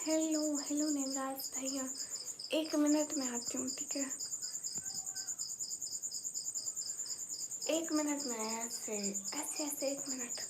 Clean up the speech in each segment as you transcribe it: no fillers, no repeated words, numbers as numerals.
Hello hello नेमराज भैया, 1 minute में आती हूँ, ठीक है। 1 मिनट में ऐसे ऐसे ऐसे 1 minute.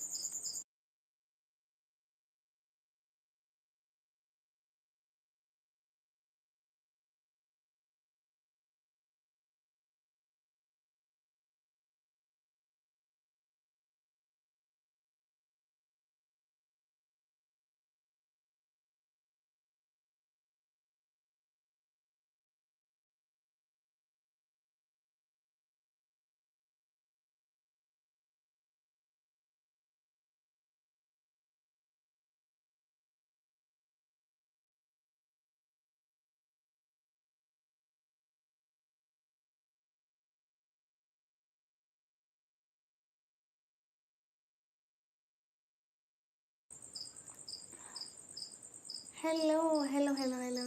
Hello hello hello hello,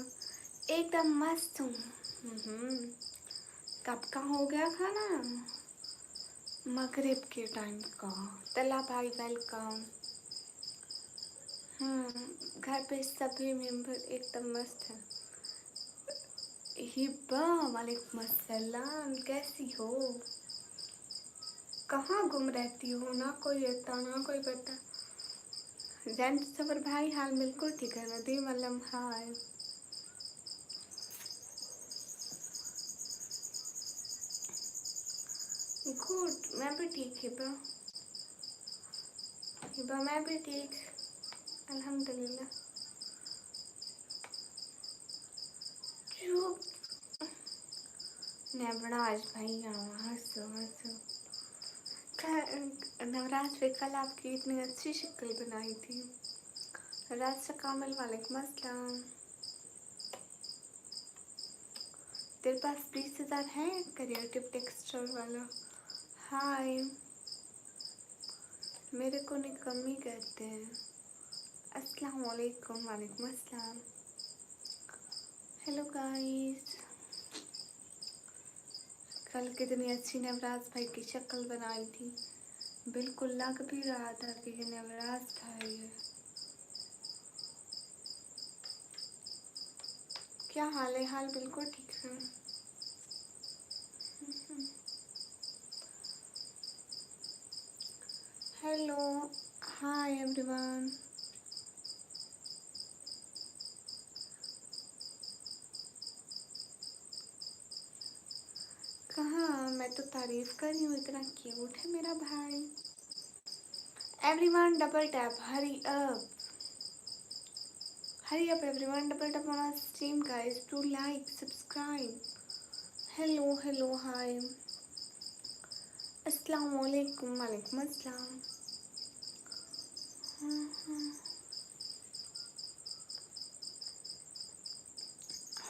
एकदम मस्त हूँ। कब का हो गया खाना? मगरिब के टाइम का। तला भाई वेलकम। घर पे सभी मेंबर एकदम मस्त हैं। हिब्बा वालेकुम अस्सलाम, कैसी हो? कहाँ गुम रहती हो? ना कोई अता ना कोई पता। जैन सफर भाई हाल बिल्कुल ठीक है। नदीम अलम हाय। गुड, मैं भी ठीक। हिब्बा हिब्बा मैं भी ठीक, अल्हम्दुलिल्लाह। चुप। नवराज भैया हंसो हंसो। नवराज पे कल आपकी इतनी अच्छी शक्ल बनाई थी। राज कामिल वालेकुम अस्सलाम। तेरे पास 20,000 है क्रिएटिव टेक्सचर वाला? हाय, मेरे को निकम्मी कहते हैं। अस्सलाम वालेकुम। वालेकुम अस्सलाम। Hello guys. कल कितनी अच्छी नवराज भाई की शक्ल बनाई थी। बिल्कुल लग भी रहा था कि ये नवराज भाई है। क्या हाल है? हाल बिल्कुल ठीक है। Hello hi everyone. कहाँ? मैं तो तारीफ कर रही हूँ, इतना क्यूट है मेरा भाई। Everyone double tap, hurry up everyone, double tap on stream guys to like subscribe. Hello hello hi, अस्सलाम वालेकुम। वालेकुम अस्सलाम।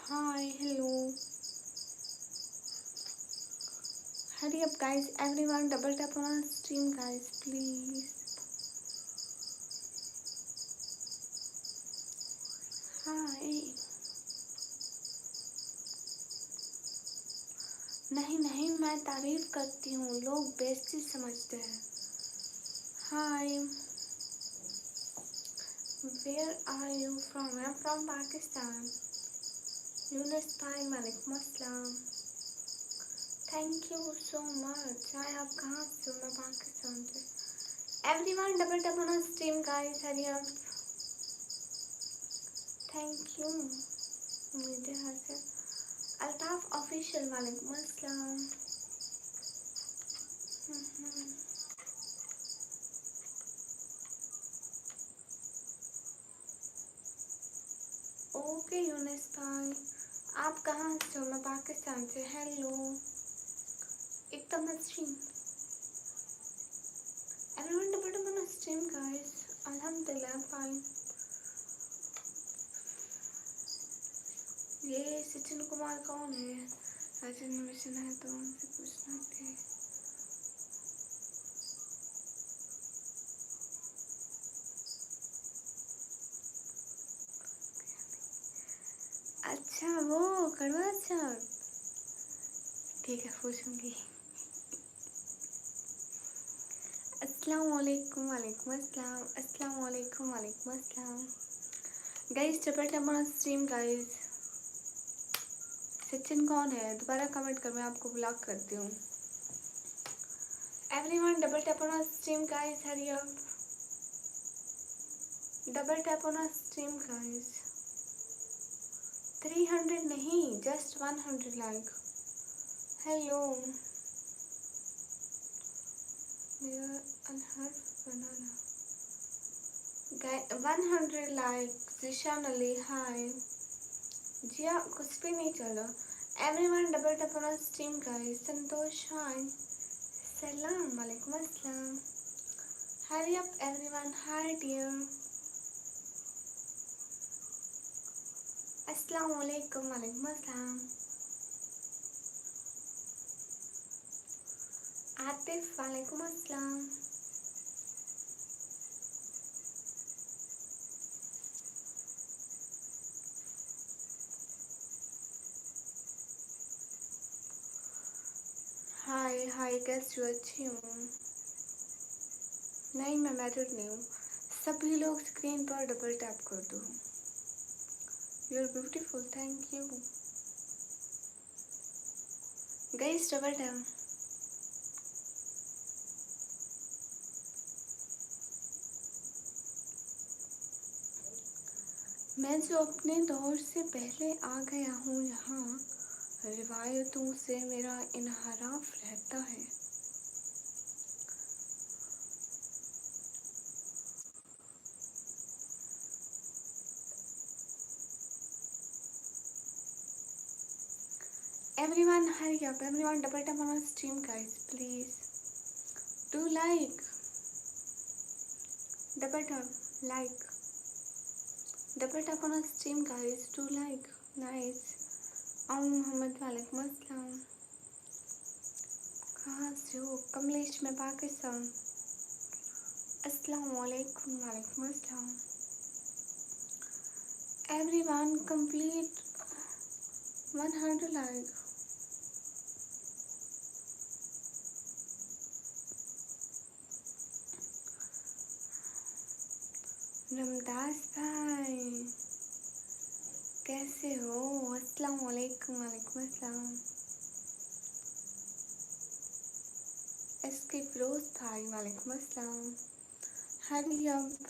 Hi hello, hurry up guys, everyone double tap on our stream guys please. हाय। नहीं नहीं, मैं तारीफ करती हूँ, लोग बेइज्जती समझते हैं। Hi, where are you from? I am from Pakistan. Younis भाई वालेकुम अस्सलाम। Thank you so much. चाहे आप कहाँ से हो? मैं पाकिस्तान से। Everyone double tap on stream guys, hurry up. Thank you. उम्मीद है हर से। अल्ताफ ऑफिशियल वालेकुम अस्सलाम। ओके यूनिस भाई, आप कहाँ से हो? मैं पाकिस्तान से। हेलो, एकदम stream. Everyone double tap on stream guys. अल्हम्दुलिल्लाह फाइन। ये सचिन कुमार कौन है? सचिन मिशन है तो उनसे पूछना थे। अच्छा वो कड़वा। अच्छा ठीक है, पूछूंगी। अस्सलाम वालेकुम। वालेकुम अस्सलाम। अस्सलाम वालेकुम। वालेकुम अस्सलाम। Guys triple tap on stream guys. Sachin कौन है? दोबारा कमेंट कर, मैं आपको ब्लॉक करती हूँ। Everyone double tap on stream guys, hurry up. Double tap on stream guys. 300 नहीं, जस्ट 100 लाइक। हेलो मेरा अनहर बनाना। 100 लाइक। जिशान अली हाय। जिया कुछ भी नहीं चला। Everyone double tap on stream guys. Santosh hi. सलाम वालेकुम अस्सलाम। Hurry up everyone, hi dear. अस्सलाम वालेकुम, वालेकुम अस्सलाम। आतिफ वालेकुम अस्सलाम। हाय हाय, कैसी हो? अच्छी हूँ। नहीं मैं मैरिड नहीं हूँ। सभी लोग स्क्रीन पर डबल टैप कर दो। You are beautiful, thank you guys. Double tap. मैं जो अपने दौर से पहले आ गया हूँ यहाँ, रिवायतों से मेरा इन्हराफ रहता है। Everyone hurry up, everyone double tap on our stream guys, please do like, double tap, like, double tap on our stream guys, do like, nice। Mohammad वालेकुम अस्सलाम। कहाँ से हो? कमलेश, मैं पाकिस्तान। अस्सलाम वालेकुम, वालेकुम अस्सलाम। Everyone complete 100 like। रमदास भाई कैसे हो? अस्सलाम वालेकुम, वालेकुम अस्सलाम। एसके फिरोज भाई वालेकुम अस्सलाम। Hurry up.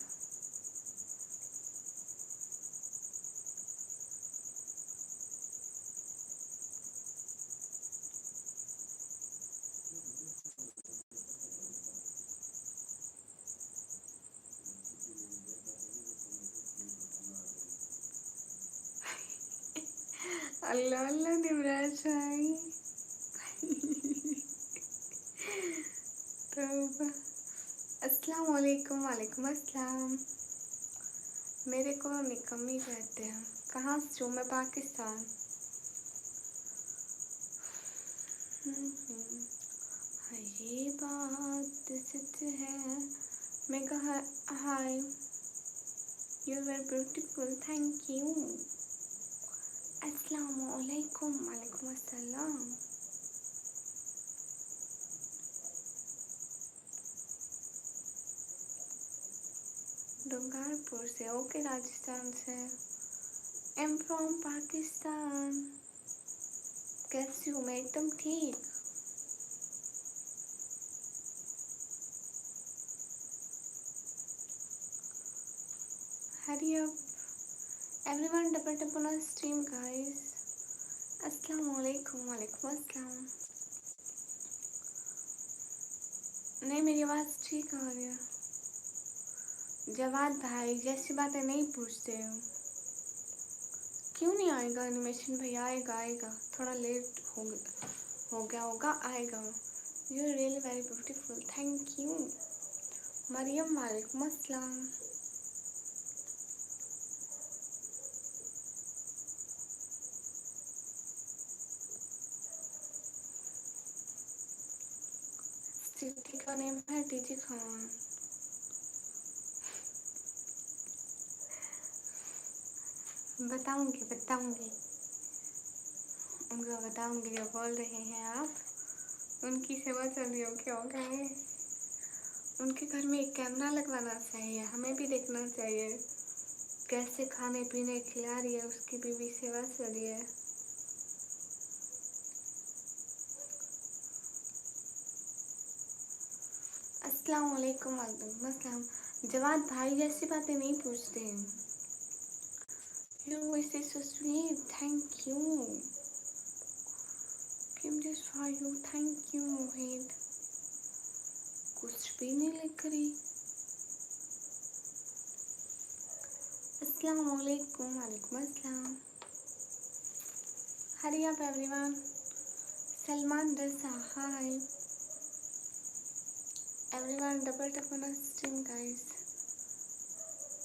अल्लाह अल्लाह दिवराज भाई। तो अस्सलाम वालेकुम, वालेकुम अस्सलाम। मेरे को निकम्मी कहते हैं। कहाँ से हो? मैं पाकिस्तान। हाँ, ये बात सच है। मैं कहा hi, you are very beautiful, thank you. अस्सलाम वालेकुम, वालेकुम अस्सलाम। डोंगारपुर से, ओके। राजस्थान से। Am from Pakistan. कैसी हूँ मैं? एकदम ठीक। Hurry up everyone, double tap on stream guys. अस्सलाम वालेकुम, वालेकुम अस्सलाम। नहीं मेरी आवाज़ ठीक आ रही है। जवाद भाई जैसी बातें नहीं पूछते हो। क्यों नहीं आएगा एनिमेशन भाई? आएगा आएगा, थोड़ा लेट हो गया होगा, आएगा। You are really very beautiful, thank you. Maryam वालेकुम अस्सलाम। सिटी का नेम है टीजी खान। बताऊंगी बताऊंगी उनको बताऊंगी जो बोल रहे हैं आप। उनकी सेवा चल रही हो क्या? गए उनके घर में एक कैमरा लगवाना चाहिए, हमें भी देखना चाहिए कैसे खाने पीने खिला रही है, उसकी बीवी सेवा कर रही है। अस्सलाम वालेकुम। वालेकुम अस्सलाम। जवाद भाई जैसी बातें नहीं पूछते हैं। You is so sweet. Thank you. Kim just for you. Thank you मोहित। कुछ भी नहीं लिख रही। अस्सलाम वालेकुम। वालेकुम अस्सलाम। Hurry up everyone. Salman Reza, hi. Everyone double tap on the stream guys.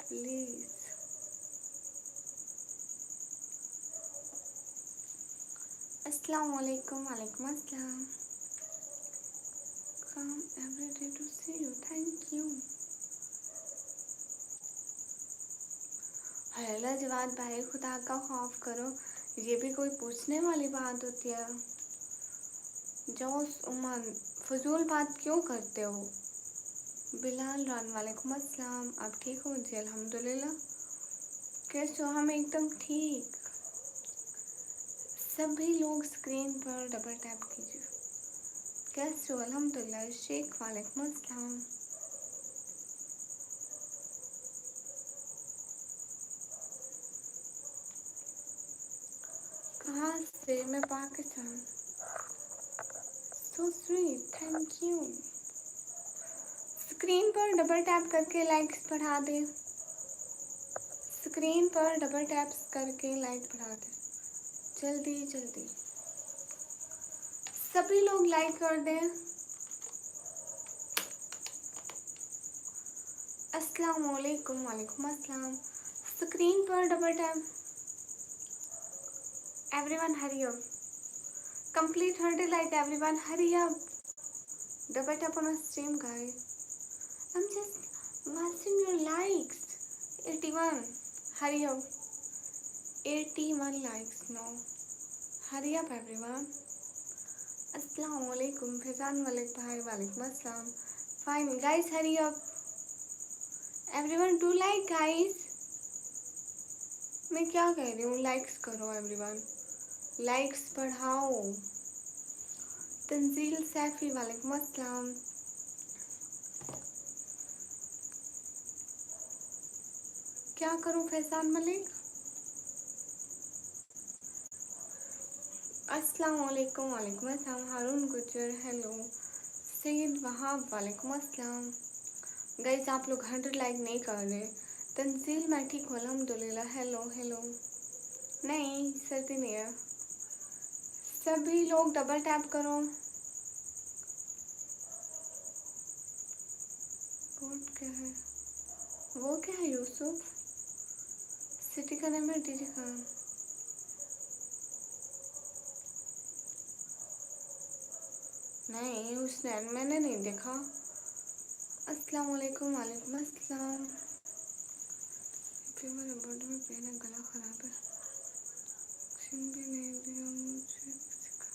Please. Assalamu alaikum. Walaikum assalam. Come every day to see you. Thank you. Hello Jawad भाई, खुदा का खौफ करो, ये भी कोई पूछने वाली बात होती है। जोश उमन, फजूल बात क्यों करते हो। बिलाल रान, वालेकुम अस्सलाम। आप ठीक हो जी? अल्हम्दुलिल्लाह। कैसे हो? हम एकदम ठीक। सभी लोग स्क्रीन पर डबल टैप कीजिए। कैसे हो? अल्हम्दुलिल्लाह। शेख, वालेकुम अस्सलाम। कहाँ से? मैं Pakistan. So sweet, thank you. Screen पर डबल टैप करके लाइक्स बढ़ा दे। स्क्रीन पर डबल टैप्स करके लाइक बढ़ा दे, जल्दी जल्दी। सभी लोग लाइक कर दें। अस्सलाम वालेकुम। वालेकुम अस्सलाम। स्क्रीन पर double tap. Everyone hurry up. Complete 100 like everyone, Hari up. Double tap on stream guys. I'm just watching your likes. 81. Hurry up. 81 likes now. Hurry up everyone. Assalamu alaikum. Faizan Malik भाई, वालेकुम अस्सलाम। Fine guys, hurry up. Everyone do like guys. मैं क्या कह रही हूँ, likes करो everyone, likes बढ़ाओ। तंजील सैफी, वालेकुम अस्सलाम। क्या करूँ फैजान मलिक? अस्सलाम वालेकुम। वालेकुम अस्सलाम। हारून गुजर, हेलो। सैयद वहाब, वालेकुम अस्सलाम। गाइस आप लोग 100 लाइक नहीं कर रहे। तंजील, मैं ठीक हूँ अल्हम्दुलिल्लाह। Hello hello. नहीं, सर्दी नहीं है। सभी लोग डबल टैप करो। क्या है वो? क्या है यूसुफ? सिटी का नाम है डीजे खान। नहीं, उसने मैंने नहीं देखा। अस्सलाम वालेकुम। वालेकुम अस्सलाम। फीवर बॉडी में पेन है, गला खराब है, वैक्सीन भी नहीं दिया मुझे किसी का।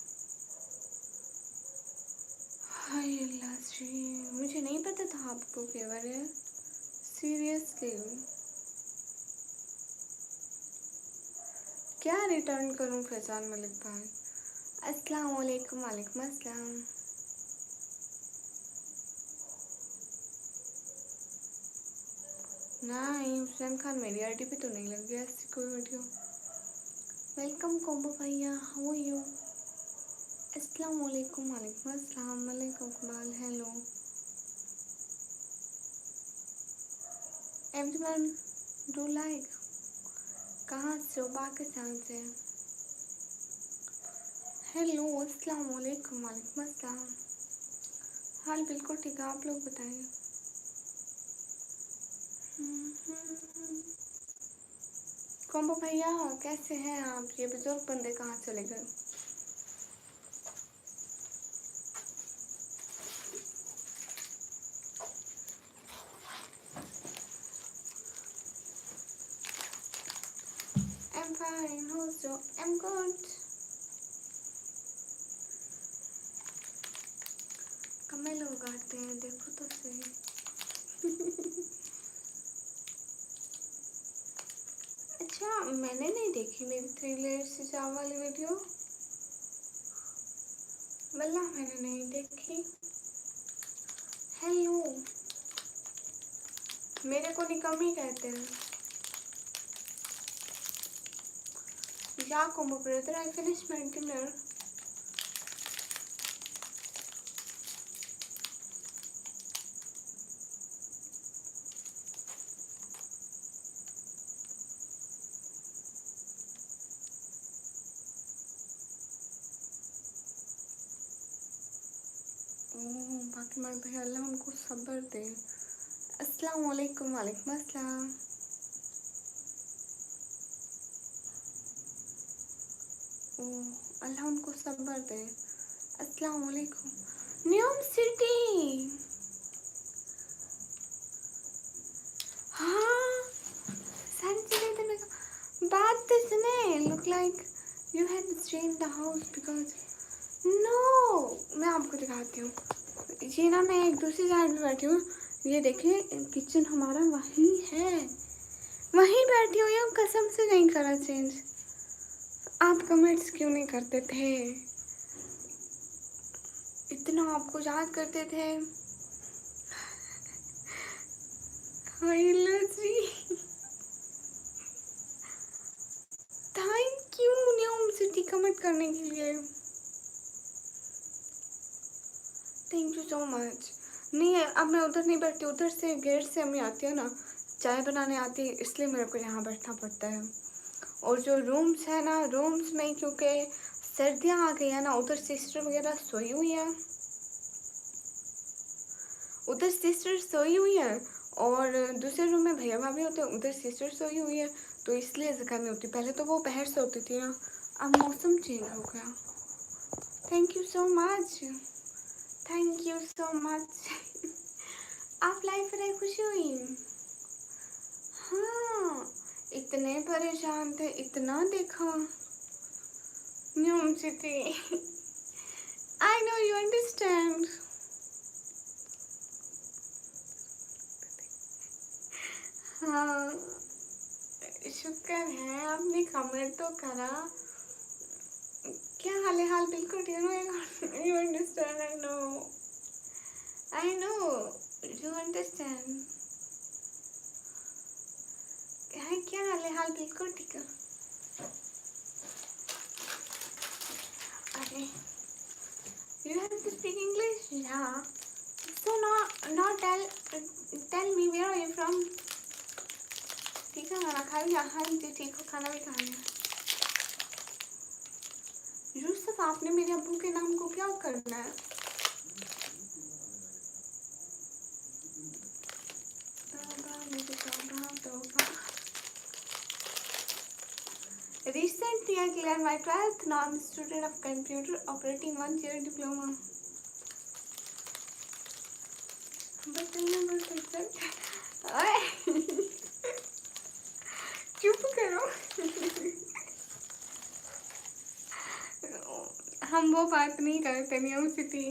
हाय अल्लाह जी, मुझे नहीं पता था आपको फीवर है, सीरियसली। क्या रिटर्न करूं फैजान मलिक भाई? अस्सलाम वालेकुम। वालेकुम अस्सलाम। नहीं, हुसैन खान मेरी आईडी पे तो नहीं लग गया ऐसी कोई वीडियो। वेलकम कोम्बो भैया, हाउ आर यू? अस्सलाम वालेकुम। वालेकुम अस्सलाम। वालेकुम Iqbal, hello everyone do like. कहाँ से हो? पाकिस्तान से। हेलो, अस्सलाम वालेकुम। वालेकुम अस्सलाम। हाल बिल्कुल ठीक है, आप लोग बताइए। कोम्बो भैया कैसे हैं आप? ये बुजुर्ग बंदे कहाँ चले गए? I'm fine, also I'm good. कमेल उगाते हैं, देखो तो सही। मैंने नहीं देखी मेरी 3 लेयर्स हिजाब वाली वीडियो, वल्लाह मैंने नहीं देखी। हेलो, मेरे को निकम्मी कहते हैं। या कोमो brother, I finish my dinner. बाकी मर्द भाई अल्लाह उनको सब्र दे। अस्सलाम वालेकुम। वालेकुम अस्सलाम। अल्लाह उनको सब्र दे। अस्सलाम वालेकुम। न्यूम सिटी, हाँ सैटरडे दिन बात तो सुने। Look like you had stay in the house because no, मैं आपको दिखाती हूँ। ये ना मैं एक दूसरी साइड पे बैठी हूँ, ये देखिए किचन हमारा वहीं है, वहीं बैठी हुई हूँ, कसम से नहीं करा चेंज। आप कमेंट्स क्यों नहीं करते थे? इतना आपको याद करते थे। थैंक यू न्यूम सिटी कमेंट करने के लिए, थैंक यू सो मच। नहीं है, अब मैं उधर नहीं बैठती, उधर से गेट से अम्मी आती है ना, चाय बनाने आती है, इसलिए मेरे को यहाँ बैठना पड़ता है। और जो रूम्स है ना, रूम्स में क्योंकि सर्दियाँ आ गई है ना, उधर सिस्टर वगैरह सोई हुई है, उधर सिस्टर सोई हुई है, और दूसरे रूम में भैया भाभी होते हैं, उधर सिस्टर सोई हुई है, तो इसलिए ज़िक्र नहीं होती। पहले तो वो बाहर सोती थी ना, अब मौसम चेंज हो गया। Thank you so much, thank you so much. आप लाइव पर आई, खुशी हुई। हाँ, इतने परेशान थे, इतना देखा। न्यूम city, I know you understand. हाँ, शुक्र है आपने कमेंट तो करा। क्या हाल है? हाल बिल्कुल you understand, I know you understand. क्या हाल है? हाल बिल्कुल ठीक है। अरे you have to speak English, yeah. So now tell me where are you from? ठीक है, खाना खा लिया? हाँ जी ठीक हो, खाना भी खा लिया। यूसुफ, आपने मेरे अब्बू के नाम को क्या करना है? Recently I cleared my 12th. Now I'm a student of computer operating 1-year diploma. But remember चुप करो। हम वो बात नहीं करते न्यूम सिटी।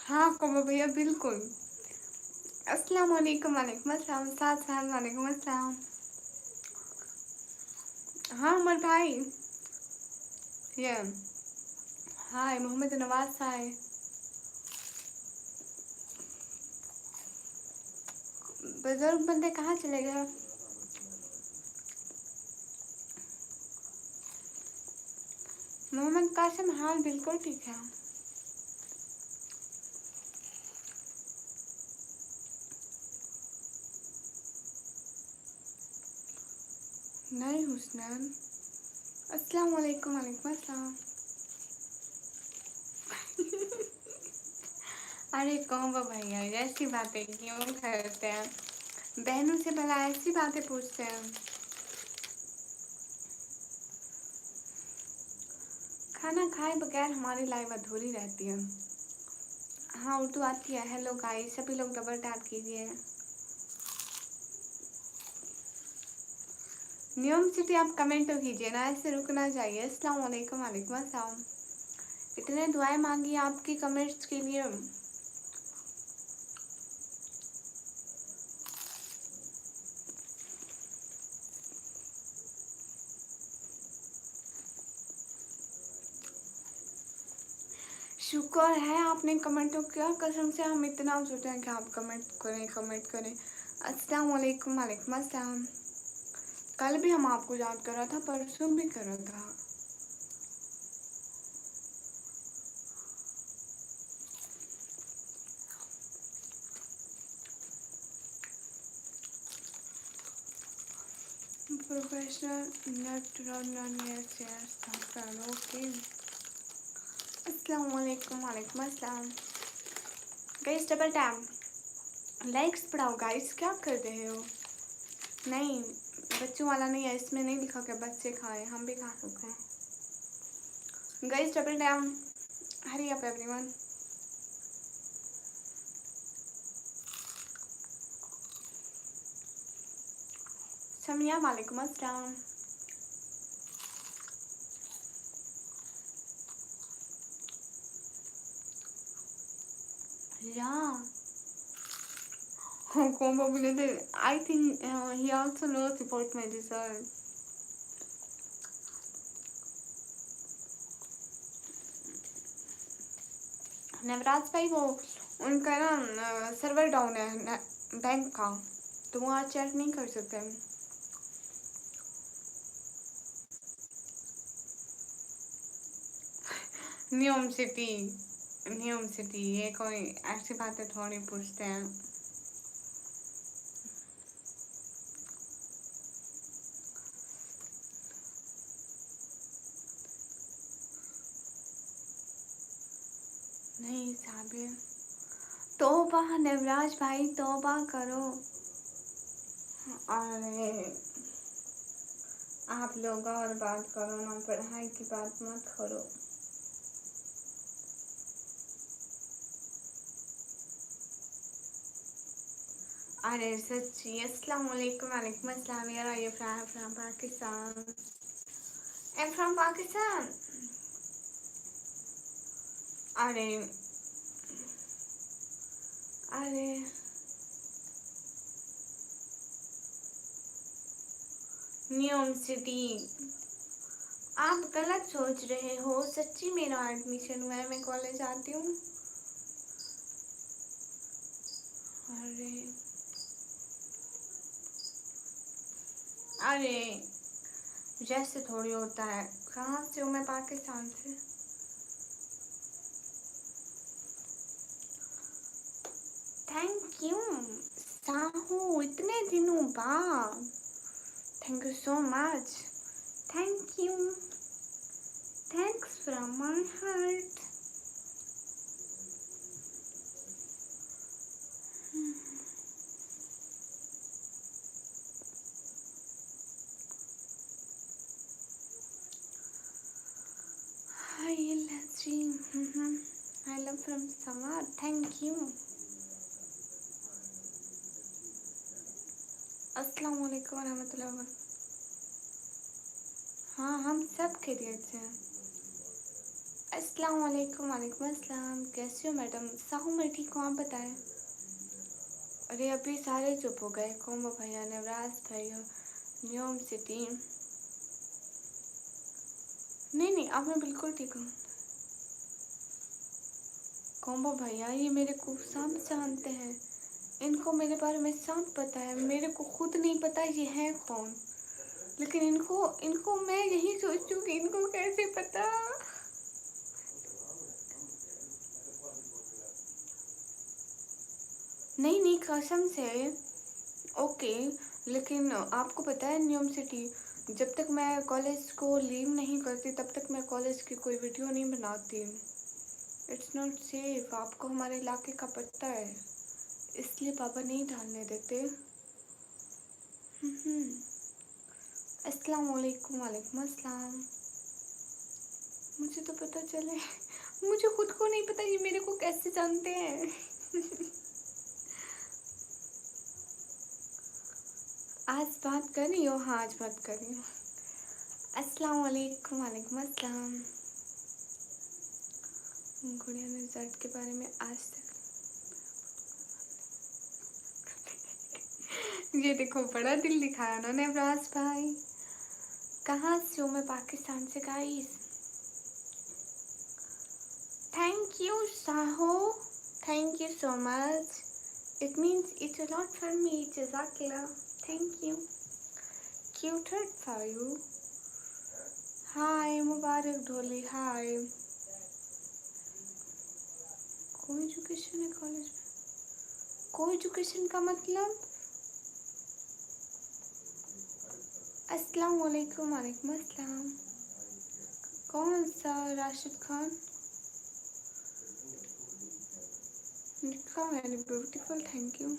हाँ कमो भैया बिल्कुल। अस्सलाम वालेकुम। वालेकुम अस्सलाम। साथ वालेकुम अस्सलाम। हाँ उमर भाई, ये हाय मोहम्मद नवाज हाय। बुजुर्ग बंदे कहाँ चले गए? मोहम्मद कासिम, हाल बिल्कुल ठीक है। नहीं हुस्नैन, अस्सलाम वालेकुम। वालेकुम अस्सलाम। अरे कौन वो भैया, ऐसी बातें क्यों करते हैं? बहनों से भला ऐसी बातें पूछते हैं? खाना खाए बगैर हमारी लाइफ अधूरी रहती है। हाँ उर्दू आती है। हेलो गाइस, सभी लोग डबल टैप कीजिए। न्यूम सिटी आप कमेंट तो कीजिए ना, ऐसे रुकना चाहिए। अस्सलाम वालेकुम। वालेकुम अस्सलाम। इतने दुआएं मांगी आपकी कमेंट्स के लिए। शुक्र है आपने कमेंट तो किया, कसम से हम इतना सोचते हैं कि आप कमेंट करें। अस्सलाम वालेकुम, वालेकुम अस्सलाम। कल भी हम आपको याद कर रहा था, परसों भी कर रहा था। Professional okay. अस्सलाम वालेकुम, वालेकुम अस्सलाम। गाइस डबल टैप लाइक्स बढ़ाओ गाइस, क्या कर रहे हो? नहीं, बच्चों वाला नहीं है, इसमें नहीं लिखा कि बच्चे खाएं, हम भी खा सकते हैं। Guys double tap, hurry up everyone. Samiya वालेकुम अस्सलाम। Yeah. Combo Millionaire. I think he also knows about my result. Navraj भाई वो उनका ना सर्वर डाउन है बैंक का, तो वो आज चेक नहीं कर सकते। नियम सिटी ये कोई ऐसी बातें थोड़ी पूछते हैं। नहीं साबिर, तौबा नवराज भाई, तौबा करो। अरे आप लोग और बात करो ना, पढ़ाई की बात मत करो। अरे सच्ची, अस्सलाम वालेकुम, वालेकुम अस्सलाम। यार I from Pakistan, I am from Pakistan. अरे अरे न्यूयॉर्क सिटी, आप गलत सोच रहे हो। सच्ची मेरा एडमिशन हुआ है, मैं कॉलेज आती हूँ। अरे अरे जैसे थोड़ी होता है। कहाँ से हूँ मैं? पाकिस्तान से। थैंक यू साहू, इतने दिनों बाद। Thank you so much, thank you, thanks from my heart. Hi लची, आई लव फ्रॉम समार, थैंक यू। अस्सलाम वालेकुम रहमतुल्लाह वबरकातुहू। हाँ हम सब खैरियत से हैं। अस्सलाम वालेकुम, वालेकुम अस्सलाम। कैसे हो मैडम? साहू मैं ठीक हूँ, आप बताएं। अरे अभी सारे चुप हो गए, कोमो भैया, नवराज भैया, न्यूयॉर्क सिटी। नहीं अब मैं बिल्कुल ठीक हूँ। कोम्बो भैया ये मेरे को सब जानते हैं, इनको मेरे बारे में सब पता है। मेरे को खुद नहीं पता ये है कौन, लेकिन इनको इनको मैं यही सोचती हूँ कि इनको कैसे पता। नहीं कसम से। ओके, लेकिन आपको पता है न्यूयॉर्क सिटी, जब तक मैं कॉलेज को लीव नहीं करती तब तक मैं कॉलेज की कोई वीडियो नहीं बनाती। इट्स नॉट सेफ, आपको हमारे इलाके का पता है, इसलिए पापा नहीं डालने देते। अस्सलाम वालेकुम, वालेकुम अस्सलाम। मुझे तो पता चले, मुझे खुद को नहीं पता ये मेरे को कैसे जानते हैं। आज बात कर रही हो? हाँ आज बात कर रही हूँ। अस्सलाम वालेकुम, वालेकुम अस्सलाम। गुड़िया ने रिजल्ट के बारे में आज तक ये देखो बड़ा दिल दिखाया उन्होंने अब्राज भाई। कहाँ से हो? मैं पाकिस्तान से guys. Thank you, Saho. Thank you so much. It means it's a lot for me, Jazakillah. Thank you. Cute heart for you. Hi, Mubarak Dholi. Hi. को एजुकेशन है कॉलेज में? को एजुकेशन का मतलब? अस्सलाम वालेकुम। वालेकुम अस्सलाम। कौन सा? राशिद खान लिखा वेरी ब्यूटीफुल। Thank you.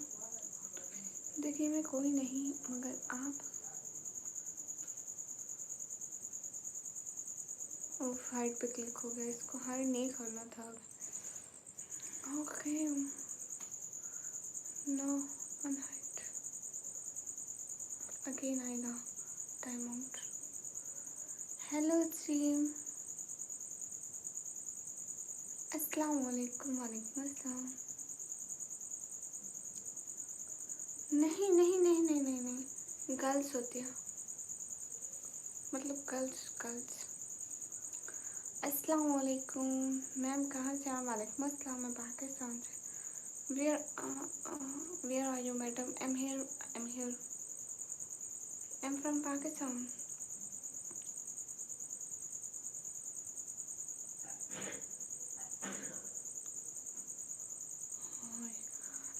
देखिए मैं कोई नहीं, मगर आप हाइड पे क्लिक हो गया। इसको हाइड नहीं करना था। Okay, no unhide. अगेन आएगा टाइम आउट। हेलो टीम, अस्सलाम वालेकुम। वालेकुम अस्सलाम। नहीं नहीं नहीं नहीं नहीं नहीं, गर्ल्स होती है, मतलब गर्ल्स गर्ल्स। अस्सलाम वालेकुम मैम, कहाँ से? आप? वालेकुम अस्सलाम। मैं पाकिस्तान से। Where are you madam? I am here. I am from Pakistan.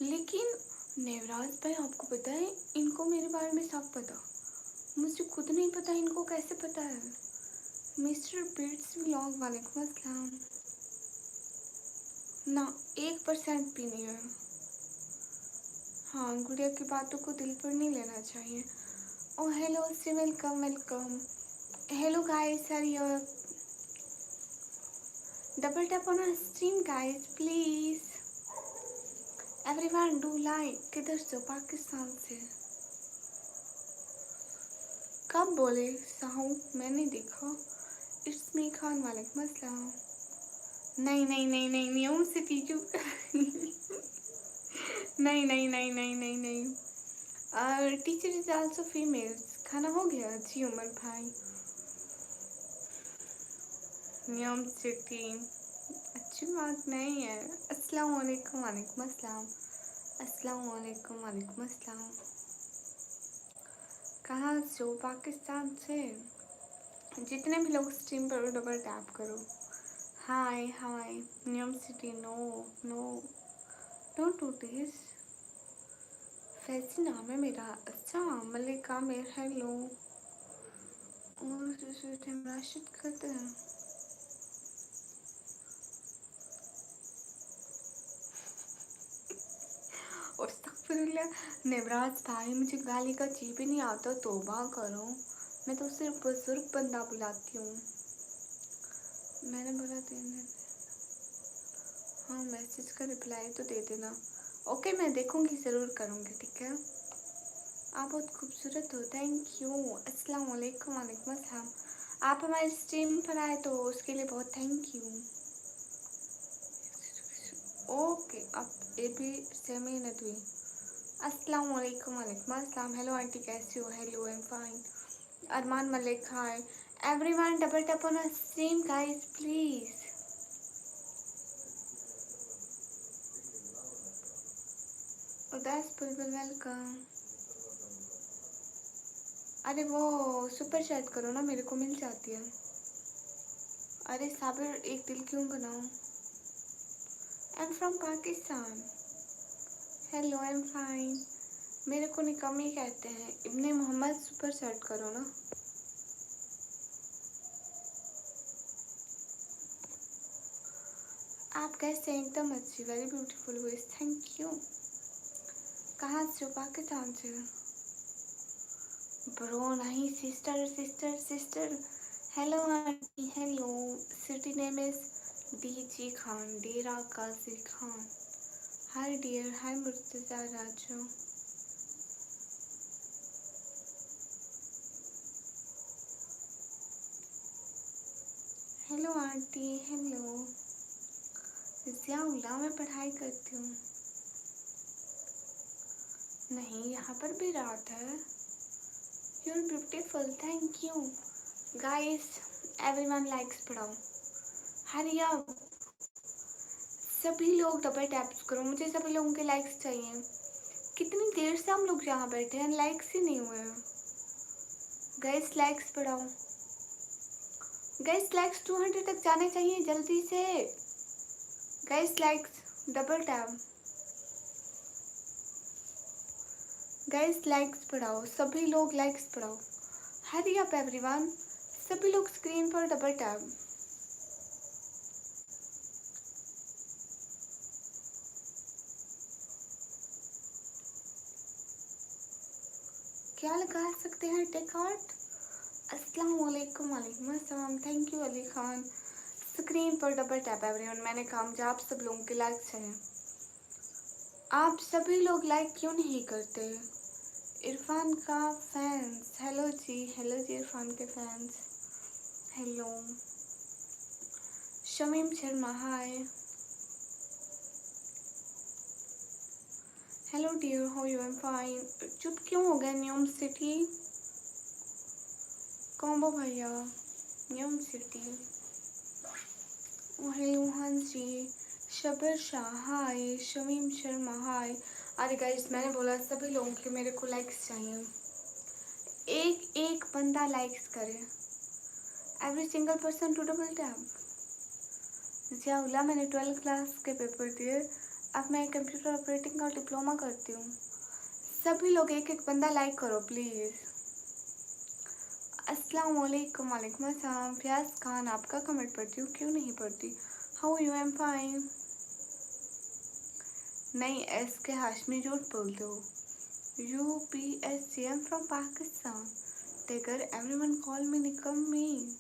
लेकिन नेवराज भाई, आपको पता है इनको मेरे बारे में सब पता, मुझे खुद नहीं पता, इनको कैसे पता है? मिस्टर बिट्स व्लॉग, वालेकुम अस्सलाम। ना 1% भी नहीं है। हाँ, गुड़िया की बातों को दिल पर नहीं लेना चाहिए। ओ हेलो से, welcome welcome. Hello guys, are you? Double tap on stream guys please. Everyone do like. किधर से? पाकिस्तान से। कब बोले साहू? मैंने देखा। इट्स मी खान, वालेकुम अस्सलाम। नहीं नहीं नहीं नहीं नहीं, उनसे टीचू नहीं नहीं नहीं नहीं नहीं नहीं। Teacher is also female. खाना हो गया जी उमर भाई? नियम सिटी अच्छी बात नहीं है। अस्सलाम वालेकुम। वालेकुम अस्सलाम। अस्सलाम वालेकुम। वालेकुम अस्सलाम। कहाँ से हो? पाकिस्तान से। जितने भी लोग स्ट्रीम पर डबल टैप करो। Hi hi. नियम city, no no, don't do this. फैसी नाम है मेरा। अच्छा, मलिका मेर। हेलो। और राशिद करते हैं। और नेवराज भाई, मुझे गाली का जी भी नहीं आता, तौबा करो। मैं तो सिर्फ बुजुर्ग बंदा बुलाती हूँ। मैंने बोला देने। हाँ, मैसेज का रिप्लाई तो दे देना। ओके, मैं देखूंगी, ज़रूर करूँगी, ठीक है। आप बहुत खूबसूरत हो। Thank you. अस्सलाम वालेकुम। वालेकुम अस्सलाम। आप हमारे स्ट्रीम पर आए तो उसके लिए बहुत थैंक यू। ओके, आप ये भी सेमी नदवी। अस्सलाम वालेकुम। वालेकुम अस्सलाम। हेलो आंटी, कैसी हो? Hello, I am fine. Arman Malik, hi. Everyone double tap on a stream guys please. उदास बुलबुल, वेलकम। अरे वो सुपर चैट करो ना, मेरे को मिल जाती है। अरे साबिर, एक दिल क्यों बनाऊं? आई am from Pakistan. Hello, I am fine. मेरे को निकम्मी कहते हैं। इब्ने मोहम्मद, सुपर चैट करो ना। आप कैसे हैं? एकदम अच्छी, very beautiful voice. Thank you. कहाँ से हो? पाकिस्तान से। ब्रो नहीं, sister sister sister. Hello aunty, hello. City name is DG Khan, Dera Ghazi Khan. Hi dear, hi Murtaza Raju. Hello aunty, hello. Ziaullah, मैं पढ़ाई करती हूँ। नहीं, यहाँ पर भी रात है। You are beautiful, thank you. Guys, everyone likes बढ़ाओ। Hurry up. सभी लोग डबल टैप्स करो, मुझे सभी लोगों के लाइक्स चाहिए। कितनी देर से हम लोग यहाँ बैठे हैं, लाइक्स ही नहीं हुए हैं। गाइस लाइक्स बढ़ाओ, गाइस लाइक्स 200 तक जाने चाहिए जल्दी से। Guys likes double tap, guys likes बढ़ाओ, सभी लोग लाइक्स बढ़ाओ। हरी अप एवरीवन, सभी लोग स्क्रीन पर डबल टैप। क्या लगा सकते हैं टेक आउट। अस्सलाम वालेकुम, वालेकुम अस्सलाम। Thank you Ali Khan. Screen पर डबल टैप एवरीवन, मैंने कामयाब सब लोगों के लाइक्स हैं। आप सभी लोग लाइक क्यों नहीं करते। इरफान का फैंस, हेलो जी इरफान के fans, hello. Shamim Sharma hi, hello dear how you, am fine. चुप क्यों हो गए न्यूम सिटी कॉम्बो भैया, न्यूम सिटी। हेलो हाँ जी, शबर शाह हाय, शमीम शर्मा हाय। अरे गाइस मैंने बोला सभी लोगों के मेरे को लाइक्स चाहिए, एक एक बंदा लाइक्स करे। Every single person to double tap. Ziaullah, मैंने 12th क्लास के पेपर दिए, अब मैं कंप्यूटर ऑपरेटिंग का डिप्लोमा करती हूँ। सभी लोग एक एक बंदा लाइक करो प्लीज़। अस्सलाम वालेकुम, वालेकुम अस्सलाम। फयाज खान, आपका कमेंट पढ़ती हूँ, क्यों नहीं पढ़ती। How you, am fine. नहीं एस के हाशमी झूठ बोलते हो। UPSC, M from Pakistan. Taker everyone call मी निकम्मी।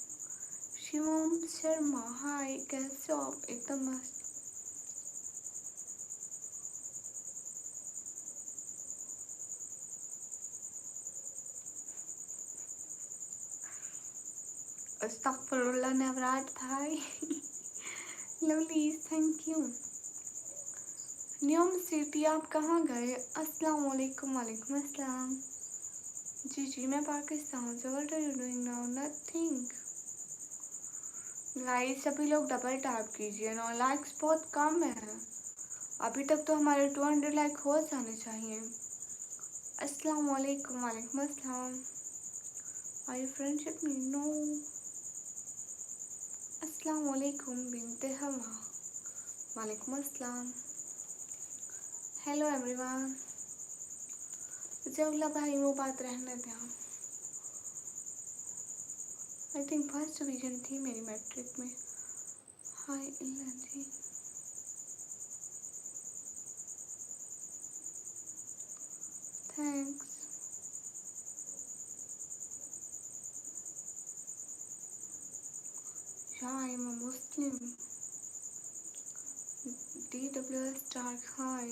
शिवम शर्मा हाय, कैसे हो आप। एकदम मस्त। अस्तगफुरुल्लाह नवराज भाई। Lovely thank you. न्यूम सिटी आप कहाँ गए। अस्सलाम वालेकुम, वालेकुम अस्सलाम। जी मैं पाकिस्तान से। What are you doing now. Nothing. Guys सभी लोग डबल टैप कीजिए ना, लाइक्स बहुत कम है, अभी तक तो हमारे 200 लाइक हो जाने चाहिए। अस्सलाम वालेकुम, वालेकुम अस्सलाम। Are you friendship me no. अस्सलाम वालेकुम बिनते हवा, वालेकुम अस्सलाम। Hello everyone. जवला भाई वो बात रहने दें, आई थिंक फर्स्ट डिवीजन थी मेरी मैट्रिक में। हाय इल्ला जी, thanks. Yeah, I am a Muslim. DWS Dark Hi.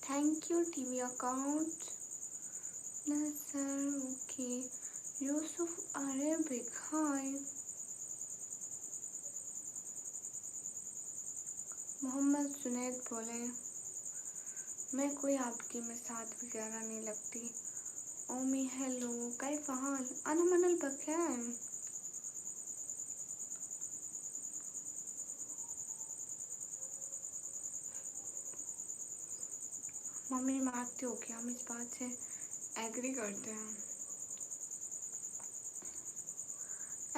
Thank you TV account. Nasser, okay. Yusuf Arabic, hi. Mohammad Junaid बोले, मैं कोई आपकी मिसाल वगैरह नहीं लगती। ओमी हेलो, कैफ हाल। अना मनल बखैर। मम्मी मारती हो कि हम इस बात से एग्री करते हैं।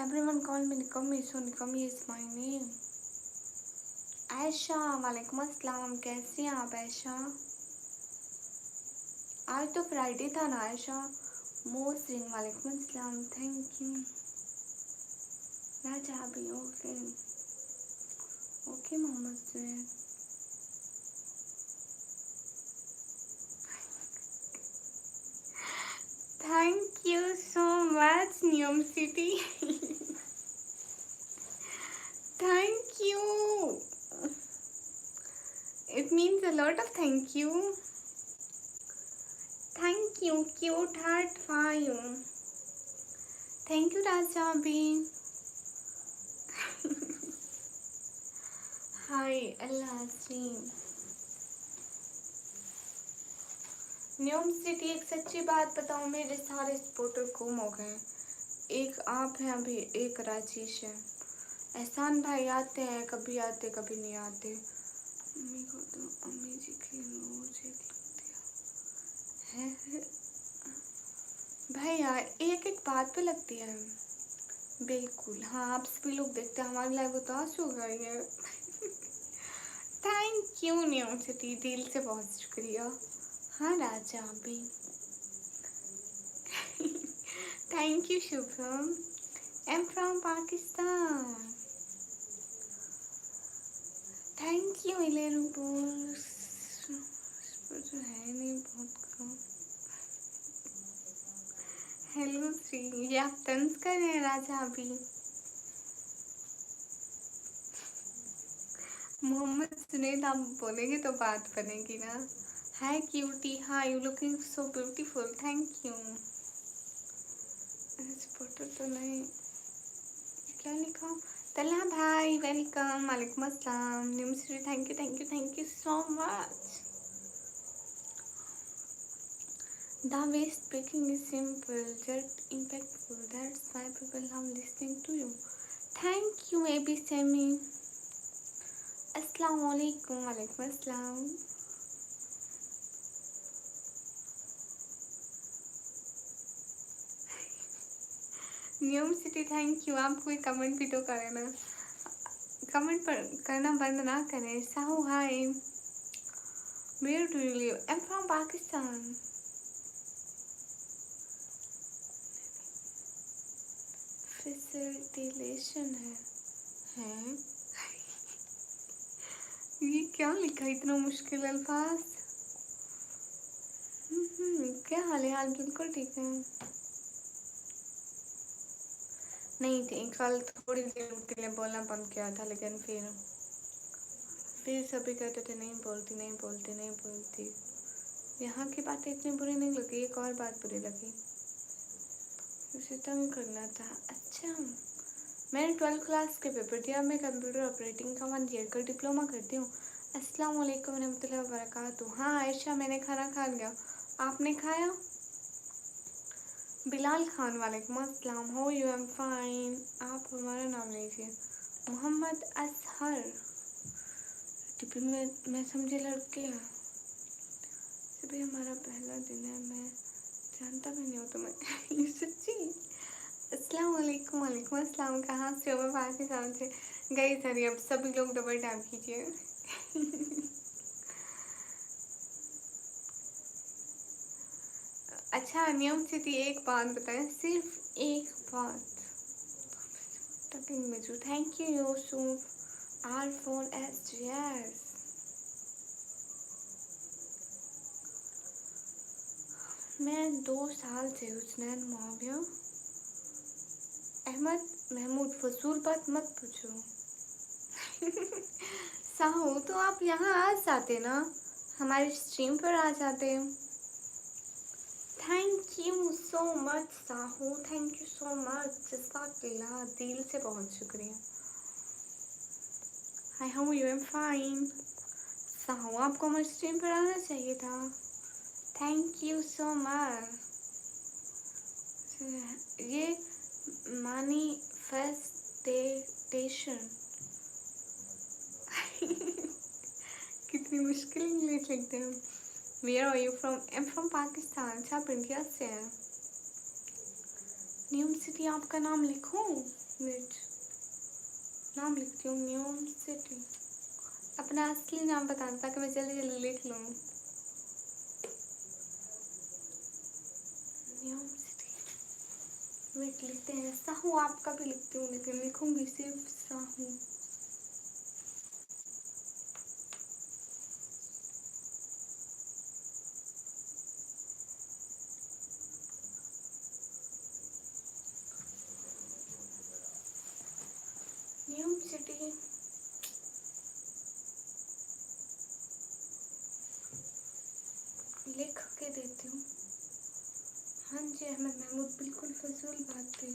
एवरीवन कॉल मी निकम्मी, सो निकम्मी इज माय नेम। आयशा, वालेकुम अस्सलाम, कैसी हैं आप आयशा। आज तो फ्राइडे था ना आयशा। मोहसिन, वालेकुम अस्सलाम, थैंक यू। राजा भी okay, okay Mohammad Junaid. Thank you so much न्यूम city. Thank you, it means a lot of thank you. Thank you cute heart 5। Thank you Raja भी। हाय अल्लाह हसीम। न्यूम सिटी, एक सच्ची बात बताऊं, मेरे सारे सपोर्टर गुम हो गए। एक आप हैं अभी, एक राजेश है। एहसान भाई आते हैं, कभी आते कभी नहीं आते। मम्मी को तो अम्मी जी की रोज एक लगती है भाई यार, एक एक बात पे लगती है। बिल्कुल हाँ, आप सभी लोग देखते हैं हमारी लाइव उदास हो गई है। थैंक यू न्यू सिटी, दिल से बहुत शुक्रिया। हाँ राजा भी। Thank you Shubham. I'm from Pakistan. Thank you इलेरुपुर। पर जो है नहीं बहुत कम। हेलो श्री, ये आप तंज कर रहे हैं राजा अभी। मोहम्मद सुनेद आप बोलेंगे तो बात बनेगी ना। Hi cutie, hi you looking so beautiful, thank you. Supporter तो नहीं, क्या लिखा? तला भाई वेलकम, वालेकुम अस्सलाम। निमश्री thank you so much. The way speaking is simple yet impactful. That's why people love listening to you. Thank you, AB Semi. Assalamu alaikum. Walaikum assalam. न्यूम city thank you. आप कोई कमेंट भी तो करें ना, comment पर करना बंद ना करें। Sahu hi, where do you live? I am from Pakistan. Facilitation है ये क्या लिखा इतना मुश्किल अल्फाज? क्या हाल है? हाल बिल्कुल ठीक है। नहीं थी कल, थोड़ी देर के लिए बोलना बंद किया था, लेकिन फिर सभी कहते थे नहीं बोलती नहीं बोलती नहीं बोलती। यहाँ की बातें इतनी बुरी नहीं लगी, एक और बात बुरी लगी, उसे तंग करना था। अच्छा, मैंने 12th क्लास के पेपर दिया। मैं कंप्यूटर ऑपरेटिंग का 1 ईयर का डिप्लोमा करती हूँ। अस्सलाम वालेकुम रहमतुल्लाहि व बरकातुहू। हाँ आयशा, मैंने खाना खा लिया, आपने खाया? बिलाल खान वालेकुम अस्सलाम। हो यू? Am fine. आप हमारा नाम लीजिए। मोहम्मद असहर। टिपी में मैं समझे लड़के हैं। सभी हमारा पहला दिन है, मैं जानता भी नहीं हो तुम्हें। ये सच्ची। अस्सलाम वालेकुम। वालेकुम अस्सलाम। कहाँ से हो? मैं पाकिस्तान से। गई सर, अब सभी लोग डबल टैप कीजिए। अच्छा नियम सिटी, एक बात बताएं, सिर्फ एक बात। टकिंग में जो thank you Yusuf R phone S G S. मैं 2 साल से हुसनैन मुआविया अहमद महमूद, फजूल बात मत पूछो। साहू तो आप यहाँ आ जाते ना, हमारी स्ट्रीम पर आ जाते। Thank you so much Sahu, thank you so much, जज़ाकल्लाह, दिल से बहुत शुक्रिया। Hi how you? Am fine. Sahu आपको हमारी स्ट्रीम पर आना चाहिए था। Thank you so much. ये मैनिफेस्टेशन कितनी मुश्किल इंग्लिश लिखते हैं। Where are you from? I am from Pakistan. अच्छा, आप इंडिया से हैं। न्यूम सिटी आपका नाम लिखूं? वेट, नाम लिखती हूँ न्यूम सिटी। अपना असली नाम बताना ताकि मैं जल्दी जल्दी लिख लूँ। न्यूम सिटी, वेट लिखते हैं। साहू आपका भी लिखती हूँ, लेकिन लिखूंगी सिर्फ साहू। न्यूम सिटी लिख के देती हूँ। हाँ जी अहमद महमूद, बिल्कुल फजूल बात थी।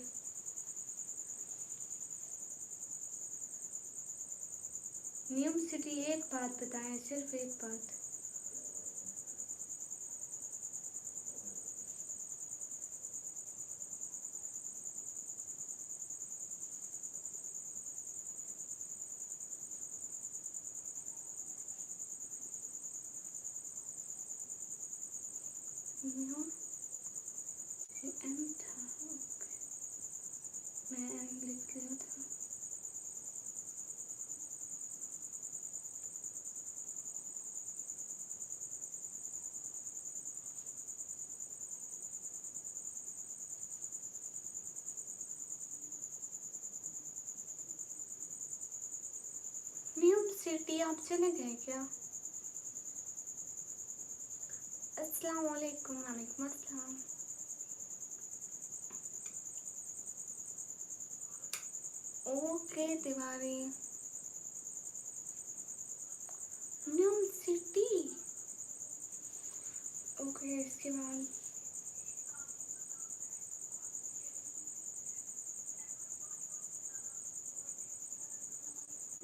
न्यूम सिटी, एक बात बताएं, सिर्फ एक बात। न्यू एम था, मैं एम लिख लिया था। न्यू सिटी आप चले गए क्या? अस्सलाम वालेकुम। वालेकुम अस्सलाम। Okay Tiwari. New city okay, इसके बाद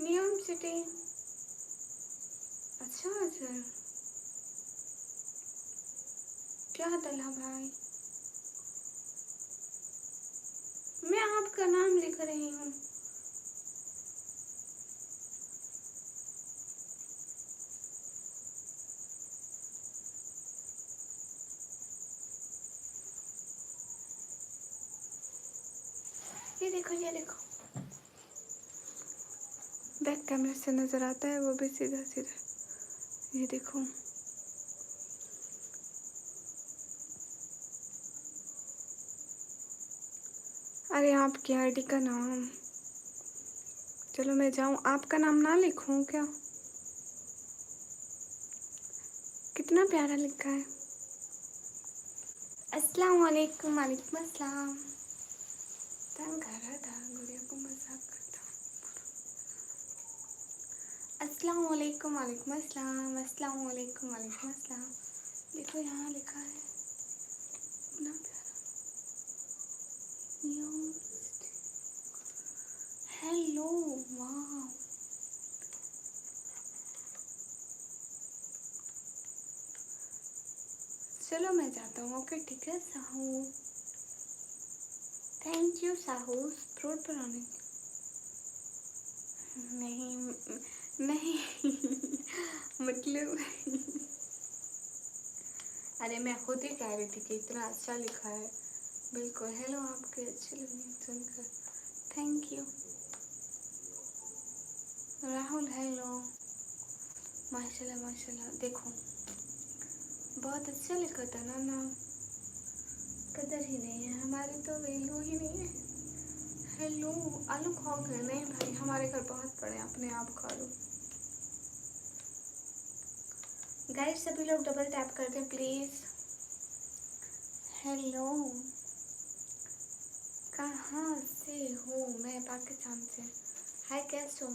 न्यू सिटी। अच्छा सर, क्या डला भाई? मैं आपका नाम लिख रही हूँ। ये देखो, ये देखो, बैक कैमरे से नजर आता है वो भी सीधा सीधा। ये देखो, अरे आपकी आईडी का नाम, चलो मैं जाऊँ, आपका नाम ना लिखूं क्या? कितना प्यारा लिखा है। अस्सलाम वालेकुम। वालेकुम अस्सलाम। तंग कर रहा था, गुड़िया को मजाक करता। अस्सलाम वालेकुम। वालेकुम अस्सलाम। अस्सलाम वालेकुम। वालेकुम अस्सलाम। देखो यहाँ लिखा है, कितना प्यारा। हेलो, वाह। चलो मैं जाता हूँ। ओके ठीक है Sahu. Thank you Sahu fruit बनाने। नहीं नहीं मतलब अरे मैं खुद ही कह रही थी कि इतना अच्छा लिखा है। बिल्कुल। हेलो, आपके अच्छी लगी सुनकर, थैंक यू। राहुल हेलो। माशाल्लाह माशाल्लाह। देखो बहुत अच्छा लिखा था ना नाम, कदर ही नहीं है हमारी, तो वैल्यू ही नहीं है। हेलो, आलू खाओगे? नहीं भाई, हमारे घर बहुत पड़े, अपने आप खा लो। गाइस सभी लोग डबल टैप कर दें प्लीज। हेलो, कहाँ से हो? मैं पाकिस्तान से। हाय, कैसे हो?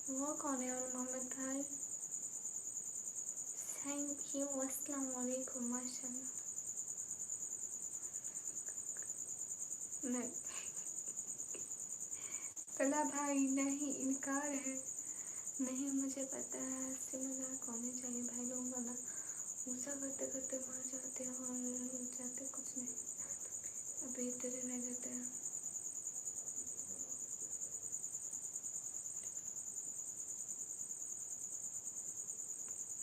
वो कौन है? और मोहम्मद भाई, थैंक यू। अस्सलाम वालेकुम। माशाल्लाह। नहीं तला भाई, नहीं, इनकार है। नहीं मुझे पता है, ऐसे मजाक होने चाहिए भाई, लोग वरना गुस्सा करते करते मर जाते हैं और जाते कुछ नहीं, अभी इधर रह जाते हैं।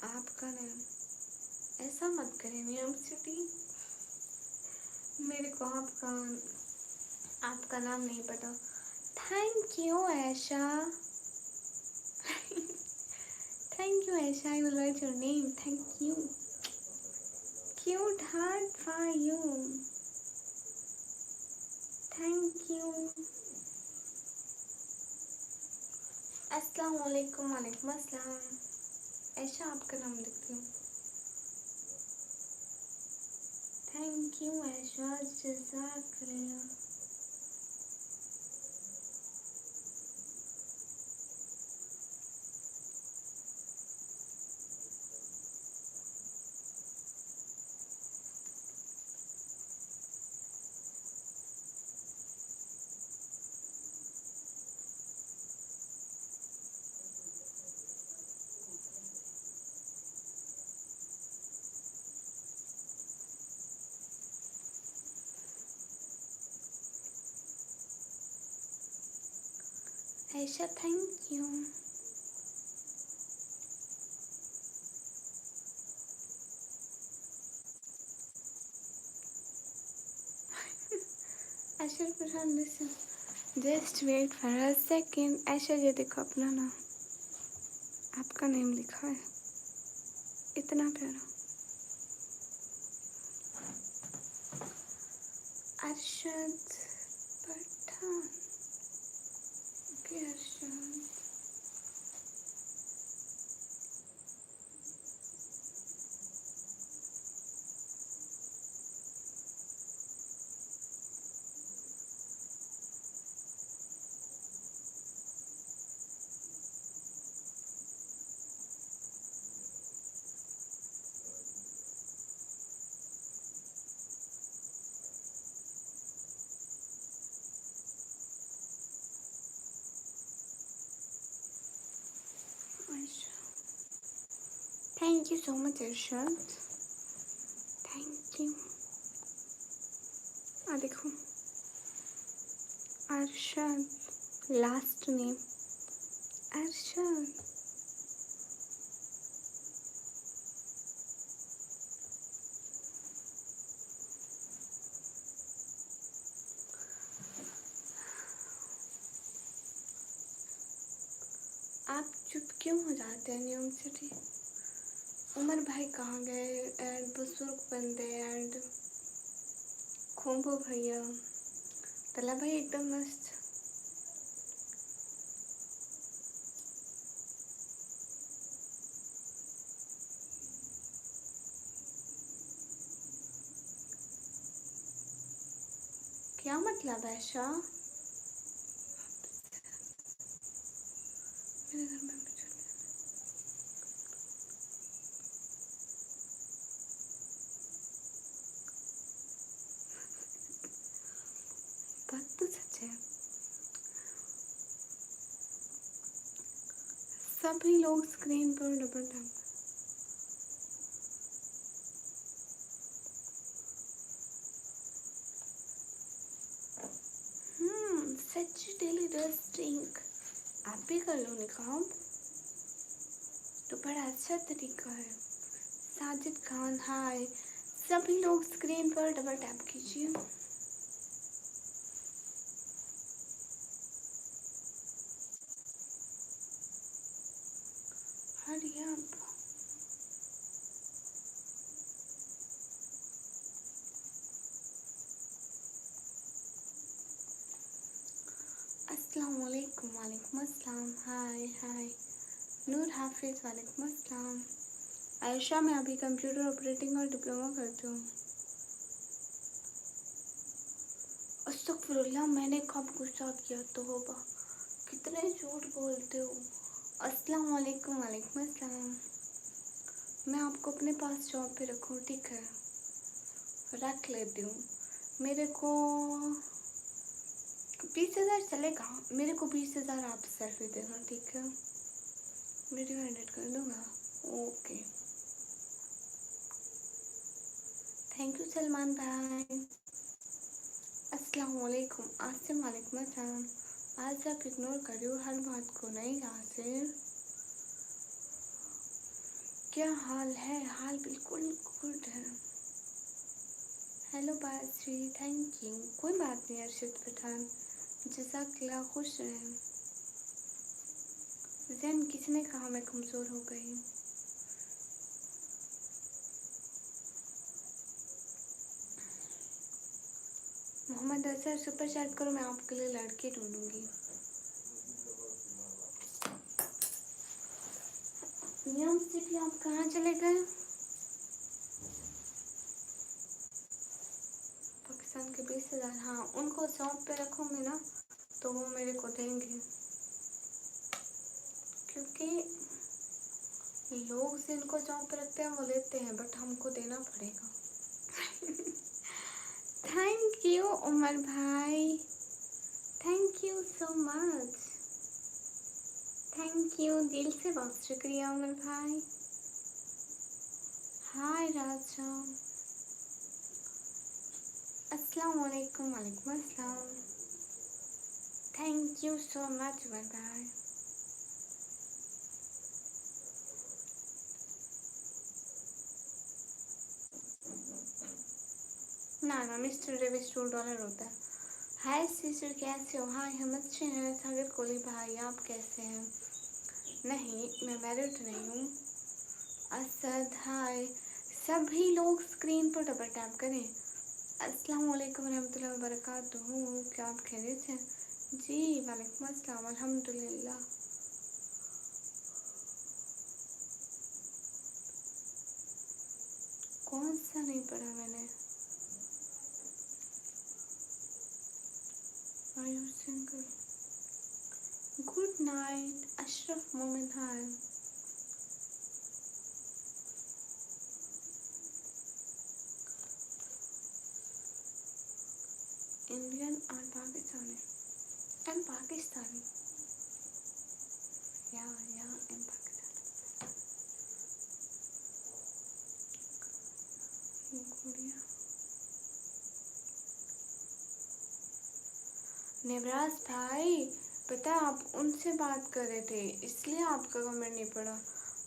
आपका नाम ऐसा मत करें नियम सिटी, मेरे को आपका नाम नहीं पता। Thank you Aisha. Thank you Aisha, I will write your name. Thank you. Cute heart for you. Thank you. अस्सलाम वालेकुम। वालेकुम अस्सलाम। ऐशा आपका नाम लिखती हूँ। थैंक यू ऐशा, जज़ाकल्लाह। Aisha thank you. Arshad Pathan listen, just wait for a second. Aisha ये देखो अपना नाम, आपका नेम लिखा है, इतना प्यारा। Arshad Pathan, okay Arshad. Thank you so much Arshad, thank you. देखो अर्शद, लास्ट नेम अर्शद। आप चुप क्यों हो जाते हैं न्यूम सिटी? उमर भाई कहाँ गए? एंड बुजुर्ग बंदे एंड खोबो भैया, तला भाई एकदम मस्त। क्या मतलब है शाह? मेरे घर में बात तो सच है। सभी लोग स्क्रीन पर डबल टैप। सच डेली डस्टिंग आप भी कर लो निकाम, तो बड़ा अच्छा तरीका है। साजिद खान हाय, सभी लोग स्क्रीन पर डबल टैप कीजिए। Hurry up. अस्सलाम वालेकुम, वालेकुम अस्सलाम, हाय हाय। नूर हाफिज वालेकुम अस्सलाम। आयशा मैं अभी कंप्यूटर ऑपरेटिंग और डिप्लोमा करती हूँ। अस्तगफिरुल्लाह, मैंने कब गुस्सा किया? तौबा, कितने झूठ बोलते हो। अस्सलाम वालेकुम, वालेकुम अस्सलाम। मैं आपको अपने पास जॉब पे रखूँ? ठीक है, रख लेती हूँ। मेरे को 20,000 चलेगा, मेरे को 20,000 आप सैलरी देना, ठीक है? वीडियो एडिट कर दूँगा, ओके। थैंक यू सलमान भाई। अस्सलाम वालेकुम आसिम, वालेकुम अस्सलाम। आज आप इग्नोर कर रही हो हर बात को। नहीं आसिर, क्या हाल है? हाल बिल्कुल गुड है। हेलो बाजी, थैंक यू। कोई बात नहीं अर्शद पठान, जज़ाकल्लाह, खुश रहें। जैन किसने कहा मैं कमज़ोर हो गई? मोहम्मद अजहर सुपर चैट करो, मैं आपके लिए लड़की ढूंढूंगी। नियम सिटी आप कहाँ चले गए? पाकिस्तान के 20,000, हाँ उनको जॉब पे रखूँगी ना तो वो मेरे को देंगे, क्योंकि लोग जिनको जॉब पे रखते हैं वो लेते हैं, बट हमको देना पड़ेगा। थैंक यू उमर भाई, thank you so much, thank you, दिल से बहुत शुक्रिया उमर भाई। हाय राजा, अस्सलाम वालेकुम, वालेकुम अस्सलाम। Thank you so much Umar भाई। ना ना, मिस्टर डेविस $2 होता है। हाय सिस्टर, कैसे हो? हाय, हम अच्छे हैं। सागर कोली भाई, आप कैसे हैं? नहीं, मैं मैरिड नहीं हूँ। असद, हाय। सभी लोग स्क्रीन पर डबल टैप करें। अस्सलाम वालेकुम रहमतुल्लाहि व बरकातुहू। क्या आप खैरियत हैं? जी वालेकुम अस्सलाम, अल्हम्दुलिल्लाह। कौन सा नहीं पढ़ा मैंने? Are you single? Good night Ashraf Momin, hi. Indian और पाकिस्तानी? एम पाकिस्तानी। या एम पाकिस्तानी। गुड़िया नेवराज भाई, पता है आप उनसे बात कर रहे थे इसलिए आपका कमेंट नहीं पढ़ा।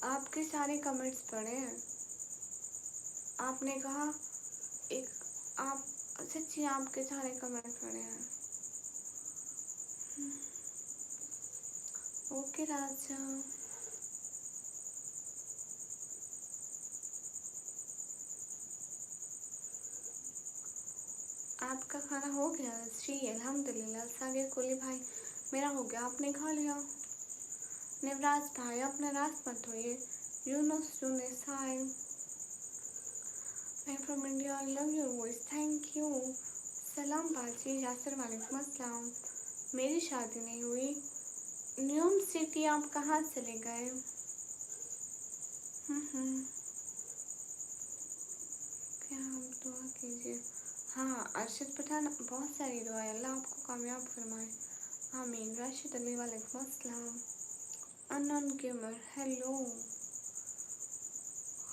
आपके सारे कमेंट्स पढ़े हैं। आपने कहा एक आप सच्ची आपके सारे कमेंट पढ़े हैं। ओके राजा। आपका खाना हो गया? जी अल्हम्दुलिल्लाह। सागर कोली भाई, मेरा हो गया, आपने खा लिया? नेवराज भाई, अपना रास मत होइए। Yunus Younis, hi. I am from India, I love your voice, thank you. सलाम बाजी, यासर वालेकुम अस्सलाम। मेरी शादी नहीं हुई। न्यूम सिटी, आप कहाँ चले गए? क्या आप दुआ कीजिए। हाँ अरशद पठान, बहुत सारी दुआएं, अल्लाह आपको कामयाब फरमाए, आमीन। राशिद अली वालेकुम अस्सलाम। अनन गेमर, हेलो।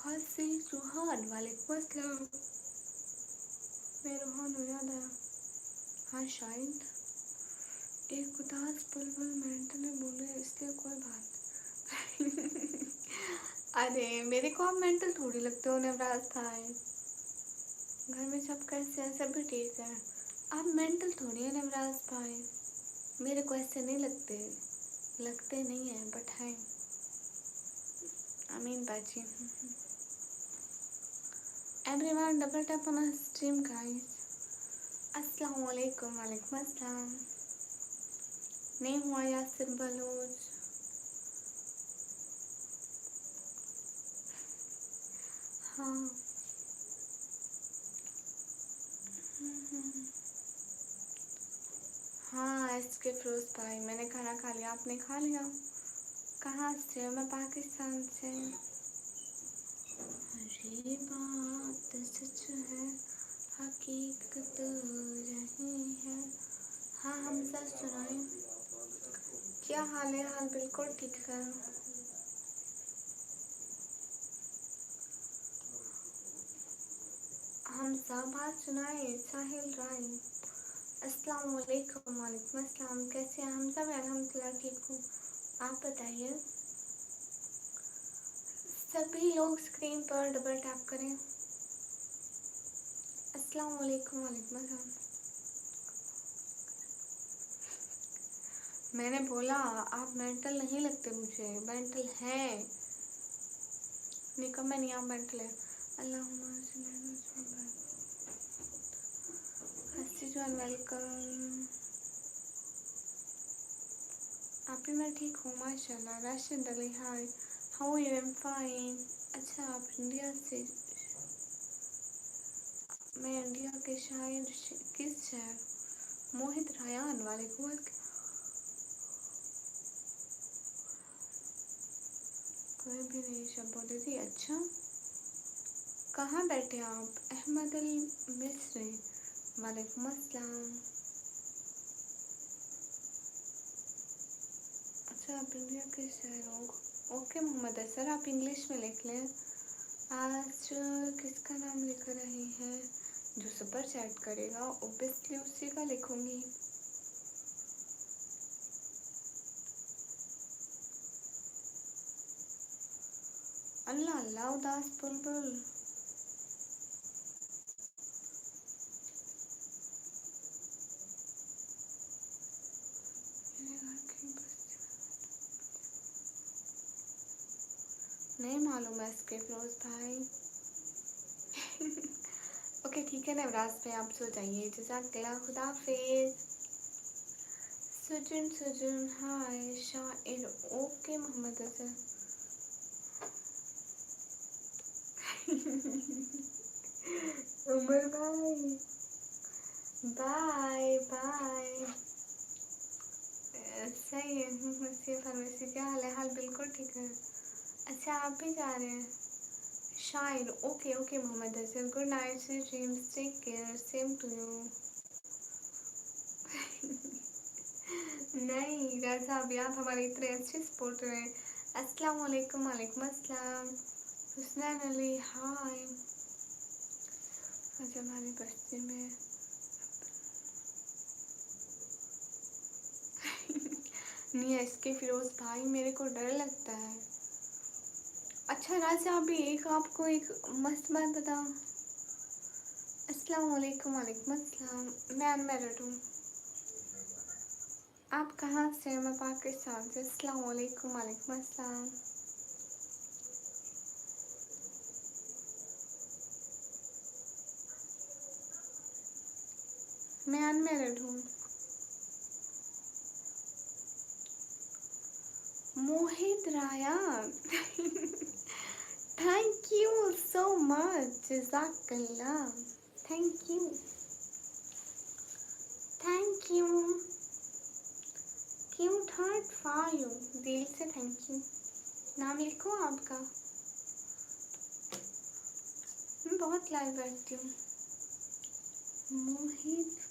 हसी सुहान, वालेकुम अस्सलाम। मैं रूहान हूँ, याद आया। हाँ शायद एक उदास बुलबुल मेंटली बोले, इसलिए कोई बात। अरे मेरे को आप मेंटल थोड़ी लगते हो नवराज भाई। घर में सब कैसे हैं? सब भी ठीक है। आप मेंटल थोड़ी है नवराज भाई। मेरे को ऐसे नहीं लगते। लगते नहीं है बट है। आमीन बाजी। Everyone double tap on stream guys. अस्सलाम वालेकुम। वालेकुम अस्सलाम। नहीं हुआ यासिर बलूच। हाँ। हाँ एसके फिरोज भाई, मैंने खाना खा लिया, आपने खा लिया? कहाँ से हो? मैं पाकिस्तान से। ये बात सच है, हकीकत नहीं है। हाँ हम सच सुनाए। क्या हाल है? हाल बिल्कुल ठीक है। हम सब बात सुनाए। साहिल राय, अस्सलाम वालेकुम। वालेकुम अस्सलाम। कैसे हैं? हम सब अल्हम्दुलिल्लाह ठीक हूँ। आप बताइए। सभी लोग स्क्रीन पर डबल टैप करें। अस्सलाम वालेकुम। वालेकुम अस्सलाम। मैंने बोला आप मेंटल नहीं लगते मुझे। मेंटल है निकम में नहीं, आप मेंटल है। अल्लाह वेलकम। आप भी? मैं ठीक हूँ माशाल्लाह। राशिद अली, हाय, हाउ यू? Am fine. अच्छा आप इंडिया से? मैं इंडिया के शायद किस शहर? मोहित रायान, वालेकुम अस्सलाम। कोई भी नहीं शब्बो दीदी। अच्छा कहाँ बैठे आप? अहमद अल मिस्री, वालेकुम अस्सलाम। अच्छा आप इंडिया के शहर हो? ओके मोहम्मद असर, आप इंग्लिश में लिख लें। आज किसका नाम लिख रही हैं? जो सुपर चैट करेगा ओबियसली उसी का लिखूंगी। अल्लाह अल्लाह उदास बुलबुल। नहीं मालूम है इसके फिरोज भाई। ओके ठीक है नवराज भाई, आप सो जाइए। जज़ाकल्लाह, खुदा हाफिज। सुजन सुजन हाय शायर, ओके मोहम्मद अजहर। उमर भाई बाय बाय। सही है। मसीह फार्मेसी, क्या हाल है? हाल बिल्कुल ठीक है। अच्छा आप भी जा रहे हैं? शायर, okay okay Mohammad Azhar, good night, sweet dreams, take care, same to you. नहीं रजा अभी, आप हमारे इतने अच्छे सपोर्ट रहे। अस्सलाम वालेकुम, वालेकुम अस्सलाम। हुसनैन अली हाय। आज हमारी बस्ती में नहीं है इसके फिरोज भाई, मेरे को डर लगता है। अच्छा राजा अभी एक आपको एक मस्त बात बताऊं। अस्सलाम वालेकुम, वालेकुम अस्सलाम। मैं अनमैरिड हूँ। आप कहाँ से? मैं पाकिस्तान से। अस्सलाम वालेकुम, वालेकुम अस्सलाम। मैं अनमैरिड हूँ। Mohit Rayan. Thank you so much, जज़ाकल्लाह। Thank you thank you. Cute heart for you, दिल से थैंक यू। नाम लिखो आपका। मैं बहुत लाइव बैठती हूँ। मोहित।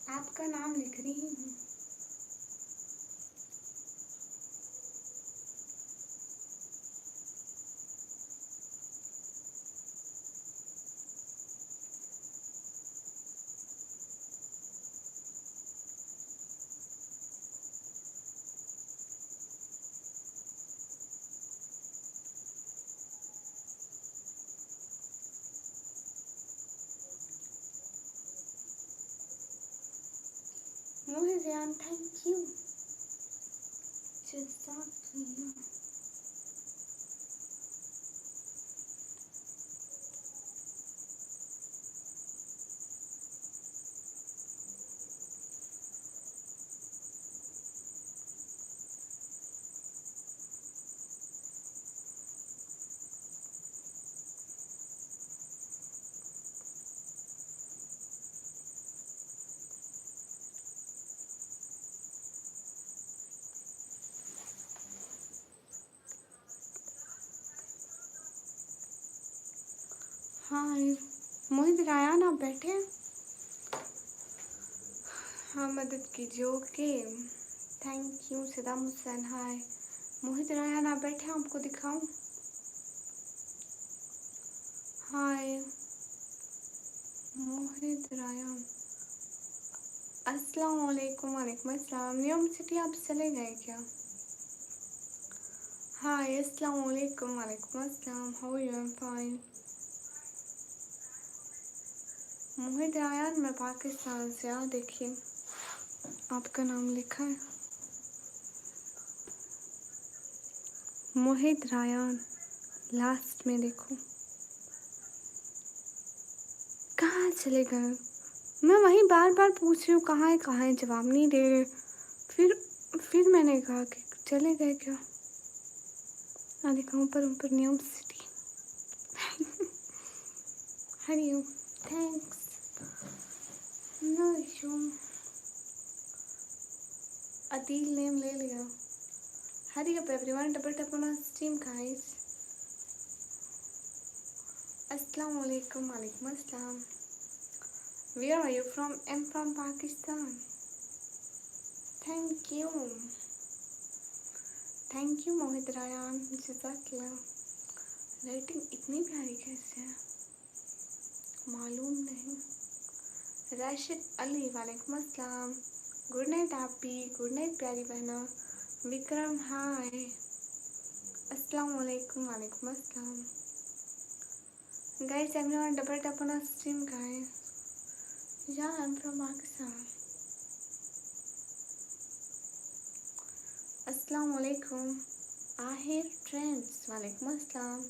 आपका नाम लिख रही हूँ। मोहित रायान थैंक यू, जज़ाकल्लाह। हाय मोहित रायान, आप बैठे हैं? हाँ मदद कीजिए। Okay thank you. Saddam Hussain hi. Mohit Rayan आप बैठे हैं, आपको दिखाऊं? हाय मोहित रायान। अस्सलाम वालेकुम, वालेकुम अस्सलाम। न्यूयॉर्क सिटी आप चले गए क्या? हाय अस्सलाम वालेकुम, वालेकुम अस्सलाम। How are you? I am fine. Mohit Rayan, मैं पाकिस्तान से। आ देखिए आपका नाम लिखा है मोहित रायान, लास्ट में देखो। कहाँ चले गए? मैं वही बार बार पूछ रही हूँ कहाँ है, जवाब नहीं दे रहे। फिर मैंने कहा कि चले गए क्या। आ देखा ऊपर ऊपर New York city. Hariom. Thanks. No issue. Adeel name ले लिया। Hurry up everyone, double tap on stream guys. अस्सलाम वालेकुम, वालेकुम अस्सलाम। Where are you from? I am from Pakistan. Thank you, thank you Mohit Rayan, जज़ाकल्लाह। राइटिंग इतनी प्यारी कैसे है मालूम नहीं। राशिद अली वालेकुम अस्सलाम। गुड नाइट आप भी, गुड नाइट प्यारी बहना। विक्रम हाय, अस्सलाम वालेकुम, वालेकुम अस्सलाम। Guys everyone double tap on stream guys. या आई एम फ्रॉम पाकिस्तान। अस्सलाम वालेकुम। आहिर ट्रेंड्स वालेकुम अस्सलाम।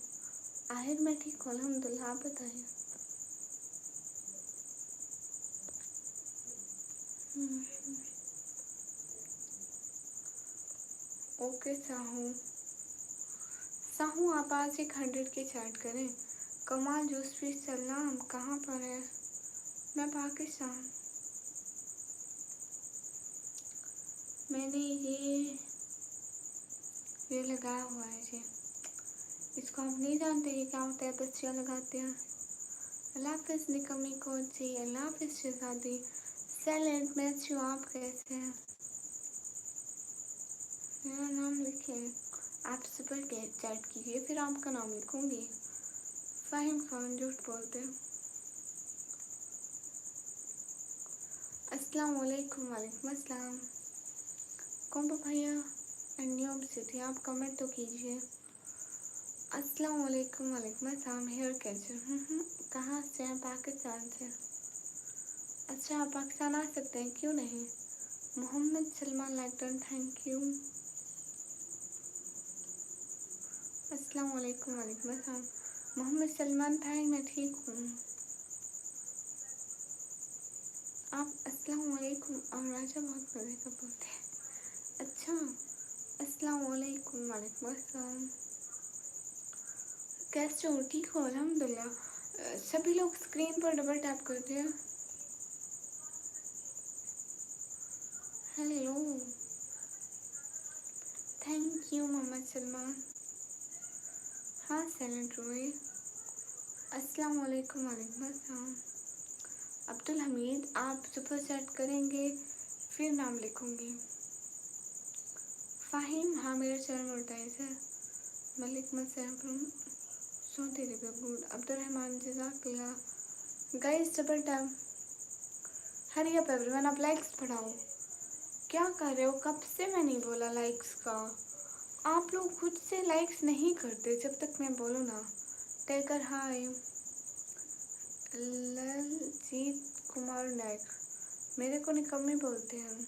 आहिर मैं ठीक हूँ अल्हम्दुलिल्लाह, आप बताइए। ओके साहू, साहू आप आज 100 के चैट करें। कमाल जूसफी सलाम, कहाँ पर है? मैं पाकिस्तान। मैंने ये लगाया हुआ है जी, इसको आप नहीं जानते ये क्या होता है, बच्चियाँ लगाते हैं। अल्लाह हाफिज़ निकमी को जी, अल्लाह हाफिज़ शहजादी। सैलेंट मैच हूँ, आप कैसे हैं? मेरा नाम लिखिए, आप सुपर के चैट कीजिए फिर आपका नाम लिखूंगी। फ़ाहिम खान झूठ बोलते हैं। अस्सलाम वालेकुम, वालेकुम अस्सलाम। कौन भैया न्यूम से थे आप, कमेंट तो कीजिए। अस्सलाम वालेकुम, वालेकुम अस्सलाम। हेयर कैसे? कहाँ से हैं? पाकिस्तान से। अच्छा आप पाकिस्तान आ सकते हैं, क्यों नहीं। मोहम्मद सलमान लाइटन, थैंक यू। अस्सलाम वालेकुम, वालेकुम अस्सलाम। मोहम्मद सलमान भाई मैं ठीक हूँ। आप अस्सलाम वालेकुम और राजा बहुत मज़े का बोलते हैं। अच्छा अस्सलाम वालेकुम, वालेकुम अस्सलाम। कैसे हो? ठीक हो अल्हम्दुलिल्लाह। सभी लोग स्क्रीन पर डबल टैप करते हैं। Hello, thank you Mohammad Salman. हाँ सैलेंट रोए। अस्सलाम वालेकुम, वालेकुम अस्सलाम। अब्दुल हमीद आप सुपर चैट करेंगे फिर नाम लिखूंगी। फ़ाहिम हाँ मेरा चैनल मोनेटाइज है। मलिक मसैम सऊदी अरेबिया गुड। अब्दुलरहमान जज़ाकल्लाह। Guys double tap, hurry up everyone, आप लाइक्स बढ़ाओ। क्या कर रहे हो? कब से मैं नहीं बोला लाइक्स का। आप लोग खुद से लाइक्स नहीं करते जब तक मैं बोलूँ ना। टाइगर हाय। ललजीत कुमार नायक, मेरे को निकम्मी बोलते हैं।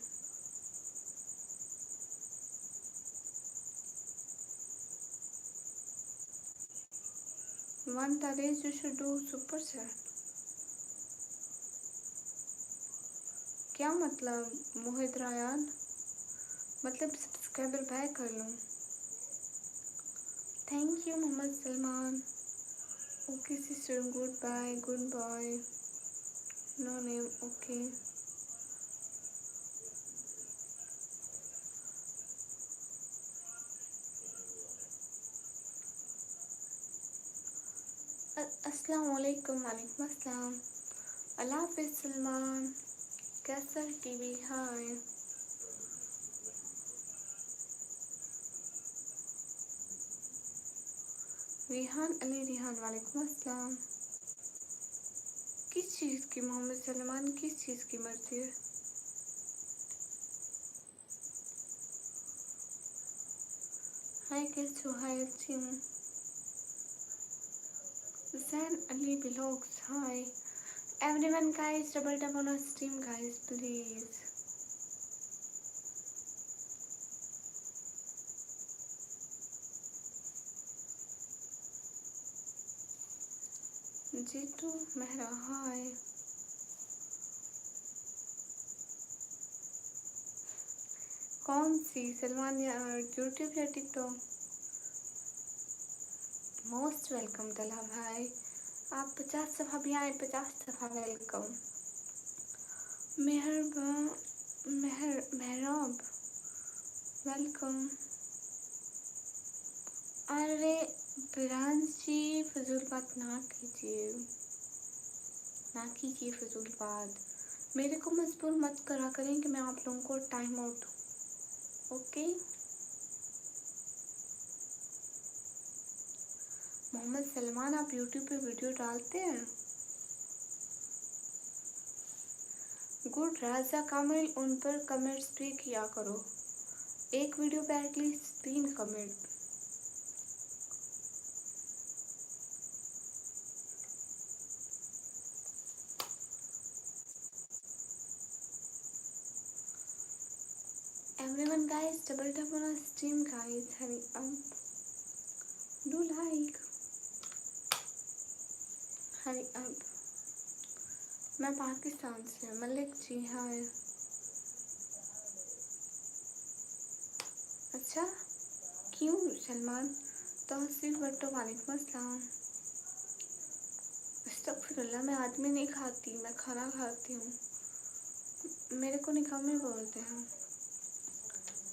वन तारीख you should do super chat. क्या मतलब मोहित रायान? मतलब सब्सक्राइबर बैक कर लूँ। Thank you Mohammad Salman. Okay sister, good bye, good bye. No name, okay. अस्सलाम वालेकुम, वालेकुम अस्सलाम। अल्लाह हाफिज़ सलमान। कैसा टीवी? हाय रिहान अली रिहान, वालेकुम अस्सलाम। किस चीज़ की मोहम्मद सलमान, किस चीज़ की मर्जी है? हाय कैसे हो? हाय अच्छी हूँ। Hussain Ali blogs, hi everyone guys, double tap on stream guys please. Jitu Mehra hi. कौन सी सलमान या यूट्यूब या टिकटॉक? मोस्ट वेलकम तला भाई, आप 50 दफ़ा भी आए, 50 दफ़ा वेलकम। मेहराब वेलकम। अरे बिरांस जी फजूल बात ना कीजिए, ना कीजिए फजूल बात। मेरे को मजबूर मत करा करें कि मैं आप लोगों को time out okay. Mohammad Salman, आप यूट्यूब पे वीडियो डालते हैं? गुड। राजा कामिल, उन पर कमेंट्स भी किया करो। एक वीडियो पे at least 3 comment. Everyone guys, double tap on our stream guys. Hurry up. Do like. Hurry up. मैं पाकिस्तान से। मलिक जी हाय। अच्छा, क्यों सलमान? तौसीफ भट्टो, वालेकुम अस्सलाम। अस्तगफिरुल्लाह, मैं आदमी नहीं खाती, मैं खाना खाती हूँ। मेरे को निकामी बोलते हैं।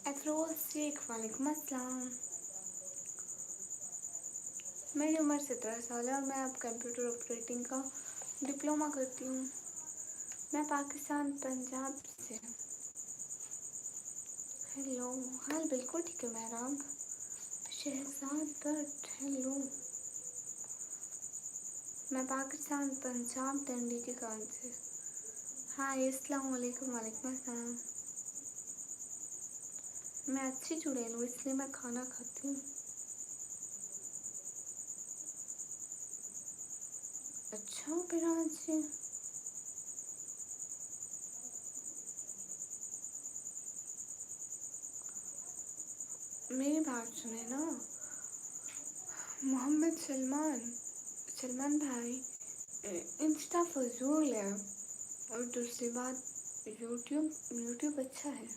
अफरोज शेख, वालेकुम अस्सलाम। मेरी उम्र 17 साल है और मैं अब कंप्यूटर ऑपरेटिंग का डिप्लोमा करती हूँ। मैं पाकिस्तान पंजाब से। हेलो। हाल बिल्कुल ठीक है महराब। शहजाद भट्ट, हेलो। मैं पाकिस्तान पंजाब डंडी के कान से। हाय, अस्सलाम वालेकुम। वालेकुम अस्सलाम। मैं अच्छी चुड़ैल हूँ इसलिए मैं खाना खाती हूँ। अच्छा बिराज जी। मेरी बात सुने ना मोहम्मद सलमान भाई, इंस्टा फजूल है और दूसरी बात यूट्यूब अच्छा है।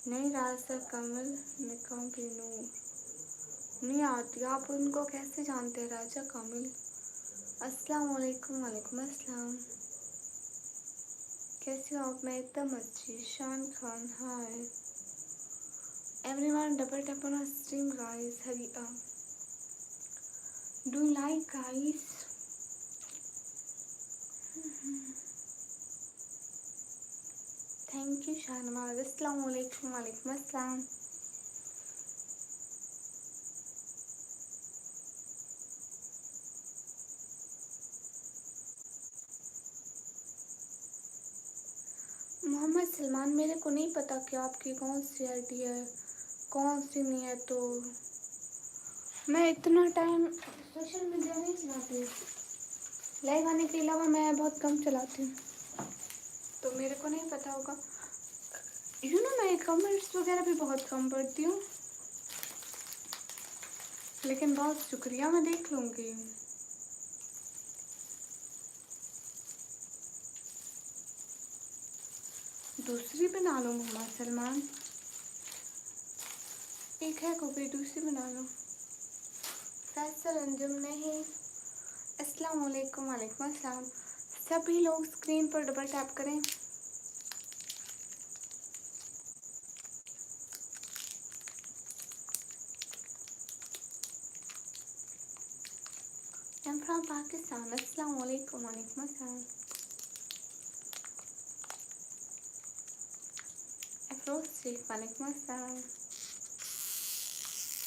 नहीं राजा कमल निकाम भी नूर नहीं आती। आप उनको कैसे जानते हैं राजा कामिल? अस्सलाम वालेकुम। वालेकुम अस्सलाम। कैसे हो आप? मैं एकदम अच्छी। Shaan Khan hi. Everyone double tap on stream guys, hurry up. Do like guys. Thank you Shahnawaz. अस्सलाम वालेकुम। वालेकुम अस्सलाम। मोहम्मद सलमान, मेरे को नहीं पता कि आपकी कौन सी आईडी है कौन सी नहीं है, तो मैं इतना टाइम सोशल मीडिया नहीं चलाती। लाइव आने के अलावा मैं बहुत कम चलाती हूँ, तो मेरे को नहीं पता होगा। मैं कमेंट्स वगैरह भी बहुत कम पढ़ती हूँ, लेकिन बहुत शुक्रिया, मैं देख लूँगी। दूसरी बना लो मोहम्मद सलमान। एक है कॉपी, दूसरी बना लो। फैसल अंजुम नहीं। अस्सलाम वालेकुम। वालेकुम अस्सलाम। सभी लोग स्क्रीन पर डबल टैप करें। I'm from Pakistan. अस्सलाम वालेकुम। वालेकुम अस्सलाम। अफरोज शेख, वालेकुम अस्सलाम।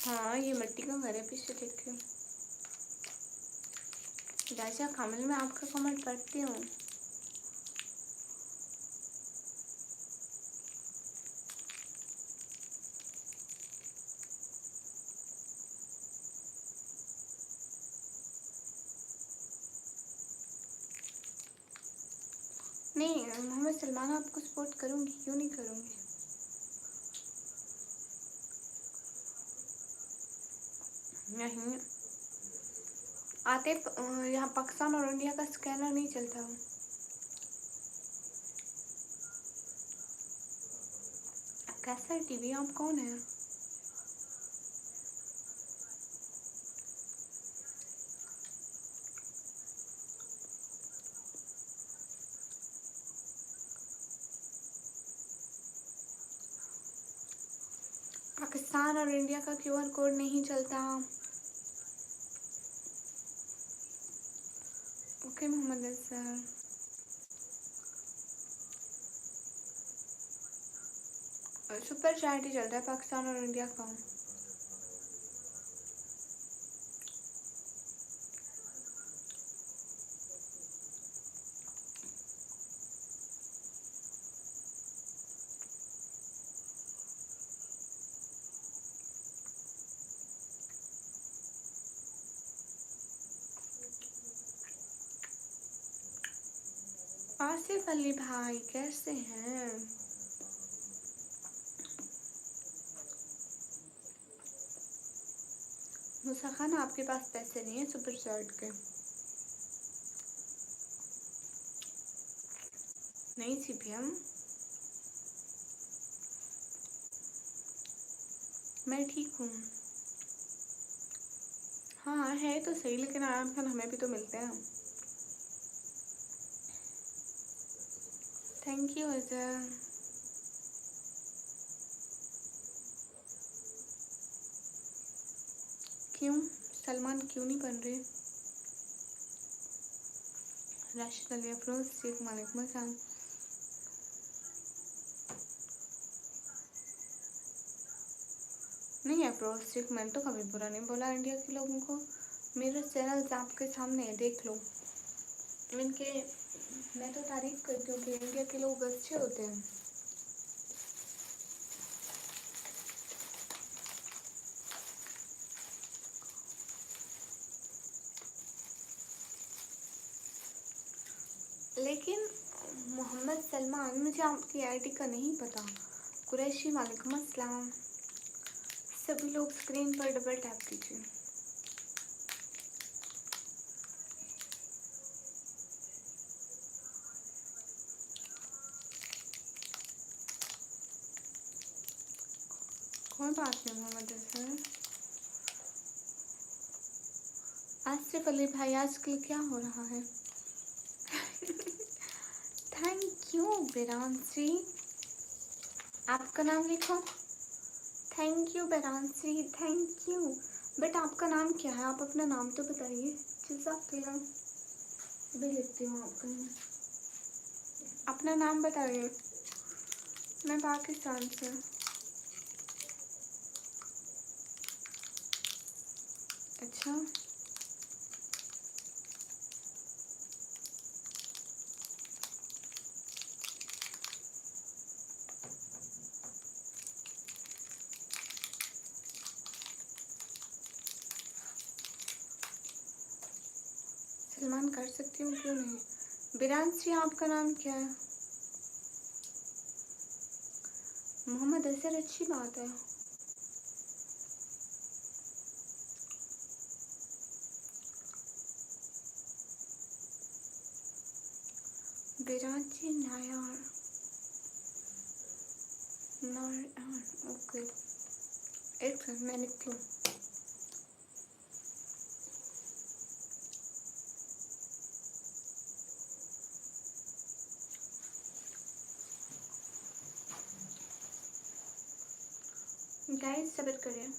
हाँ, ये मिट्टी का घर है, पीछे देखिए। राजा कामिल, मैं आपका कमेंट पढ़ती हूँ। नहीं मोहम्मद सलमान, आपको सपोर्ट करूँगी, क्यों नहीं करूँगी। नहीं आते, यहाँ पाकिस्तान और इंडिया का स्कैनर नहीं चलता। कैसा टीवी, आप कौन है? पाकिस्तान और इंडिया का क्यूआर कोड नहीं चलता। Okay Mohammad sir. Super chat ही चल रहा है पाकिस्तान और इंडिया का। आसिफ अली भाई कैसे हैं? मूसा खान आपके पास पैसे नहीं है सुपर चैट के? नहीं सीपीएम, मैं ठीक हूँ। हाँ है तो सही, लेकिन आराम खान हमें भी तो मिलते हैं। Thank you Ajay. क्यों सलमान क्यों नहीं बन रहे? राशिद अली अफरोज शेख मालिक मकान। नहीं अफरोज शेख, मैंने तो कभी बुरा नहीं बोला इंडिया के लोगों को। मेरे चैनल्स आपके सामने है, देख लो। इनके मैं तो तारीफ करती हूँ कि इंडिया के लोग अच्छे होते हैं। लेकिन मोहम्मद सलमान, मुझे आपकी आईडी का नहीं पता। कुरैशी वालेकुम अस्सलाम। सभी लोग स्क्रीन पर डबल टैप कीजिए। कोई बात नहीं मोहम्मद अजहर। आसिफ अली भाई आजकल क्या हो रहा है? थैंक यू बेरांसी, आपका नाम लिखो। थैंक यू बेरांसी, थैंक यू। बट आपका नाम क्या है? आप अपना नाम तो बताइए। जज़ाकल्लाह। भी लिखती हूँ आपका नाम। अपना नाम बताइए। मैं पाकिस्तान से। अच्छा, सलमान कर सकती हूँ, क्यों नहीं। बिरांसी आपका नाम क्या है? मोहम्मद अजहर, अच्छी बात है। बिरांसी नायर, नायर, ओके। एक सेकंड मैं लिखती हूँ। गाइस सब्र करिए।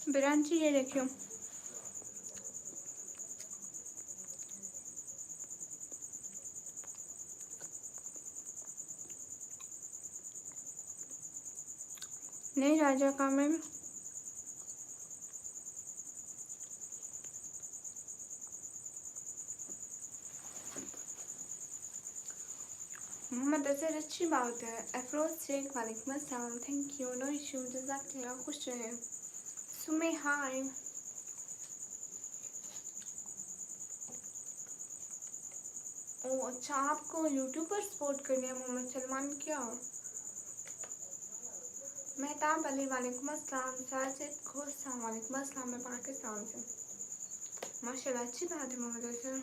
बिरांसी ये देखियो। नहीं राजा का मैं मोहम्मद अजहर अच्छी बात है। अफरोज शेख वालेकुम अस्सलाम, थैंक यू, नो इशू, जज़ाकल्लाह, खुश रहें। सुमे हाय। ओ अच्छा, आपको यूट्यूब पर सपोर्ट करनी है मोहम्मद सलमान क्या? मेहताब अली वालेकुम अस्सलाम, साजिद खोसा वालेकुम अस्सलाम, मैं पाकिस्तान से। माशाल्लाह अच्छी बात है मोहम्मद अजहर।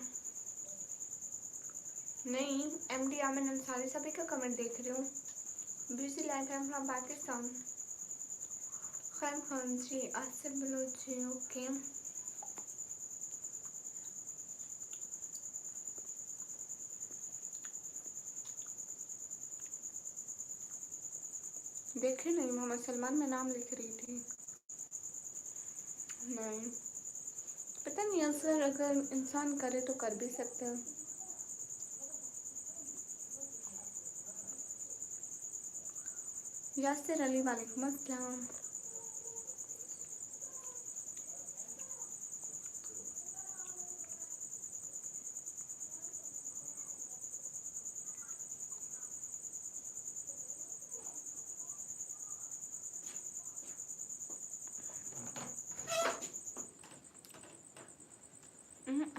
नहीं, एमडी आमिन अंसारी सभी का कमेंट देख रही हूँ। बिजी लाइफ है फ्रॉम पाकिस्तान। खैम खान जी, आसिफ बलोच जी, ओके। देखे नहीं मोहम्मद सलमान में नाम लिख रही थी। नहीं पता नहीं असर, अगर इंसान करे तो कर भी सकते हैं। यासिर अली वालेकुम अस्सलाम।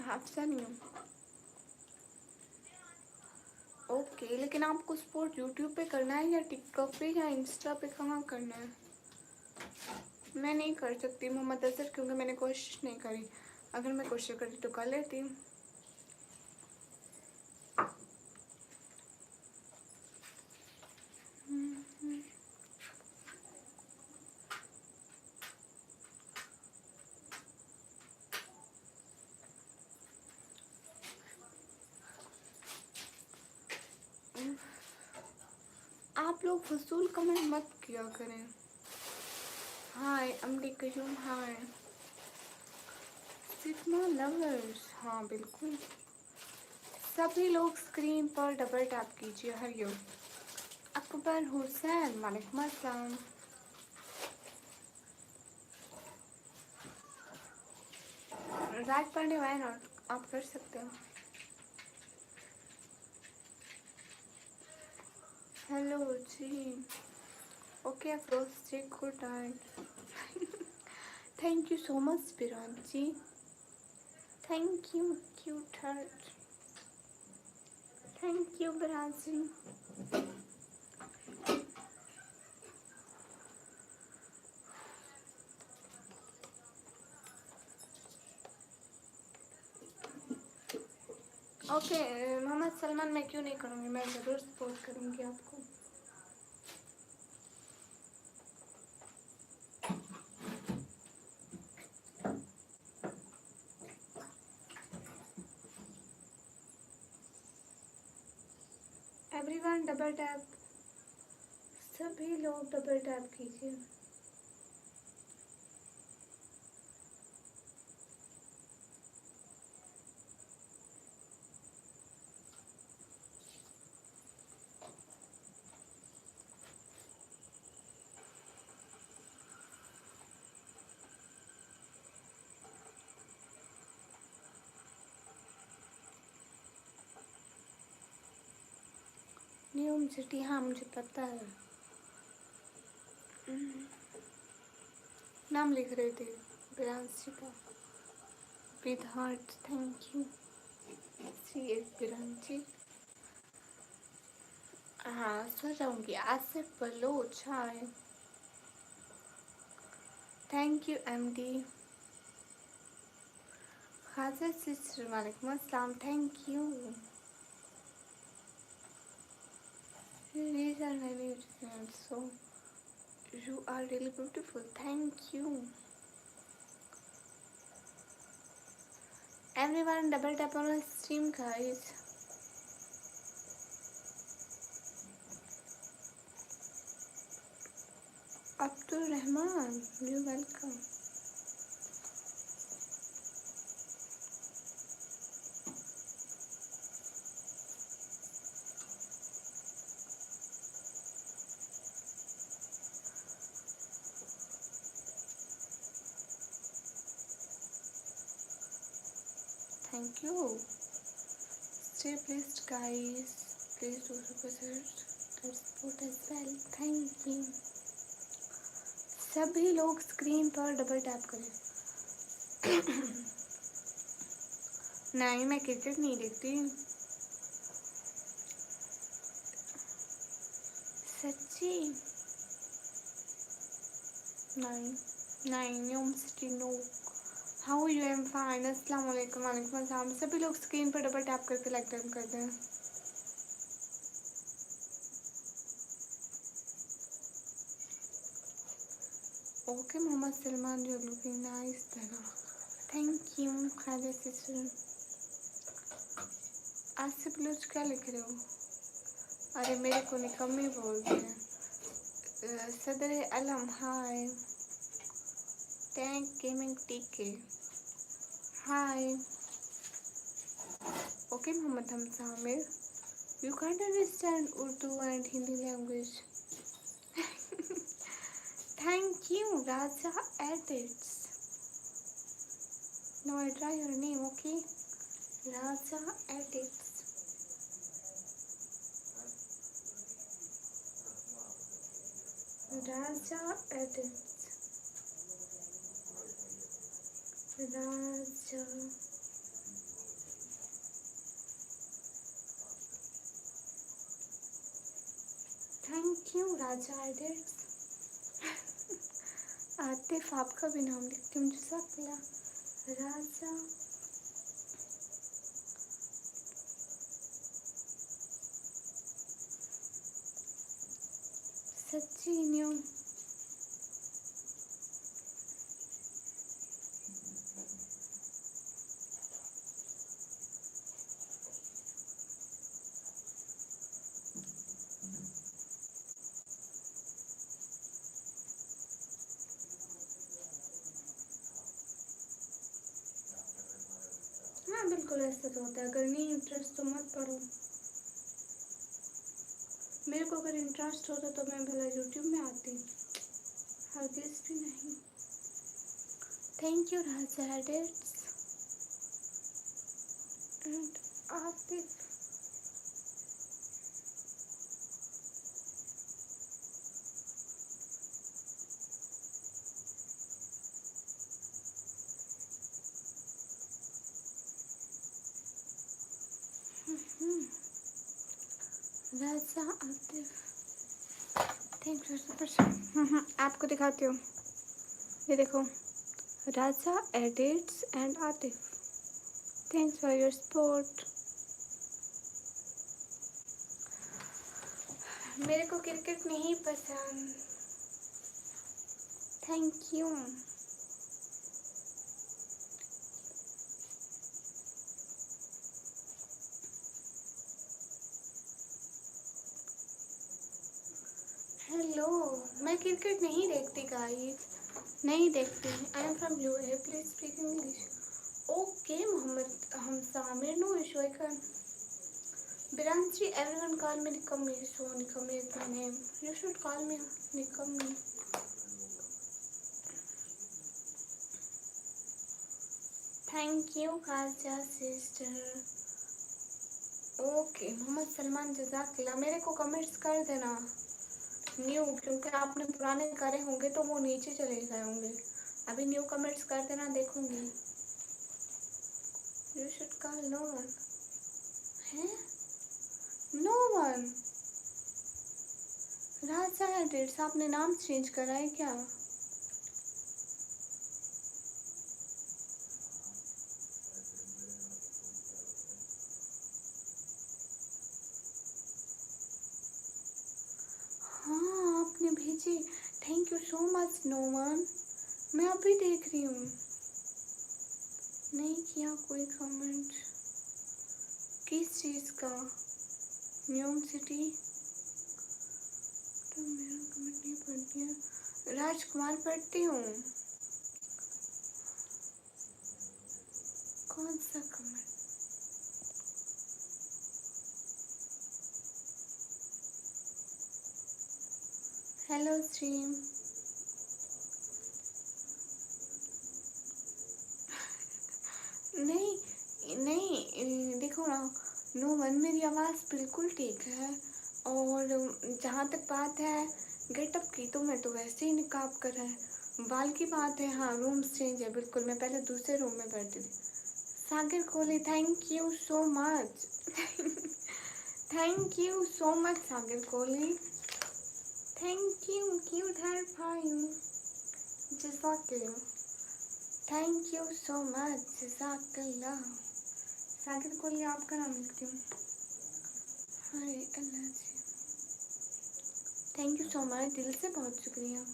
हादसा नहीं हूँ। ओके, लेकिन आपको सपोर्ट यूट्यूब पे करना है या टिकटॉक पे या इंस्टा पे, कहाँ करना है? मैं नहीं कर सकती मोहम्मद अजहर, क्योंकि मैंने कोशिश नहीं करी। अगर मैं कोशिश करती तो कर लेती। आप लोग फजूल कमेंट मत किया करें। हाय अमरी कयूम, हाय सिग्मा लवर्स, हाँ बिल्कुल। सभी लोग स्क्रीन पर डबल टैप कीजिए। हरिओम। अकबर हुसैन वालेकुम अस्सलाम। राइट पढ़ने वाय नॉट, आप कर सकते हो। हेलो जी। Okay Afroz ji, good night. Thank you so much Virat ji, thank you cute heart, thank you Virat ji. Okay Mohammad Salman, मैं क्यों नहीं करूँगी, मैं ज़रूर सपोर्ट करूँगी आपको। एवरीवन डबल टैप, सभी लोग डबल टैप कीजिए। न्यूम सिटी, हाँ मुझे पता है। नाम लिख रहे थे विरांशी का। With heart, thank you. C S विरांशी, हाँ सो जाऊँगी। Asif Baloch, hi, thank you M D. Khaja sister वालेकुम अस्सलाम, thank you. These are very so you are really beautiful, thank you. Everyone double tap on the stream guys. Abdul Rahman, you're welcome. Thank you. Stay blessed guys. Please do support as well, thank you. सभी लोग screen पर double tap करें। नहीं, मैं cricket नहीं देखती सच्ची। नहीं नहीं, न्यूम city no. How you? Am fine. अस्सलाम वालेकुम। वालेकुम अस्सलाम। सभी लोग स्क्रीन पर डबल टैप करके लाइक डन कर दें। Okay Mohammad Salman, you looking nice देना, थैंक यू। खालिद सिस्टर, आज से बलूच क्या लिख रहे हो? अरे मेरे को निकम्मी बोलते हैं। सदर अलम हाय, tank gaming TK hi. Okay Mohammad Hamza Aamir, you can't understand Urdu and Hindi language. Thank you, Raja Edits. Now I try your name, okay? Raja Edits. Raja Edits. Raja. Thank you, Raja Edits. Atif, आपका भी नाम लिखती हूँ। जज़ाकल्लाह। राजा सच्ची new. हाँ बिल्कुल, ऐसा तो होता है। अगर नहीं इंटरेस्ट तो मत पढ़ो। मेरे को अगर इंटरेस्ट होता तो मैं भला यूट्यूब में आती, हरगिज़ भी नहीं। Thank you Raja edits and Atif. Raja Atif, thank you super. आपको दिखाती हूँ, ये देखो, Raja edits and Atif, thanks for your support. मेरे को क्रिकेट नहीं पसंद, थैंक यू। हेलो, मैं क्रिकेट नहीं देखती गाइस, नहीं देखती। I am from UAE, please speak English. Okay Mohammad Hamza Aamir, no issue, I can. Biranji, everyone call me Nikammi, so Nikammi is my name. You should call me Nikammi. Thank you, Kaja sister. Okay Mohammad Salman, जज़ाकल्लाह। मेरे को comments कर देना new, क्योंकि आपने पुराने करे होंगे तो वो नीचे चले गए होंगे। अभी न्यू कमेंट्स कर देना, देखूंगी। You should call no one है, नो वन। राजा एडिट्स, आपने नाम चेंज करा है क्या? हाँ आपने भेजी, thank you so much Noman. मैं अभी देख रही हूँ, नहीं किया कोई कमेंट। किस चीज़ का? न्यूम सिटी तो मेरा कमेंट नहीं पढ़ती है। राजकुमार पढ़ती हूँ। कौन सा कमेंट? Hello stream. नहीं नहीं, देखो ना, नो वन, मेरी आवाज़ बिल्कुल ठीक है। और जहाँ तक बात है गेटअप की, तो मैं तो वैसे ही निकाब कर है। बाल की बात है, हाँ रूम चेंज है बिल्कुल, मैं पहले दूसरे रूम में बैठी थी। Sagar Kohli, thank you so much. Thank you so much Sagar Kohli, thank you, cute hair fine, जज़ाकल्लाह, थैंक यू सो मच, जज़ाकल्लाह। सागर कोहली आपका नाम लिखती हूँ। हाय Allah ji, thank you so much, दिल से बहुत शुक्रिया।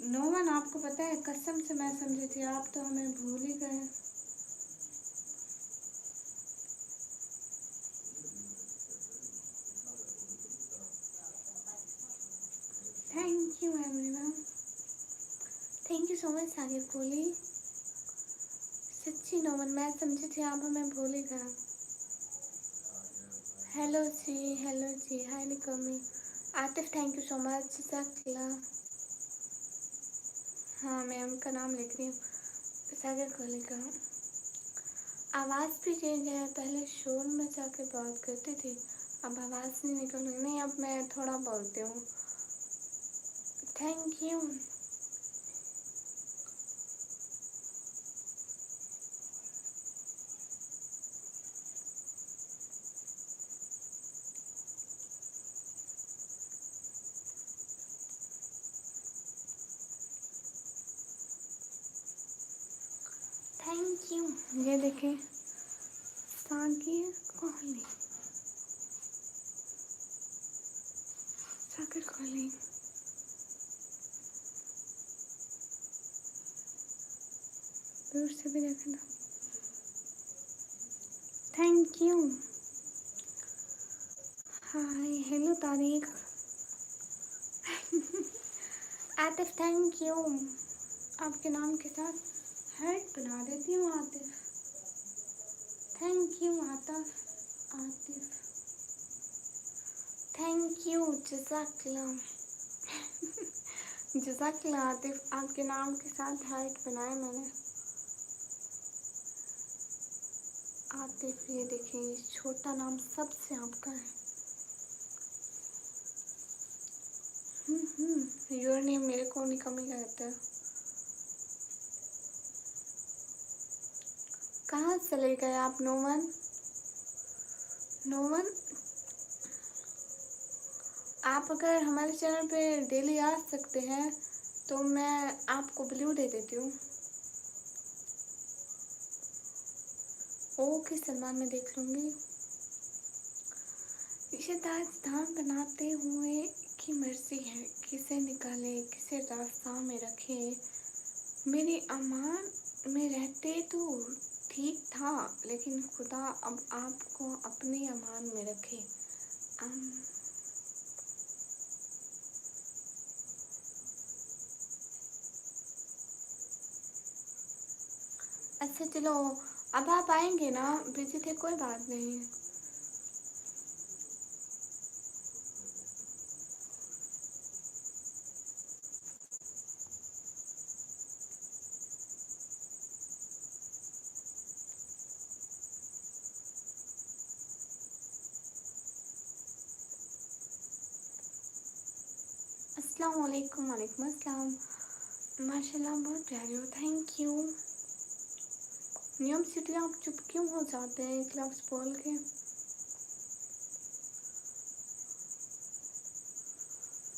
नो वन, आपको पता है कसम से मैं समझी थी आप तो हमें भूल ही गए। Thank you everyone, thank you so much Sagar Kohli. सच्ची नो वन, मैं समझी थी आप हमें भूल ही गए। हेलो जी, हाय निकमी। Atif, thank you so much, जज़ाकल्लाह। हाँ मैं उनका नाम लिख रही हूँ, सागर कोहली का। आवाज़ भी चेंज है, पहले शोर में जाके बात करती थी, अब आवाज़ नहीं निकल रही। नहीं, अब मैं थोड़ा बोलती हूँ। Thank you. Thank you. ये देखें, सागर कोहली, सागर कोहली। दूर से भी देखना। Thank you. हाय हेलो तारीख। Atif, thank you. आपके नाम के साथ हार्ट बना देती हूँ Atif. Thank you Atif, Atif, thank you, जज़ाकल्लाह। जज़ाकल्लाह आतिफ, आपके नाम के साथ हार्ट बनाया मैंने। आतिफ, ये देखिए छोटा नाम सबसे आपका है। योर नेम मेरे को निकमी कहते हैं। कहाँ चले गए आप नोमन? नोमन, आप अगर हमारे चैनल पे डेली आ सकते हैं तो मैं आपको ब्लू दे देती हूँ। ओके सलमान, मैं देख लूँगी। ये दास्तान बनाते हुए की मर्जी है, किसे निकाले किसे रास्ता में रखे। मेरी अमान में रहते तो ठीक था, लेकिन खुदा अब आपको अपनी अमान में रखे। अच्छा चलो, अब आप आएंगे ना? बिजी थे, कोई बात नहीं। अस्सलाम वालेकुम, वालेकुम अस्सलाम। माशाल्लाह बहुत प्यारे हो, थैंक यू। नियम सिटी, आप चुप क्यों हो जाते हैं एक लफ्ज़ बोल के?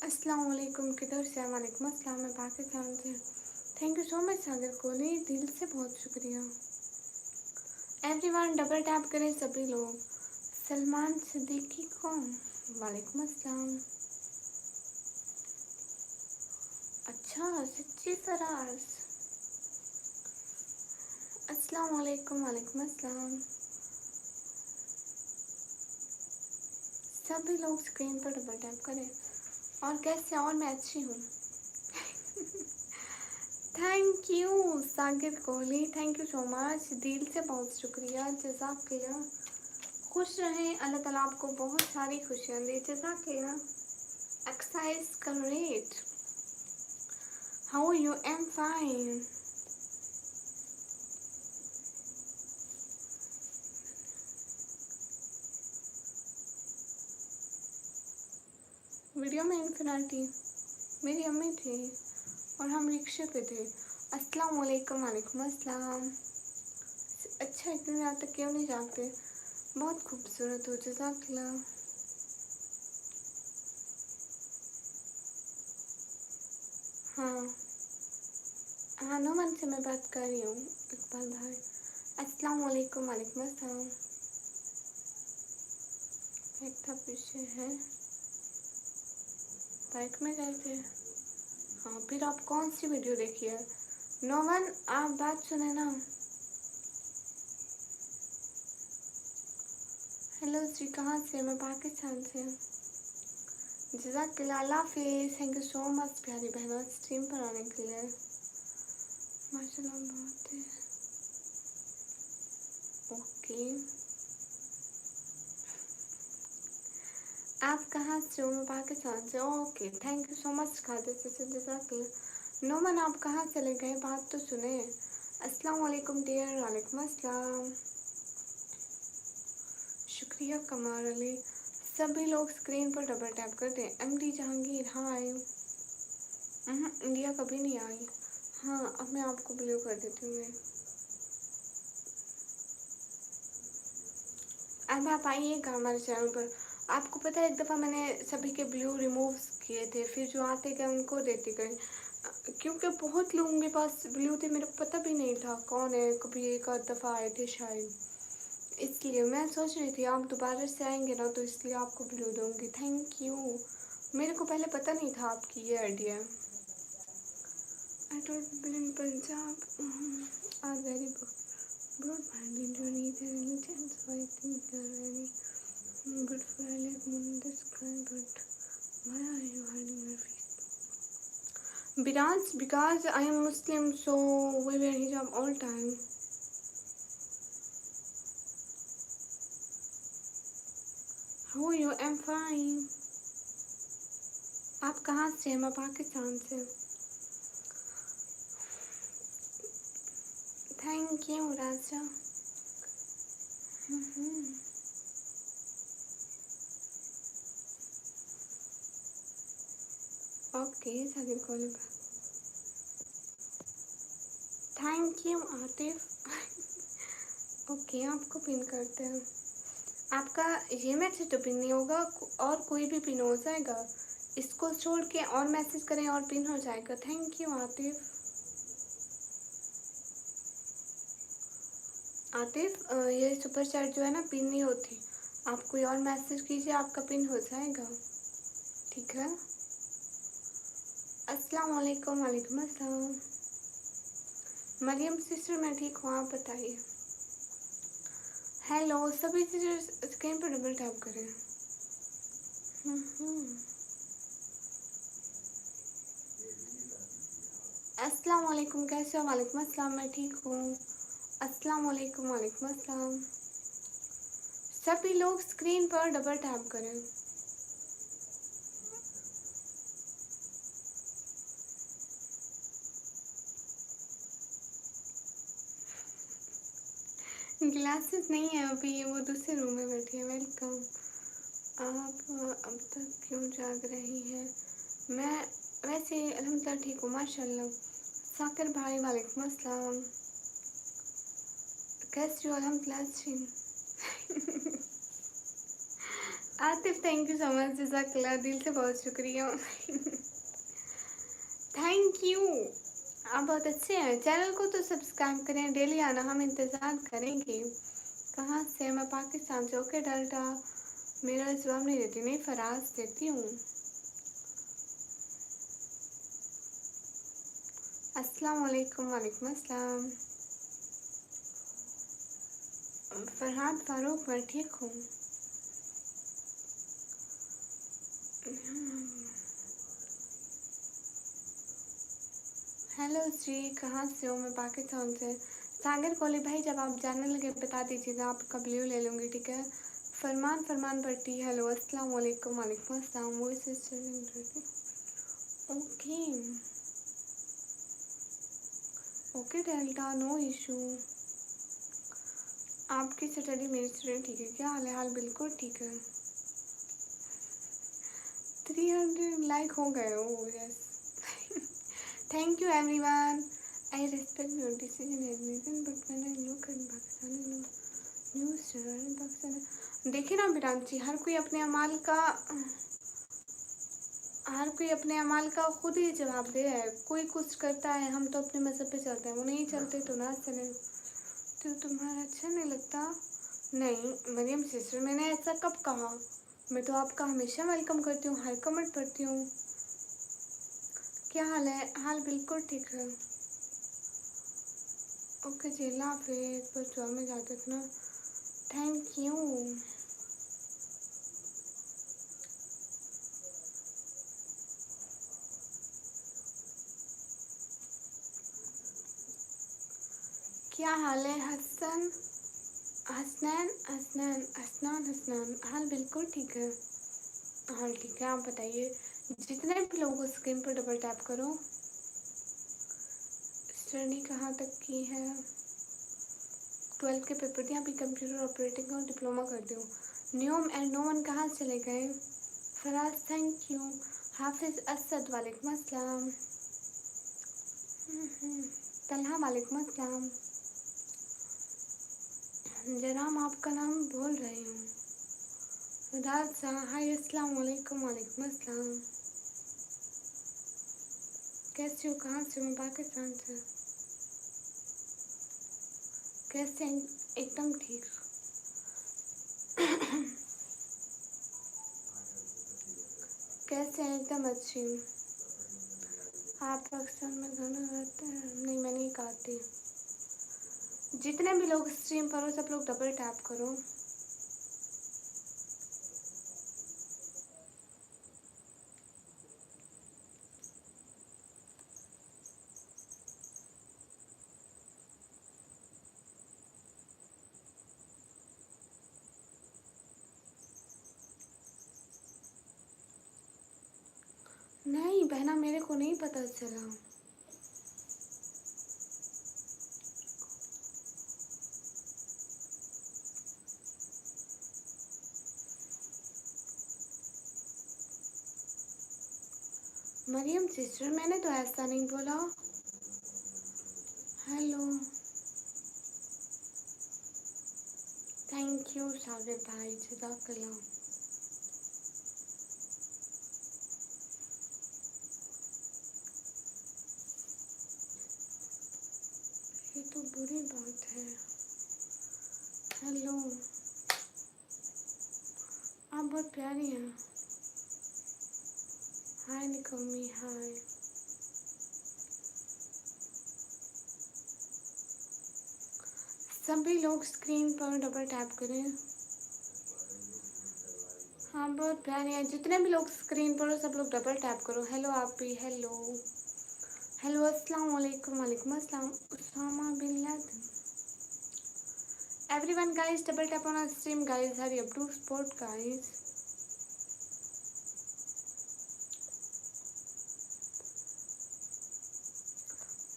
अस्सलाम वालेकुम, किधर से? वालेकुम अस्सलाम, मैं पाकिस्तान से। Thank you so much Sagar Kohli, दिल से बहुत शुक्रिया। एवरीवन डबल टैप करें सभी लोग। सलमान सिद्दीकी कौन? वालेकुम अस्सलाम। अच्छा, सच्ची फराज। अस्सलाम वालेकुम, वालेकुम अस्सलाम। सभी लोग स्क्रीन पर डबल टैप करें। और कैसे? और मैं अच्छी हूँ। Thank you Sagar Kohli, thank you so much, दिल से बहुत शुक्रिया, जज़ाकल्लाह। खुश रहें, अल्लाह ताला आपको बहुत सारी खुशियाँ दे। जज़ाकल्लाह। एक्सरसाइज करेट। How you? Am fine. Video में इन्फिनिटी मेरी अम्मी थी और हम रिक्शे पे थे। अस्सलाम वालेकुम। वालेकुम अस्सलाम। अच्छा, इतनी रात तक क्यों नहीं जागते? बहुत खूबसूरत हो। जज़ाकल्लाह। हाँ हाँ, नोमन से मैं बात कर रही हूँ, इकबाल भाई। अस्सलाम वालेकुम। वालेकुम अस्सलाम। एक था पीछे है, बाइक में गए थे। हाँ, फिर आप कौन सी वीडियो देखी है? नोमन, आप बात सुने ना। हेलो जी, कहाँ से? मैं पाकिस्तान से। जज़ाकल्लाह। अल्लाह हाफिज़। थैंक यू सो मच प्यारी बहनों, स्ट्रीम पर आने के लिए। माशाल्लाह बहुत है। ओके, आप कहाँ से हो? मैं पाकिस्तान से। Okay, thank you so much खाते से। जज़ाकल्लाह। नोमन, आप कहाँ चले गए? बात तो सुने। अस्सलाम वालेकुम डियर। वालेकुम अस्सलाम। शुक्रिया कमार अली। सभी लोग स्क्रीन पर डबल टैप कर दें। एमडी जहांगीर, हाय। इंडिया कभी नहीं आई। हाँ, अब मैं आपको ब्लू कर देती हूँ। मैं अब आप आइएगा हमारे चैनल पर। आपको पता है, एक दफ़ा मैंने सभी के ब्लू रिमूव किए थे, फिर जो आते गए उनको देती गई, क्योंकि बहुत लोगों के पास ब्लू थे, मेरे को पता भी नहीं था कौन है। कभी एक आध दफ़ा आए थे शायद, इसलिए मैं सोच रही थी आप दोबारा से आएंगे ना, तो इसलिए आपको ब्लू दूँगी। Thank you. मेरे को पहले पता नहीं था आपकी ये idea. I don't believe Punjab are very broad minded. You need a religion, so I think you're very good for I like moon in the sky, but why are you hiding your face? Because I am Muslim, so we wear hijab all time. How are you? I'm fine. आप कहाँ से? मैं पाकिस्तान से। Thank you Raja. Okay, Saqib call back. Thank you Atif. Okay, आपको pin करते हैं। आपका ये मैसेज तो पिन नहीं होगा, और कोई भी पिन हो जाएगा। इसको छोड़ के और मैसेज करें और पिन हो जाएगा। Thank you Atif. आतिफ, ये सुपर चैट जो है ना, पिन नहीं होती। आप कोई और मैसेज कीजिए, आपका पिन हो जाएगा, ठीक है? अस्सलाम वालेकुम। वालेकुम अस्सलाम। मरियम सिस्टर, मैं ठीक हूँ, आप बताइए। हेलो सभी सिस्टर्स, स्क्रीन पर डबल टैप करें। अस्सलाम वालेकुम, कैसे हो? वालेकुम अस्सलाम, मैं ठीक हूँ। अस्सलाम वालेकुम। वालेकुम अस्सलाम। सभी लोग स्क्रीन पर डबल टैप करें। ग्लासेस नहीं है अभी, वो दूसरे रूम में बैठी है। वेलकम। आप अब तक क्यों जाग रही हैं? मैं वैसे अल्हम्दुलिल्लाह ठीक हूँ, माशाल्लाह। साकिर भाई, वालेकुम अस्सलाम। कैसे हो? अल्हम्दुलिल्लाह अच्छी। Atif, thank you so much. जज़ाकल्लाह, दिल से बहुत शुक्रिया। Thank you. आप बहुत अच्छे हैं। चैनल को तो सब्सक्राइब करें, डेली आना, हम इंतज़ार करेंगे। कहाँ से? मैं पाकिस्तान से। ओके डाल्टा, मेरा जवाब नहीं देती। नहीं, फराज देती हूँ। अस्सलाम वालेकुम। वालेकुम अस्सलाम। फरहाद फारूक, मैं ठीक हूँ। हेलो जी, कहाँ से हो? मैं पाकिस्तान से। सागर कोली भाई, जब आप जानने लगे बता दीजिएगा, आपका ब्लू ले लूँगी, ठीक है? फरमान भट्टी, हेलो अस्सलाम वालेकुम। वालेकुम अस्सलाम। Voice is okay okay delta, no issue. आपकी स्टडी मेरी स्टडी ठीक है। क्या हाल है? हाल बिल्कुल ठीक है। 300 लाइक हो गए हो? Yes. Thank you everyone. I respect your decision everything but when I look at Pakistani news channel Pakistan, देखिए ना बिरांची, हर कोई अपने अमाल का खुद ही जवाब दे रहा है। कोई कुछ करता है, हम तो अपने मज़हब पे चलते हैं, वो नहीं चलते तो ना चले। तो तुम्हारा अच्छा नहीं लगता? नहीं मरियम सिस्टर, मैंने ऐसा कब कहा? मैं तो आपका हमेशा वेलकम करती हूँ, हर कमेंट पढ़ती हूँ। क्या हाल है? हाल बिल्कुल ठीक है। ओके जी, अल्लाह हाफिज़। बस दुआ में याद रखना। Thank you. क्या हाल है हसन? हसनान, हाल बिल्कुल ठीक है। हाल ठीक है, आप बताइए। जितने भी लोगों को स्क्रीन पर डबल टैप करो। स्टडी कहाँ तक की है? 12 के पेपर दिए, अभी कंप्यूटर ऑपरेटिंग और डिप्लोमा करती हूँ। न्यूम एंड नोमन कहाँ चले गए? Faraz, thank you. हाफिज़ असद, वालेकुम अस्सलाम। तलहा, वालेकुम अस्सलाम। जनाब, आपका नाम बोल रही हूँ। राज शाह, हाय अस्सलाम वालेकुम। वालेकुम अस्सलाम। कैसे हो? कहाँ से? मैं पाकिस्तान से। कैसे हैं? एकदम ठीक। कैसे हैं? एकदम अच्छी हूँ। आप पाकिस्तान में गाना गाते हैं? नहीं, मैं नहीं गाती। जितने भी लोग स्ट्रीम पर हो, सब लोग डबल टैप करो। नहीं बहना, मेरे को नहीं पता चला। मरियम सिस्टर, मैंने तो ऐसा नहीं बोला। हेलो, थैंक यू साबिर भाई, जज़ाकल्लाह। ये तो बुरी बात है। हेलो, आप बहुत प्यारी हैं। हाय निकम्मी, हाय। सभी लोग स्क्रीन पर डबल टैप करें। हाँ, बहुत प्यारी है। जितने भी लोग स्क्रीन पर हो, सब लोग डबल टैप करो। हेलो आप भी, हेलो। हेलो, अस्सलाम वालेकुम। वालेकुम अस्सलाम। Osama bin Laden. Everyone guys, double tap on our stream guys, hurry up to support guys.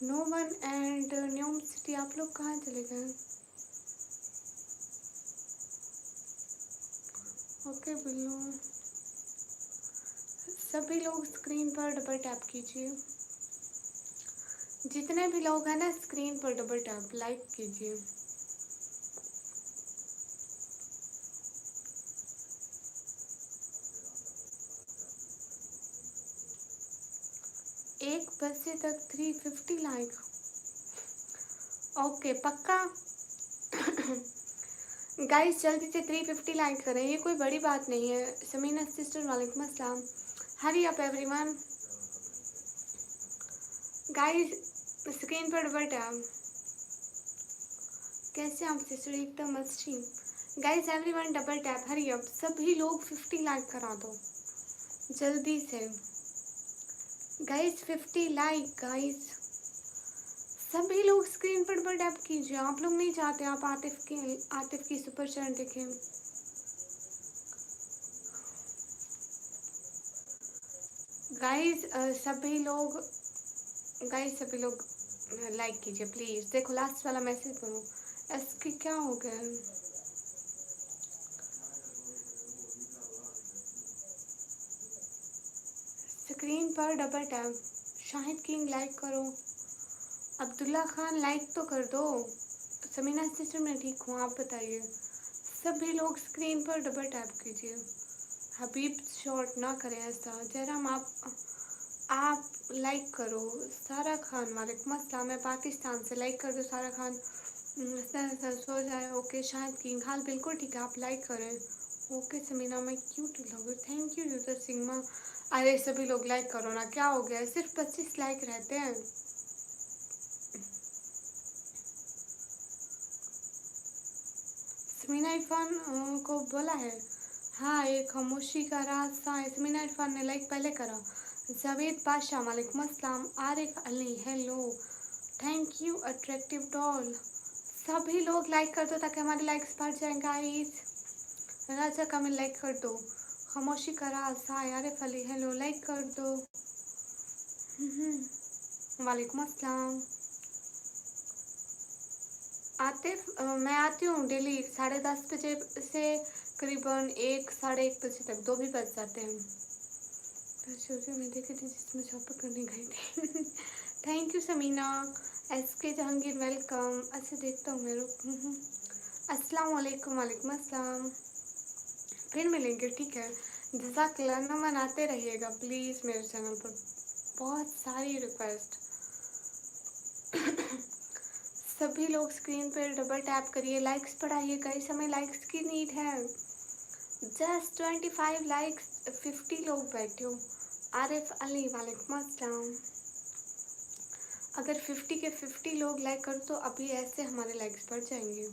No one and new city, आप लोग कहाँ चले गए? ओके बिल्लू, सभी लोग स्क्रीन पर डबल टैप कीजिए। जितने भी लोग हैं ना, स्क्रीन पर डबल टैप लाइक कीजिए। एक बजे तक 350 लाइक। ओके पक्का। गाइस जल्दी से 350 लाइक करें, ये कोई बड़ी बात नहीं है। समीना सिस्टर, वालेकुम अस्सलाम। Hurry up everyone. Guys screen पर डबल टैप। कैसे आप सिस्टर? एकदम अच्छी। Guys everyone double tap, hurry up. सभी लोग 50 लाइक करा दो जल्दी से। Guys 50 like guys. सभी लोग स्क्रीन पर डबल टैप कीजिए। आप लोग नहीं चाहते आप आतिफ की सुपर चैट देखें। गाइस सभी लोग लाइक कीजिए प्लीज। देखो लास्ट वाला मैसेज करो, इसके क्या हो गया है? स्क्रीन पर double tap. Shahid king like करो। अब्दुल्ला खान लाइक तो कर दो। समीना सिस्टर मैं ठीक हूँ, आप बताइए। सभी लोग स्क्रीन पर डबल टैप कीजिए। हबीब शॉर्ट ना करें ऐसा। जयराम आप लाइक करो। सारा खान वालेकुम अस्सलाम, मैं पाकिस्तान से। लाइक कर दो सारा खान। सो जाए। ओके शाहिद किंग हाल बिल्कुल ठीक है, आप लाइक करें। ओके समीना मैं क्यूट लगे, थैंक यू यूजर सिंगमा। अरे सभी लोग लाइक करो ना, क्या हो गया, सिर्फ 25 लाइक रहते हैं। समीना इरफान को बोला है। हाँ एक खामोशी का राज सा। समीना इरफान ने लाइक पहले करा। जावेद बादशाह वालेकुम अस्सलाम। Arif Ali hello, thank you attractive doll. सभी लोग लाइक कर दो ताकि हमारे लाइक्स बढ़ जाएं गाइस। राजा कामिल लाइक कर दो। खामोशी का राज हाय। आरिफ अली हेलो, लाइक कर दो। वालेकुम अस्सलाम। आतिफ मैं आती हूँ डेली 10:30 बजे से करीबन 1 साढ़े 1 बजे तक, 2 भी बज जाते हैं। मैं देखी थी जिसमें शॉपिंग करने गई थी। Thank you Samina. SK Jahangir welcome. अच्छा देखता हूँ मैं, रुक। अस्सलाम वालेकुम। वालेकुम अस्सलाम। फिर मिलेंगे ठीक है। जज़ाकल्लाह ना मनाते रहिएगा प्लीज़ मेरे चैनल पर, बहुत सारी रिक्वेस्ट। सभी लोग स्क्रीन पर डबल टैप करिए, लाइक्स बढ़ाइए गाइस, हमें लाइक्स की नीड है। जस्ट 25 लाइक्स, 50 लोग बैठे हो। आरिफ अली वालेकुम अस्सलाम। अगर 50 के 50 लोग लाइक कर तो अभी ऐसे हमारे लाइक्स बढ़ जाएंगे।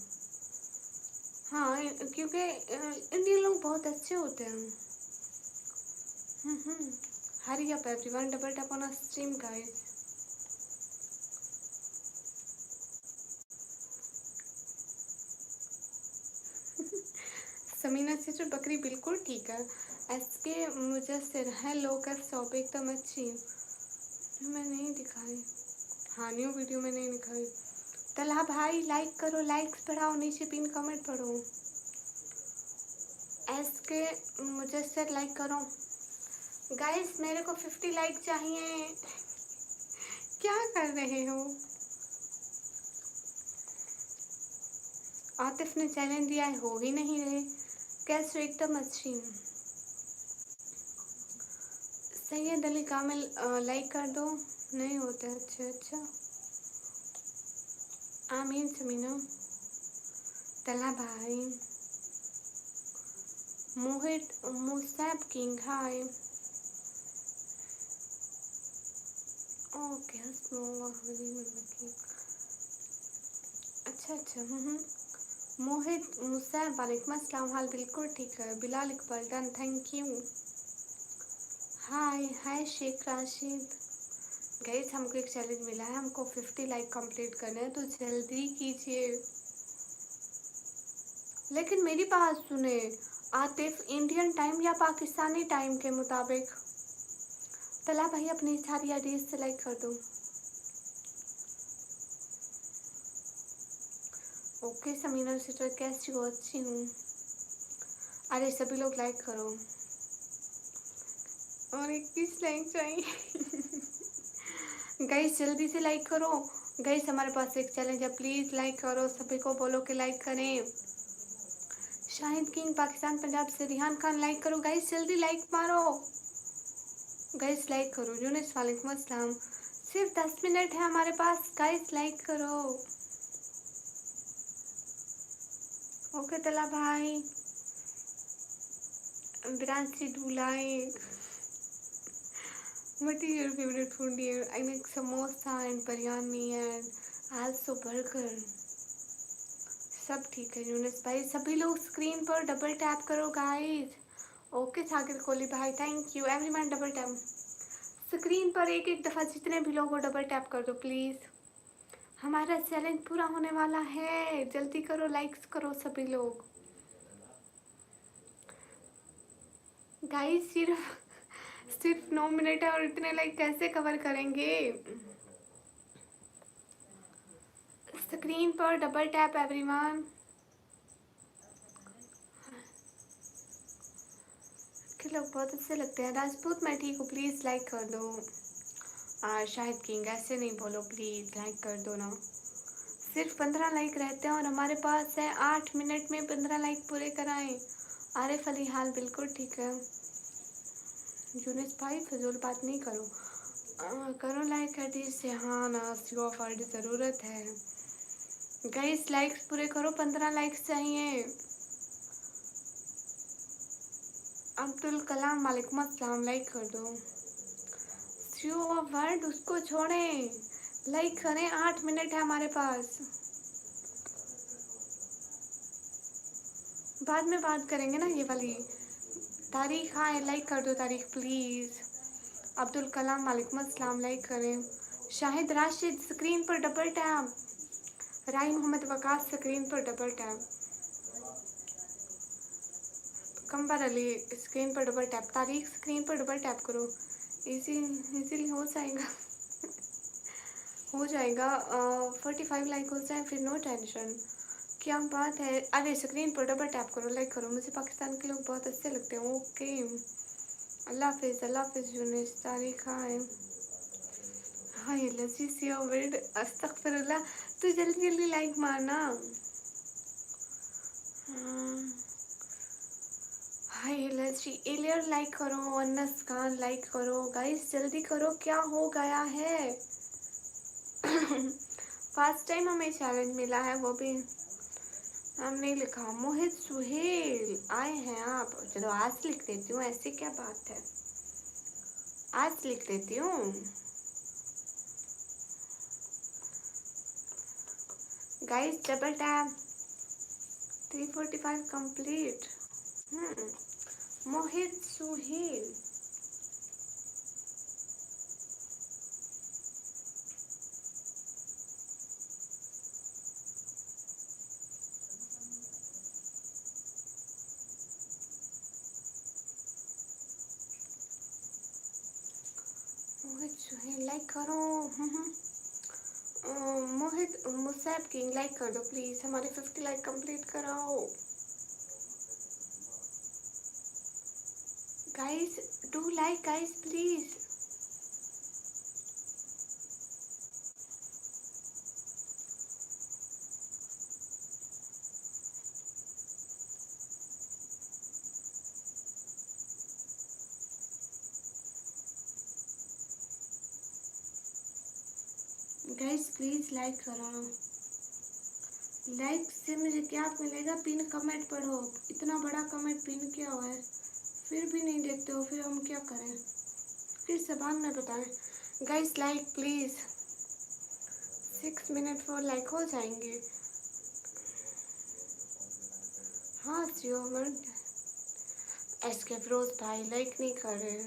हाँ क्योंकि इंडियन लोग बहुत अच्छे होते हैं। Hurry up everyone, double tap on stream guys. Samina sister बकरी बिल्कुल ठीक है। SK मुजस्सिर हेलो, कैसे हो? एकदम अच्छी। मैं नहीं दिखाई, हाँ न्यू वीडियो में नहीं दिखाई। तलहा भाई लाइक करो, लाइक्स बढ़ाओ, नीचे पिन कमेंट पढ़ो। SK मुजस्सिर लाइक करो गाइस, मेरे को 50 लाइक चाहिए। क्या कर रहे हो? आतिफ ने चैलेंज दिया है, हो ही नहीं रहे। कैसे? एकदम अच्छी हूँ। सैयद अली कामिल लाइक कर दो। नहीं होता। अच्छा आमीन समीना। तला भाई। Mohit Musaib king hi. Okay अच्छा। मोहित मुसैब वालेकुम अस्सलाम, हाल बिल्कुल ठीक है। Bilal Iqbal done, thank you. Hi Sheikh Rashid. Guys हमको एक चैलेंज मिला है, हमको 50 लाइक कंप्लीट करना है, तो जल्दी कीजिए। लेकिन मेरी बात सुने आतिफ, इंडियन टाइम या पाकिस्तानी टाइम के मुताबिक? तला भाई अपनी सारी आईडी सेलेक्ट कर दो। ओके समीना सिस्टर कैसी हो? अच्छी हूँ। अरे सभी लोग लाइक करो। और 21 लाइक चाहिए। गाइस जल्दी से लाइक करो। गाइस हमारे पास एक चैलेंज है, प्लीज लाइक करो, सभी को बोलो कि लाइक करें। शाहिद किंग पाकिस्तान पंजाब से। रिहान खान लाइक करो गाइस, जल्दी लाइक मारो गाइस, लाइक करो। यूनिस वालेकुम अस्सलाम। सिर्फ 10 मिनट है हमारे पास गाइस, लाइक करो। ओके तला भाई। Virancy do like. What is your favorite food, dear? I make samosa and biryani and also burger. सब ठीक है यूनिस भाई। सभी लोग स्क्रीन पर डबल टैप करो गाइस। ओके साकिर कोहली भाई, thank you everyone. Double tap screen पर एक एक दफ़ा, जितने भी लोग हो डबल टैप कर दो प्लीज़। हमारा चैलेंज पूरा होने वाला है, जल्दी करो, लाइक्स करो सभी लोग। गाइस सिर्फ सिर्फ 9 मिनट है और इतने लाइक कैसे कवर करेंगे। स्क्रीन पर डबल टैप एवरीवन। के लोग बहुत अच्छे लगते हैं। राजपूत मैं ठीक हूँ, प्लीज़ लाइक कर दो। शाहिद किंग ऐसे नहीं बोलो प्लीज़, लाइक कर दो ना। सिर्फ 15 लाइक रहते हैं और हमारे पास है 8 मिनट में 15 लाइक पूरे कराएं। आरिफ अली हाल बिल्कुल ठीक है। यूनिस भाई फजूल बात नहीं करो। करो लाइक हटी से। हाँ ना, स्लो फर्ड ज़रूरत है। गाइस लाइक्स पूरे करो, 15 लाइक्स चाहिए। अब्दुल कलाम वालेकुम अस्सलाम, लाइक कर दो। स्लो वर्ड उसको छोड़ें, लाइक करें। 8 मिनट है हमारे पास, बाद में बात करेंगे ना ये वाली। तारीख हाँ लाइक कर दो तारीख प्लीज़। अब्दुल कलाम वालेकुम अस्सलाम, लाइक करें। शाहिद राशिद स्क्रीन पर डबल टैप। राई मोहम्मद वकास स्क्रीन पर डबल टैप। कंबर अली स्क्रीन पर डबल टैप। तारीख स्क्रीन पर डबल टैप करो। इजीली हो जाएगा। हो जाएगा। 45 लाइक हो जाए फिर नो टेंशन। क्या बात है। अरे स्क्रीन पर डबल टैप करो, लाइक करो। मुझे पाकिस्तान के लोग बहुत अच्छे लगते हैं। ओके अल्लाह हाफिज़, अल्लाह हाफिज़ यूनिस। तारीख है हाय लजीज या वर्ड अस्तगफिरुल्लाह। तो जल्दी जल्दी लाइक मारना। हाय लजी एलियर लाइक करो। अनस खान लाइक करो। गाइस जल्दी करो, क्या हो गया है। फर्स्ट टाइम हमें चैलेंज मिला है, वो भी हमने लिखा। मोहित सुहेल आए हैं आप। चलो आज लिख देती हूँ, ऐसी क्या बात है, आज लिख देती हूँ। Guys double tap. 345 कंप्लीट। मोहित सुहेल। मोहित सुहेल लाइक करो। मोहित मुसैब किंग लाइक कर दो प्लीज़, हमारे 50 लाइक कंप्लीट कराओ। Guys do like guys please. Guys please like करो। लाइक से मुझे क्या मिलेगा। पिन कमेंट पढ़ो। इतना बड़ा कमेंट पिन किया हुआ है, फिर भी नहीं देखते हो, फिर हम क्या करें। किस जबान में बताएं। Guys like please. 6 minute 4 like हो जाएंगे। हाँ श्योर। एस के फिरोज भाई लाइक नहीं कर रहे।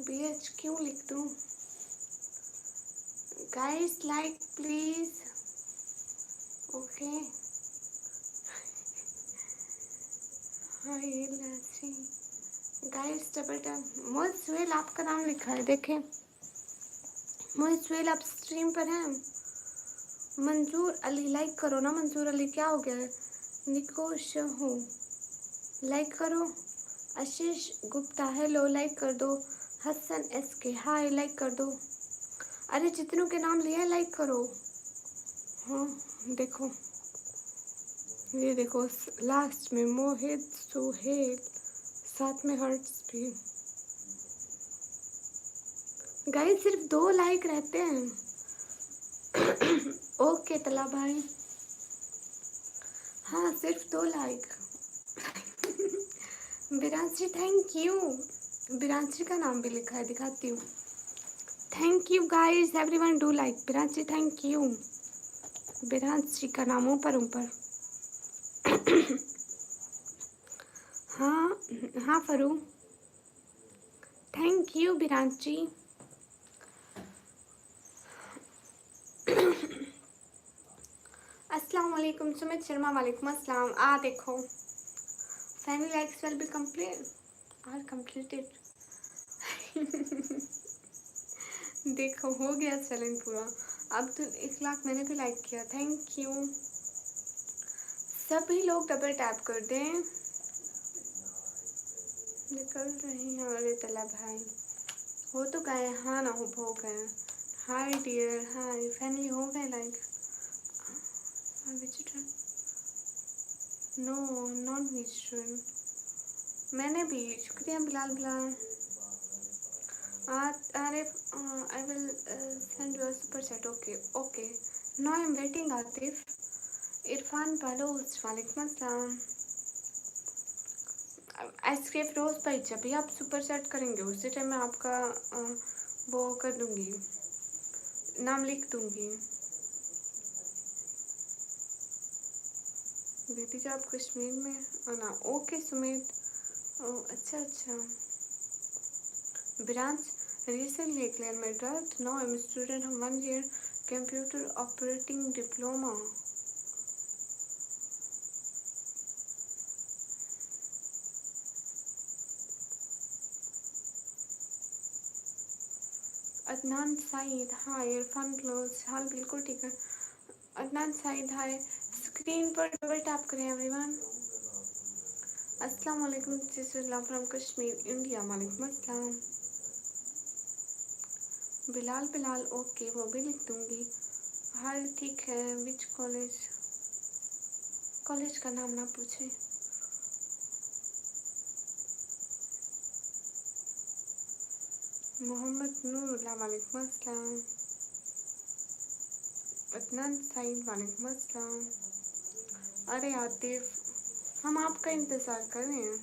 BH क्यों लिख दूँ। Guys like please. Okay hi लसी। Guys double tap. Mohit Suhail आपका नाम लिखा है, देखें। मोहित सुहेल आप स्ट्रीम पर हैं। मंजूर अली लाइक करो ना। मंजूर अली क्या हो गया है। निको शहू लाइक करो। आशीष गुप्ता हेलो लाइक कर दो। हसन SK हाय लाइक कर दो। अरे जितनों के नाम लिए लाइक करो। हाँ देखो, ये देखो लास्ट में मोहित सुहेल, साथ में हर्ट्स भी। गाइस सिर्फ 2 लाइक रहते हैं। ओके तला भाई। हाँ सिर्फ 2 like. Biranshi thank you. Biranshi का नाम भी लिखा है, दिखाती हूँ। Thank you guys everyone do like. Biranshi thank you. Biranshi का नाम ऊपर। हाँ हाँ फरू थैंक यू बिरांची। अस्सलाम वालेकुम सुमित शर्मा वालेकुम अस्सलाम। देखो family likes will be complete are completed. देखो हो गया चैलेंज पूरा। अब तो 1 लाख मैंने भी लाइक किया, थैंक यू। सभी लोग डबल टैप कर दें। निकल रही हैं अरे तला भाई, हो तो गए, हाँ ना हो गए। हाय डियर, हाय फाइनली हो गए like. Visitor no, not visitor. मैंने भी, शुक्रिया बिलाल बिलाल। अरे I will send your super chat. Okay okay, no I am waiting. Atif, Irfan Baloch, वालेकुम अस्सलाम। एस्केप रोज भाई, जब भी आप सुपर चैट करेंगे उसी टाइम मैं आपका वो कर दूंगी, नाम लिख दूंगी। बेटी जो आप कश्मीर में आना। ओके सुमित, अच्छा अच्छा। Branch recently cleared my 12th. Now I'm a student of 1 year computer operating diploma. Adnan Saeed, hi. Irfan क्लोज, हाल बिल्कुल ठीक है। अदनान साइद हाय। स्क्रीन पर डबल टैप करें एवरीवन। अस्सलाम वालेकुम जिसला फ्रॉम कश्मीर इंडिया, वालेकुम अस्सलाम। बिलाल बिलाल, ओके वो भी लिख दूंगी। हाल ठीक है। विच कॉलेज, कॉलेज का नाम ना पूछे। मोहम्मद नूरुल्लाह, वालेकुम अस्सलाम। अदनान साइद, वालेकुम अस्सलाम। अरे आतिफ, हम आपका इंतज़ार कर रहे हैं।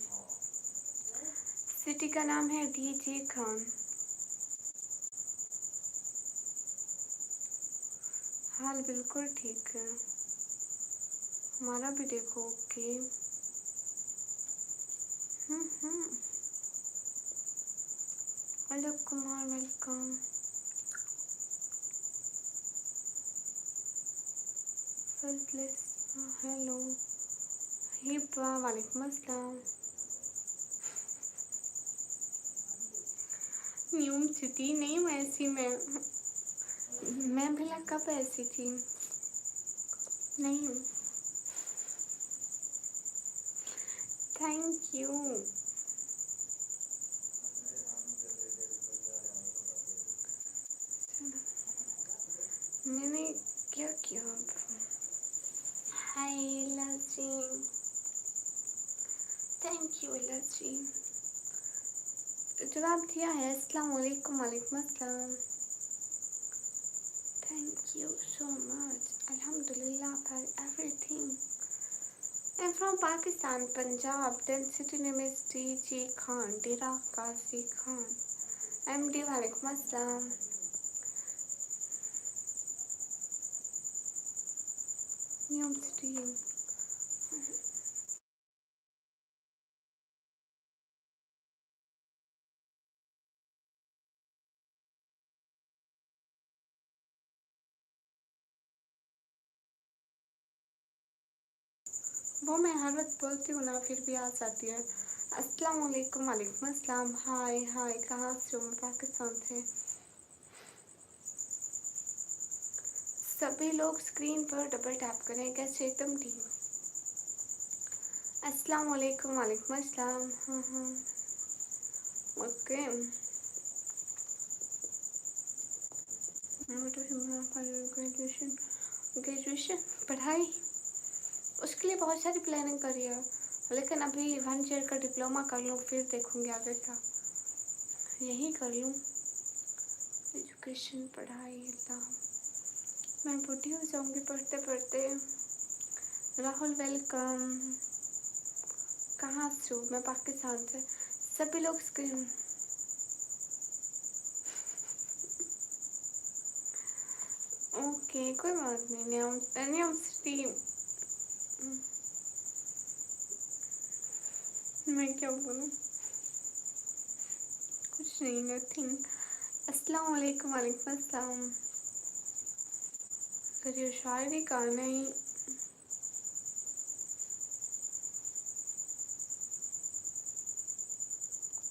सिटी का नाम है डीजे खान। हाल बिल्कुल ठीक है, हमारा भी देखो। Okay Alok Kumar, welcome. Hello Hiba, वालेकुम अस्सलाम। न्यूम सिटी नहीं, मैं ऐसी मैं भला कब ऐसी थी? नहीं, थैंक यू। मैंने क्या किया? हाय लजी, थैंक यू लजी। जवाब दिया है। अस्सलाम वालेकुम, वालेकुम अस्सलाम। Thank you so much. अल्हम्दुलिल्लाह for everything. I am from Pakistan, Punjab. Then city name is DG Khan, Dera Ghazi Khan. एमडी, वालेकुम अस्सलाम। न्यूम सिटी। वो मैं हर वक्त बोलती हूँ ना, फिर भी आ जाती है। अस्सलाम वालेकुम, वालेकुम अस्सलाम। हाय हाय, कहाँ से हो? मैं पाकिस्तान से। सभी लोग स्क्रीन पर डबल टैप करें। कैसे? एकदम ठीक। अस्सलाम वालेकुम, वालेकुम अस्सलाम। हाँ ओके। ग्रेजुएशन, ग्रेजुएशन पढ़ाई, उसके लिए बहुत सारी प्लानिंग करी है, लेकिन अभी 1 ईयर का डिप्लोमा कर लूँ, फिर देखूँगी आगे क्या। यही कर लूँ, एजुकेशन पढ़ाई। मैं बूढ़ी हो जाऊँगी पढ़ते पढ़ते। राहुल वेलकम। कहाँ से हो? मैं पाकिस्तान से। सभी लोग स्क्रीन। ओके कोई बात नहीं। नियम स्ट्रीम। मैं क्या बोलूँ, कुछ नहीं, नथिंग। अस्सलाम वालेकुम, वालेकुम अस्सलाम। करिए शायरी का नहीं।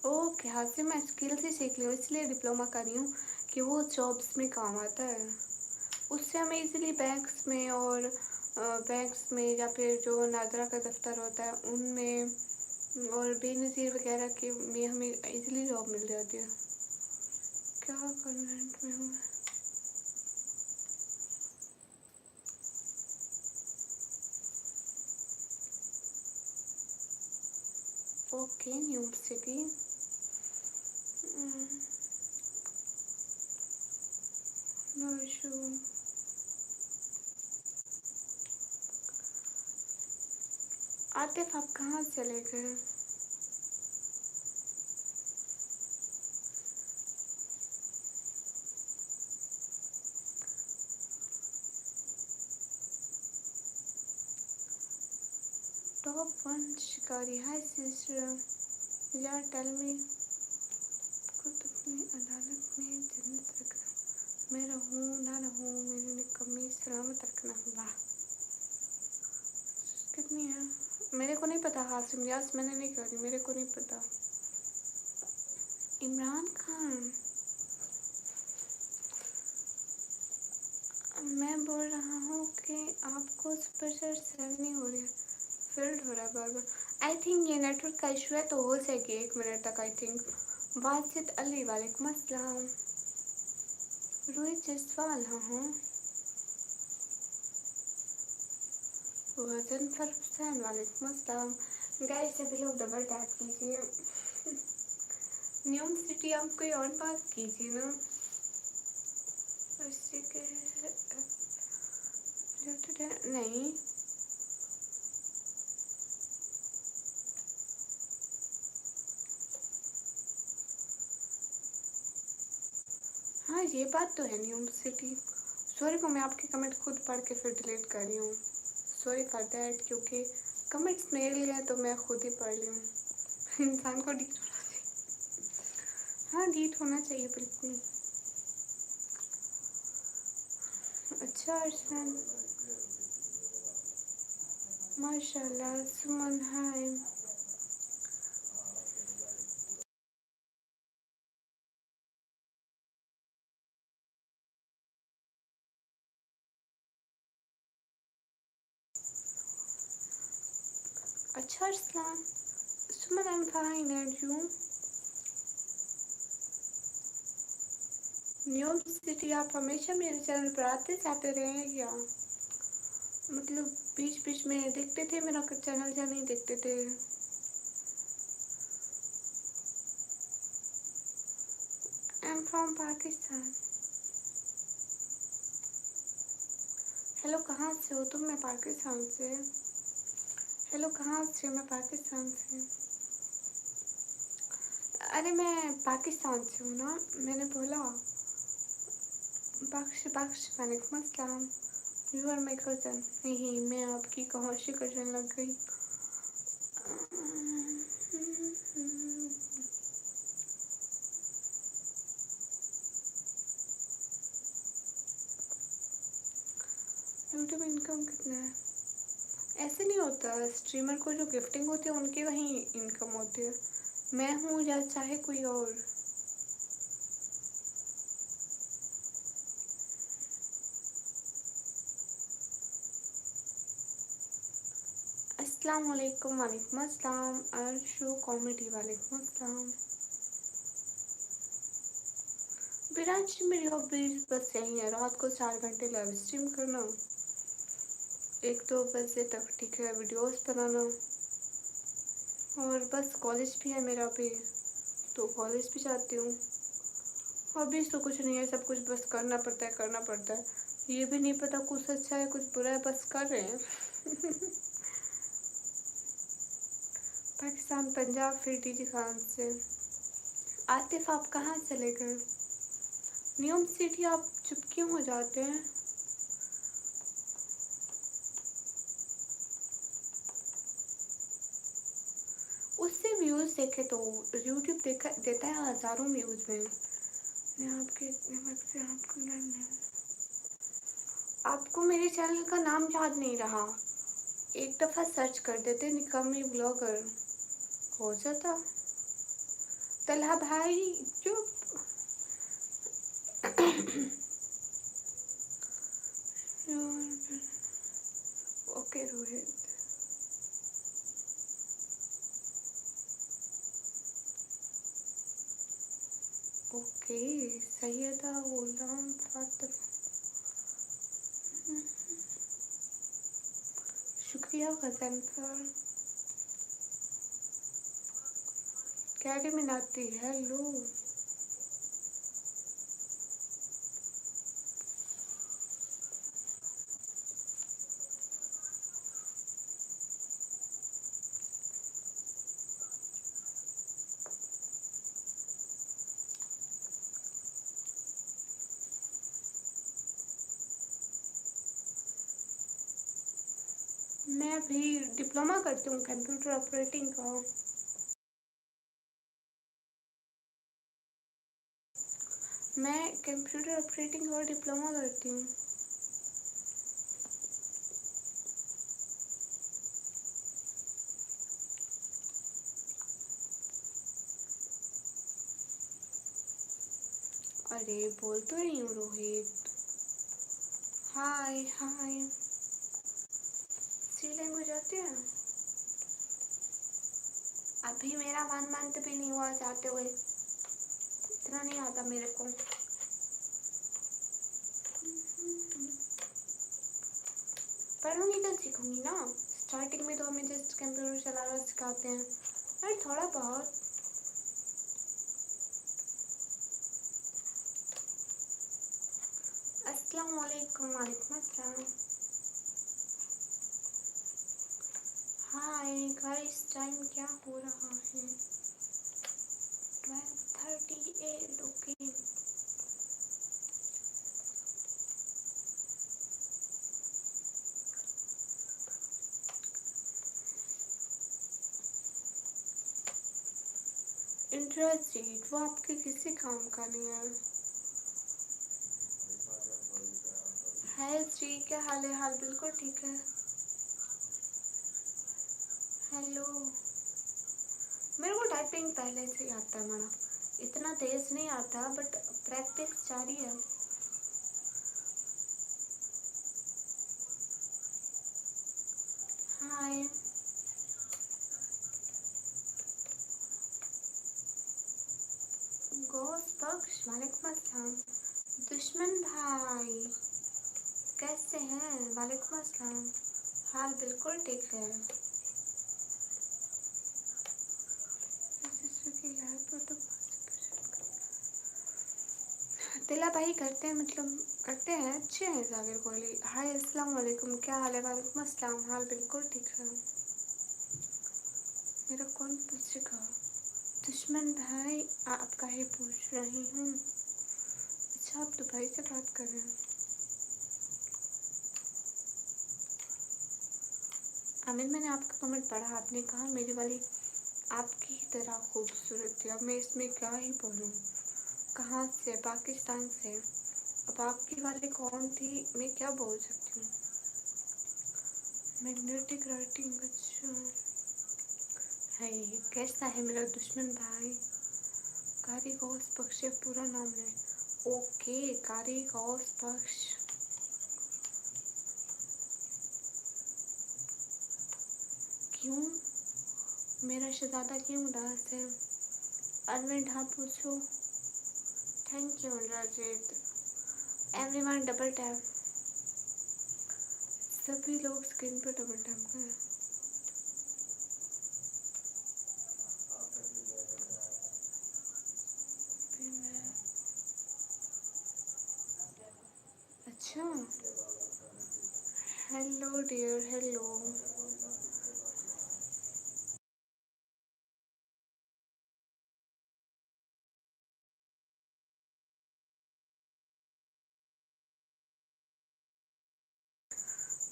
ओके, हाँ से मैं स्किल से सीख लूँ इसलिए डिप्लोमा कर रही हूँ कि वो जॉब्स में काम आता है। उससे हम इजीली बैंक्स में या फिर जो नादरा का दफ्तर होता है उनमें और बेनज़ीर वगैरह के में हमें इजीली जॉब मिल जाती है। क्या कन्वेंट में हूँ मैं? Okay, new city. No issue. Atif, आप कहाँ चले गए? टॉप 1 शिकारी। हाय सिस्टर, यार टेल मी, खुद अपनी अदालत में जन्नत रखना। मैं रहूँ ना रहूँ, मेरी निकम्मी सलामत रखना। वाह, कितनी है? मेरे को नहीं पता। हासिम यास मैंने नहीं करी, मेरे को नहीं पता। इमरान खान, मैं बोल रहा हूँ कि आपको प्रेशर सर्व नहीं हो रही है, फील्ड हो रहा है बार बार। आई थिंक ये नेटवर्क का इशू है, तो हो जाएगी 1 मिनट तक आई थिंक। वाजिद अली, वालेकुम अस्सलाम। रोहित जसवाल, हाँ हाँ। वजन फरसान, वालेकुम अस्सलाम। गाइस सभी लोग डबल टैप कीजिए। न्यू सिटी, आप कोई और बात कीजिए ना। उसी के नहीं। हाँ ये बात तो है न्यू सिटी। सॉरी को मैं आपके कमेंट खुद पढ़ के फिर डिलीट कर रही हूँ। सॉरी फॉर दैट, क्योंकि कमेंट्स मेरे लिए तो मैं खुद ही पढ़ रही हूँ। इंसान को डिलीट होना चाहिए। हाँ डिलीट होना चाहिए बिल्कुल। अच्छा अर्शन, माशाल्लाह। सुमन हाय। अच्छा Arsalan, Suman I am fine and you? New city, आप हमेशा मेरे चैनल पर आते जाते रहे हैं क्या? मतलब बीच बीच में देखते थे मेरा चैनल या नहीं देखते थे? आई एम फ्रॉम पाकिस्तान। हेलो, कहाँ से हो तुम? मैं पाकिस्तान से। हेलो, कहाँ से? मैं पाकिस्तान से। अरे मैं पाकिस्तान से हूँ ना, मैंने बोला। बख्श बख्श, वालेकुम अस्सलाम। You are my cousin. नहीं, मैं आपकी कहाँ से कज़न लग गई? यूट्यूब इनकम कितना है? ऐसे नहीं होता। स्ट्रीमर को जो गिफ्टिंग होती है उनकी वहीं इनकम होती है। मैं हूँ या चाहे कोई और। अस्सलाम वालेकुम, वालेकुम अस्सलाम। अर्शु कॉमेडी, वालेकुम अस्सलाम। विरांशी, मेरी हॉबीज बस यही है, रात को 4 घंटे लाइव स्ट्रीम करना, 1-2 बजे तक, ठीक है, वीडियोस बनाना। और बस कॉलेज भी है मेरा अभी, तो कॉलेज भी जाती हूँ। हॉबीज़ तो कुछ नहीं है, सब कुछ बस करना पड़ता है, करना पड़ता है। ये भी नहीं पता कुछ अच्छा है कुछ बुरा है, बस कर रहे हैं। पाकिस्तान, पंजाब, फिर टीजी खान से। आतिफ, आप कहाँ चले गए? न्यूम सिटी, आप चुप क्यों हो जाते हैं? उससे व्यूज़ देखे तो यूट्यूब देखा देता है हज़ारों व्यूज़ में। मैं आपके नमक से आपको नहीं, आपको मेरे चैनल का नाम याद नहीं रहा? एक दफ़ा सर्च कर देते निकामी ब्लॉगर, हो जाता। तलहा भाई चुप। ओके रोहित। ओके सैयदा गुलाम फातिमा, शुक्रिया गजनफर। Carry Minati hello. मैं अभी डिप्लोमा करती हूँ कंप्यूटर ऑपरेटिंग का। मैं कंप्यूटर ऑपरेटिंग और डिप्लोमा करती हूँ। अरे बोल तो रही हूँ रोहित। हाय हाय। सी लैंग्वेज आती है? अभी मेरा 1 मंथ भी नहीं हुआ जाते हुए, इतना नहीं आता मेरे को। पढ़ूंगी तो सीखूंगी ना। स्टार्टिंग में तो हमें जस्ट कंप्यूटर चलाना सिखाते हैं और थोड़ा बहुत। अस्सलाम वालेकुम। वालेकुम अस्सलाम। हाय गाइस, टाइम क्या हो रहा है? 12:38। ओके। इंद्रजीत वो आपके किसी काम का नहीं है। हाय जी, क्या हाल है? हाल बिल्कुल ठीक है। हेलो। मेरे को टाइपिंग पहले से ही आता है मैडम, इतना तेज नहीं आता बट प्रैक्टिस जारी है। हाय। गोस बख्श वालेकुम अस्सलाम। दुश्मन भाई कैसे हैं? वालेकुम अस्सलाम। हाल बिल्कुल ठीक है। तिला भाई करते हैं, मतलब करते हैं, अच्छे हैं जाकिर कोहली। हाय अस्सलाम वालेकुम, क्या हाल है? वालेकुम अस्सलाम। हाल बिल्कुल ठीक है। मेरा कौन पूछेगा? दुश्मन भाई आपका ही पूछ रही हूँ। अच्छा आप दुबई से बात कर रहे हैं? आमिर मैंने आपका कमेंट पढ़ा, आपने कहा मेरी वाली आपकी ही तरह खूबसूरत थी। अब मैं इसमें क्या ही बोलूँ। कहाँ से? पाकिस्तान से। अब आपकी वाली कौन थी, मैं क्या बोल सकती हूँ। Magnetic writing. अच्छा है। कैसा है मेरा दुश्मन भाई? कारी गौस बख्श पूरा नाम है। ओके कारी गौस बख्श। क्यों मेरा शहजादा क्यों उदास है? अरविंद हाँ पूछो। Thank you Rajit. Everyone double tap, सभी लोग स्क्रीन पर डबल टैप करें। अच्छा हेलो डियर हेलो।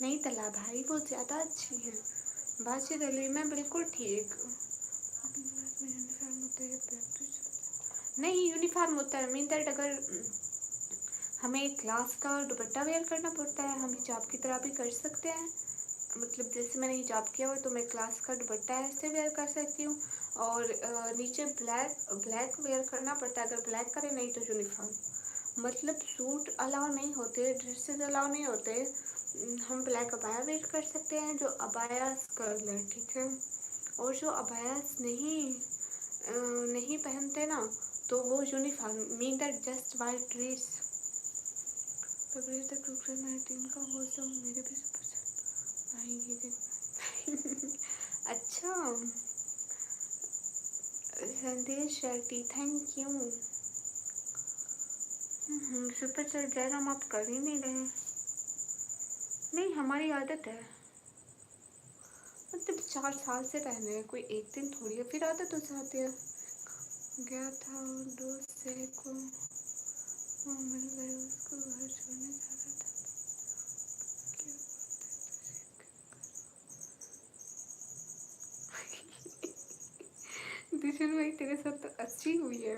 नहीं तला भाई वो ज़्यादा अच्छी है। बाशिद अली मैं बिल्कुल ठीक। नहीं यूनिफॉर्म होता है, मीन दैट अगर हमें क्लास का दुपट्टा वेयर करना पड़ता है, हम हिजाब की तरह भी कर सकते हैं। मतलब जैसे मैंने हिजाब किया हुआ तो मैं क्लास का दुपट्टा ऐसे वेयर कर सकती हूँ। और नीचे ब्लैक ब्लैक वेयर करना पड़ता है, अगर ब्लैक करे नहीं तो यूनिफॉर्म। मतलब सूट अलाउ नहीं होते, ड्रेसेस अलाउ नहीं होते। हम ब्लैक अबाया वेयर कर सकते हैं, जो अबायास कलर, ठीक है। और जो अबायास नहीं पहनते ना, तो वो uniform mean that just white dress. फरवरी तक COVID-19 का मौसम मेरे भी पसंद आएंगे दिन। अच्छा, संदेश Shetty, thank you. Super chat Jain हम आप कर ही नहीं रहे। नहीं, हमारी आदत है, मतलब 4 साल से पहन रहे हैं, कोई एक दिन थोड़ी है, फिर आदत हो जाती है। गया था दोस्त से को वो मिल गए, उसको घर छोड़ने जा रहा था, क्या बोलते दिशन भाई तेरे साथ तो अच्छी हुई है।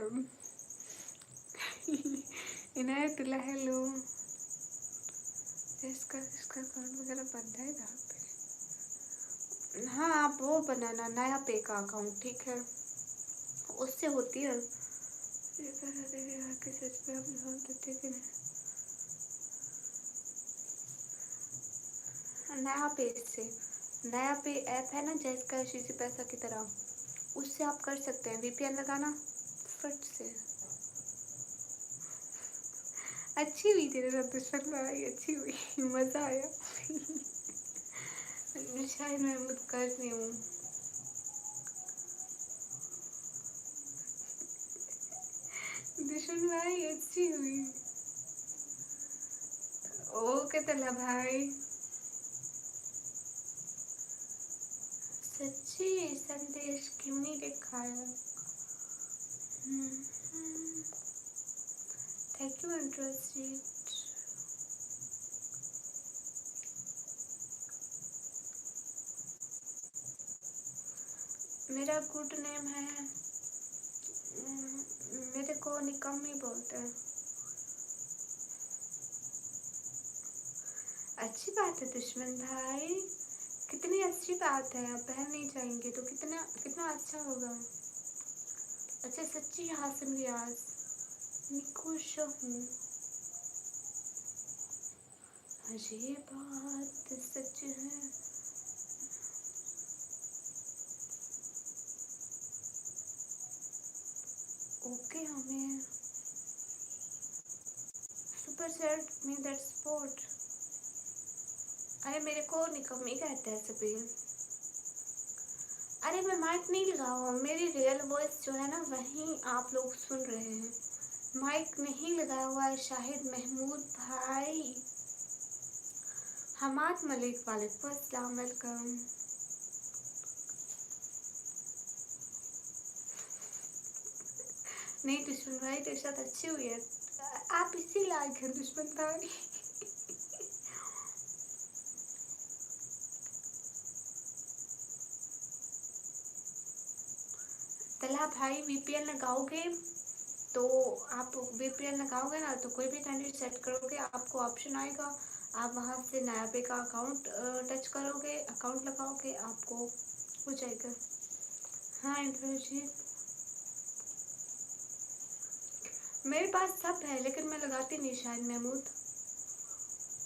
इनायतुल्लाह हेलो। इसका इसका अकाउंट वगैरह बंद है यहाँ पे। हाँ, आप वो बनाना नया पे का अकाउंट, ठीक है, उससे होती है। ये कह रहे थे यार कि सच में हम बोल देते कि नया पे, से नया पे ऐप है ना, जैसे शीशी पैसा की तरह, उससे आप कर सकते हैं। VPN लगाना फट से। अच्छी हुई तेरे साथ दुश्मन भाई, अच्छी हुई, मज़ा आया। शायद मैं मुझ कर रही हूँ। दुश्मन भाई अच्छी हुई। ओके तला भाई, सच्ची संदेश क्यों नहीं दिखाया? Thank you interested. मेरा गुड नेम है, मेरे को निकम्मी बोलते हैं। अच्छी बात है दुश्मन भाई, कितनी अच्छी बात है। आप बहन नहीं जाएंगे तो कितना कितना अच्छा होगा। अच्छा सच्ची हासिम रियाज, मैं खुश हूँ। ये बात सच है। ओके, हमें सुपर सेट में दैट स्पोर्ट। अरे मेरे को निकम्मी कहते हैं सभी। अरे मैं माइक नहीं लगा हुआ, मेरी रियल वॉइस जो है ना वही आप लोग सुन रहे हैं। माइक नहीं लगा हुआ है। शाहिद महमूद भाई, हमाद मलिक, वालेकुम अस्सलाम, वेलकम। नहीं दुश्मन भाई तेरे साथ अच्छी हुई है, आप इसी लायक हैं दुश्मन भाई। तला भाई VPN लगाओगे तो आप VPN लगाओगे ना तो कोई भी कैंडिडेट सेट करोगे, आपको ऑप्शन आएगा, आप वहाँ से नया पे का अकाउंट टच करोगे, अकाउंट लगाओगे, आपको हो जाएगा। हाँ इंद्रजीत, मेरे पास सब है लेकिन मैं लगाती नहीं। शायद महमूद,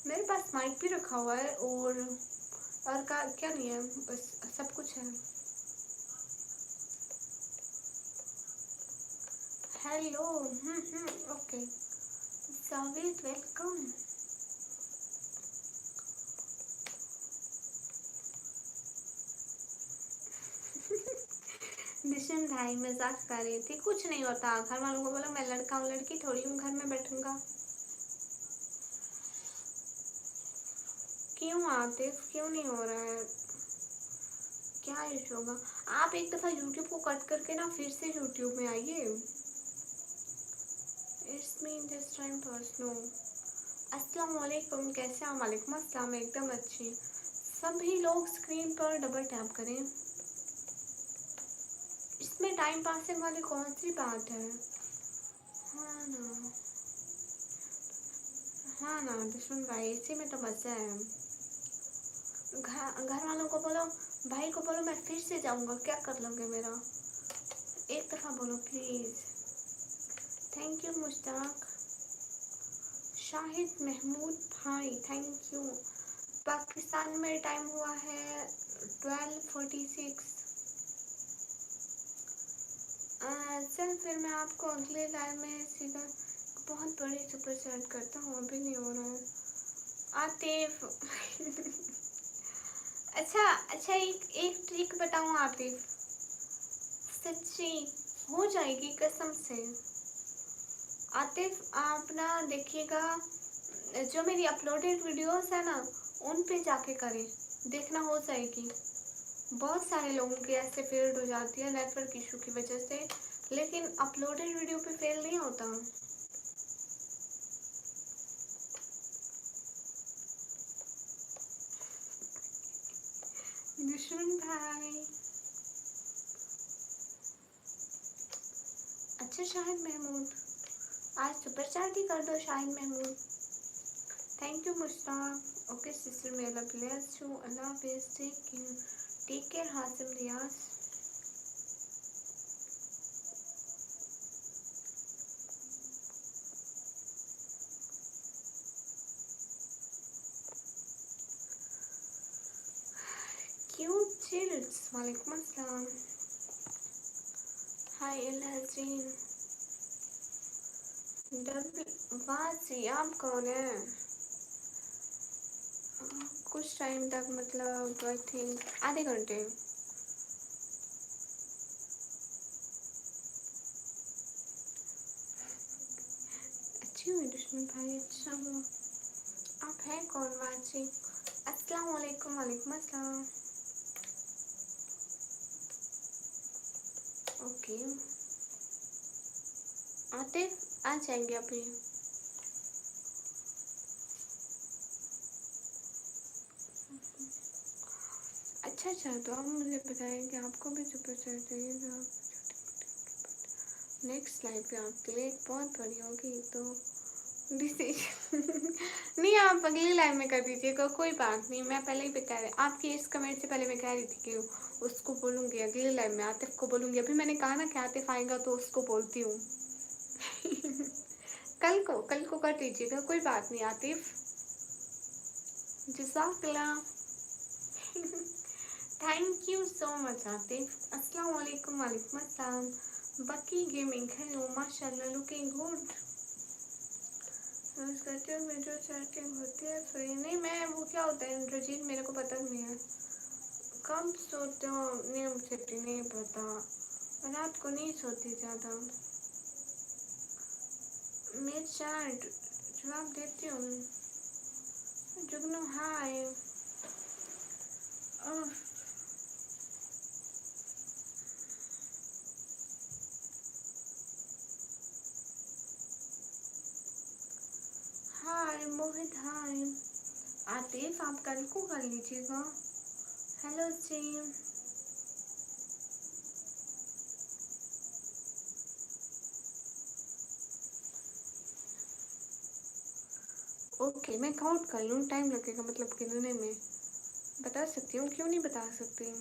मेरे पास माइक भी रखा हुआ है और का क्या नहीं है, बस सब कुछ है। Hello, okay, Javed welcome. Neesham भाई मजाक कर रही थी, कुछ नहीं होता। घर वालों को बोला मैं लड़का हूँ, लड़की थोड़ी हूँ घर में बैठूंगा। क्यों आतिफ, क्यों नहीं हो रहा है, क्या इशू होगा? आप एक दफ़ा यूट्यूब को कट करके ना फिर से यूट्यूब में आइए। इट्स मीन दिस टाइम पर्सनो। अस्सलाम वालेकुम, कैसे हैं? वालेकुम अस्सलाम, एकदम अच्छी। सभी लोग स्क्रीन पर डबल टैप करें। इसमें टाइम पासिंग वाली कौन सी बात है? हाँ ना, हाँ ना दुश्मन भाई, इसी में तो मज़ा है। घर वालों को बोलो, भाई को बोलो मैं फिर से जाऊंगा, क्या कर लोगे मेरा? एक दफ़ा बोलो please. Thank you Mushtaq. Shahid Mahmood भाई थैंक यू। पाकिस्तान में टाइम हुआ है 12:46। चल फिर मैं आपको अगले लाइव में सीधा बहुत बड़ी सुपर चैट करता हूँ, अभी नहीं हो रहा है। आतिफ अच्छा एक ट्रिक बताऊँ आतिफ, सच्ची हो जाएगी कसम से। आतिफ आप ना देखिएगा, जो मेरी अपलोडेड वीडियोस है ना उन पे जाके करें, देखना हो जाएगी। बहुत सारे लोगों की ऐसे फेल्ड हो जाती है नेटवर्क इशू की वजह से, लेकिन अपलोडेड वीडियो पे फेल नहीं होता। दुश्मन भाई। अच्छा शाहिद महमूद, आज सुपर चैट ही कर दो Shahid Mahmood. Thank you Mushtaq. Okay sister मेरा ब्लेस यू, अल्लाह हाफिज़, take care Hashim Riaz. Cute chills वालेकुम अस्सलाम। हाय इलहजीन डबल वासी, आप कौन है? कुछ टाइम तक मतलब आई थिंक आधे घंटे। अच्छी हुई दुश्मन भाई, अच्छा हुआ। आप हैं कौन वाची? अस्सलाम वालेकुम। वालेकुम अस्सलाम। ओके आतिफ आ जाएंगे अभी। अच्छा तो आप मुझे बताएं कि आपको भी सुपर चैट चाहिए तो आप नेक्स्ट लाइव पे आपके लिए बहुत बड़ी होगी तो डिसीजन नहीं, आप अगली लाइव में कर दीजिएगा, कोई बात नहीं। मैं पहले ही बता रही, आपकी इस कमेंट से पहले मैं कह रही थी कि उसको बोलूँगी अगली लाइव में, आतिफ को बोलूँगी। अभी मैंने कहा ना कि आतिफ आएगा तो उसको बोलती हूँ कल को कर दीजिएगा, कोई बात नहीं आतिफ। जज़ाकल्लाह thank you so much Atif. अस्सलाम वालेकुम। वालेकुम अस्सलाम। बकी गेमिंग हेलो, माशाल्लाह लुकिंग गुड। यूज़ करते हो वीडियो चैटिंग होती है फ्री? नहीं, मैं वो क्या होता है इंद्रजीत, मेरे को पता नहीं है। कब सोते हो? नहीं मुझे नहीं पता, रात को नहीं सोती ज़्यादा। मैं चैट जवाब देती हूँ। जुगनू हाय। हाय मोहित हाय। आतिफ आप कल को कर लीजिएगा। हेलो जी। ओके मैं काउंट कर लूँ, टाइम लगेगा मतलब गिनने में। बता सकती हूँ, क्यों नहीं बता सकती।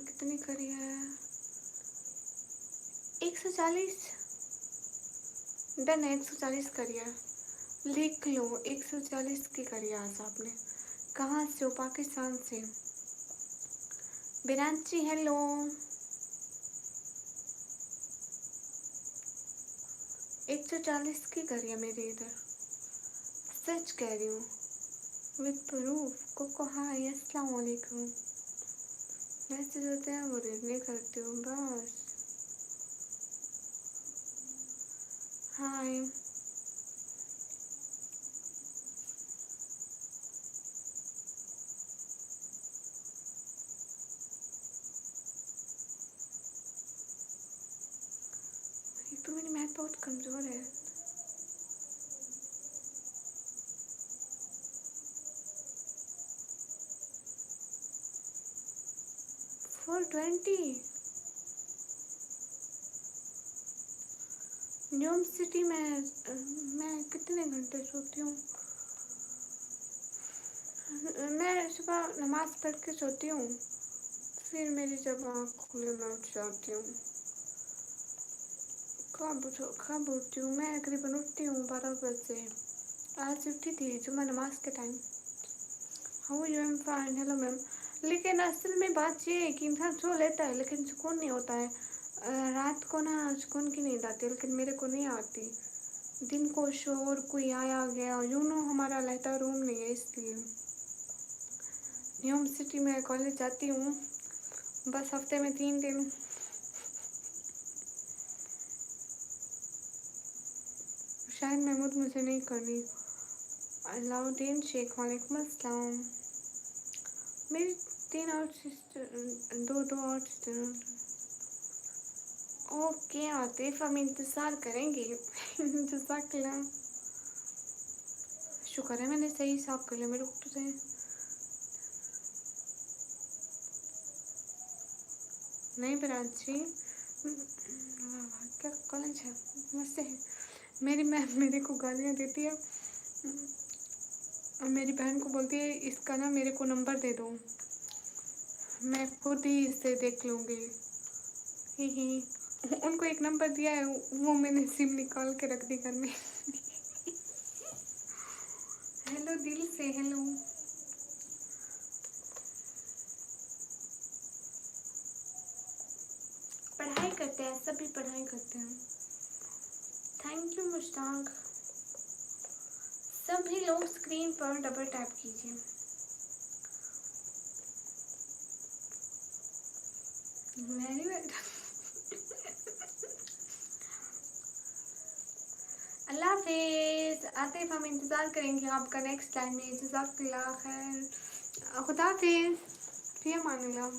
कितनी करी है? 140 डन है। 140 करिए, लिख लो। 140 की करिए आज आपने। कहाँ से हो? पाकिस्तान से। बिरांची हेलो। 140 की करिए मेरे इधर, सच कह रही हूँ विद प्रूफ। कोको हाय अस्सलाम वालेकुम। मैसेज होते हैं वो रीड नहीं करती हूँ बस। हाय एक तो मेरी मैथ बहुत कमज़ोर है। 4:20 न्यूयॉर्क सिटी में मैं कितने घंटे सोती हूँ? मैं सुबह नमाज पढ़ के सोती हूँ, फिर मेरी जब आँख खुले मैं उठ जाती हूँ। कब उठती हूँ मैं? करीबन उठती हूँ 12 बजे। आज उठी थी जुम्मा नमाज के time. How you? Am fine. Hello ma'am. लेकिन असल में बात ये है कि इंसान सो लेता है लेकिन सुकून नहीं होता है। रात को ना सुकून की नींद आती है, लेकिन मेरे को नहीं आती। दिन को शोर कोई आया गया, यूँ नो हमारा रहता रूम नहीं है, इसलिए। न्यूयॉर्क सिटी में कॉलेज जाती हूँ बस हफ्ते में 3 दिन। शायद महमूद मुझे नहीं करनी। अलाउद्दीन शेख, वालेकुम अस्सलाम। मेरी 3 और सिस्टर, दो और सिस्टर। ओके आतिफ, हम इंतज़ार करेंगे। जज़ाकल्लाह। शुक्र है मैंने सही हिसाब कर लिया। मेरे को तो नहीं बराजी। क्या कॉलेज है? मस्त है। मेरी मैम मेरे को गालियाँ देती है और मेरी बहन को बोलती है इसका ना मेरे को नंबर दे दो, मैं खुद ही इसे देख लूँगी। ही उनको एक नंबर दिया है, वो मैंने सिम निकाल के रख दी घर में। हेलो दिल से हेलो। पढ़ाई करते हैं, सभी पढ़ाई करते हैं। Thank you Mushtaq. सभी लोग स्क्रीन पर डबल टैप कीजिए। Very well. अल्लाह हाफिज़। आतिफ, हम इंतज़ार करेंगे आपका नेक्स्ट टाइम में। जज़ाकल्लाह खैर। खुदा हाफिज़। फ़ी अमानिल्लाह।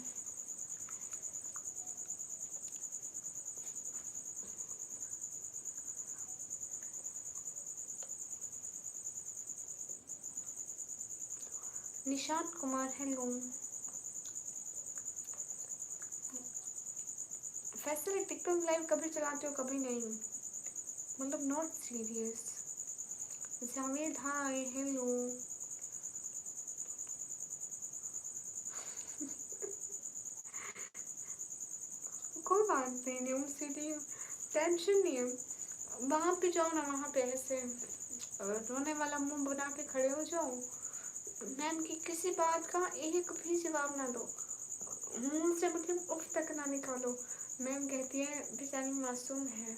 Nishant Kumar, hello. Faisal, TikTok live कभी चलाते हो कभी नहीं, मतलब not serious. Javed hi, hello. कोई बात नहीं, न्यू सिटी टेंशन नहीं है। वहाँ पे जाओ ना, वहाँ पे ऐसे रोने वाला मुंह बना के खड़े हो जाओ। मैम की किसी बात का एक भी जवाब ना दो, मुंह से मतलब उफ तक ना निकालो। मैम कहती है बेचारी मासूम है,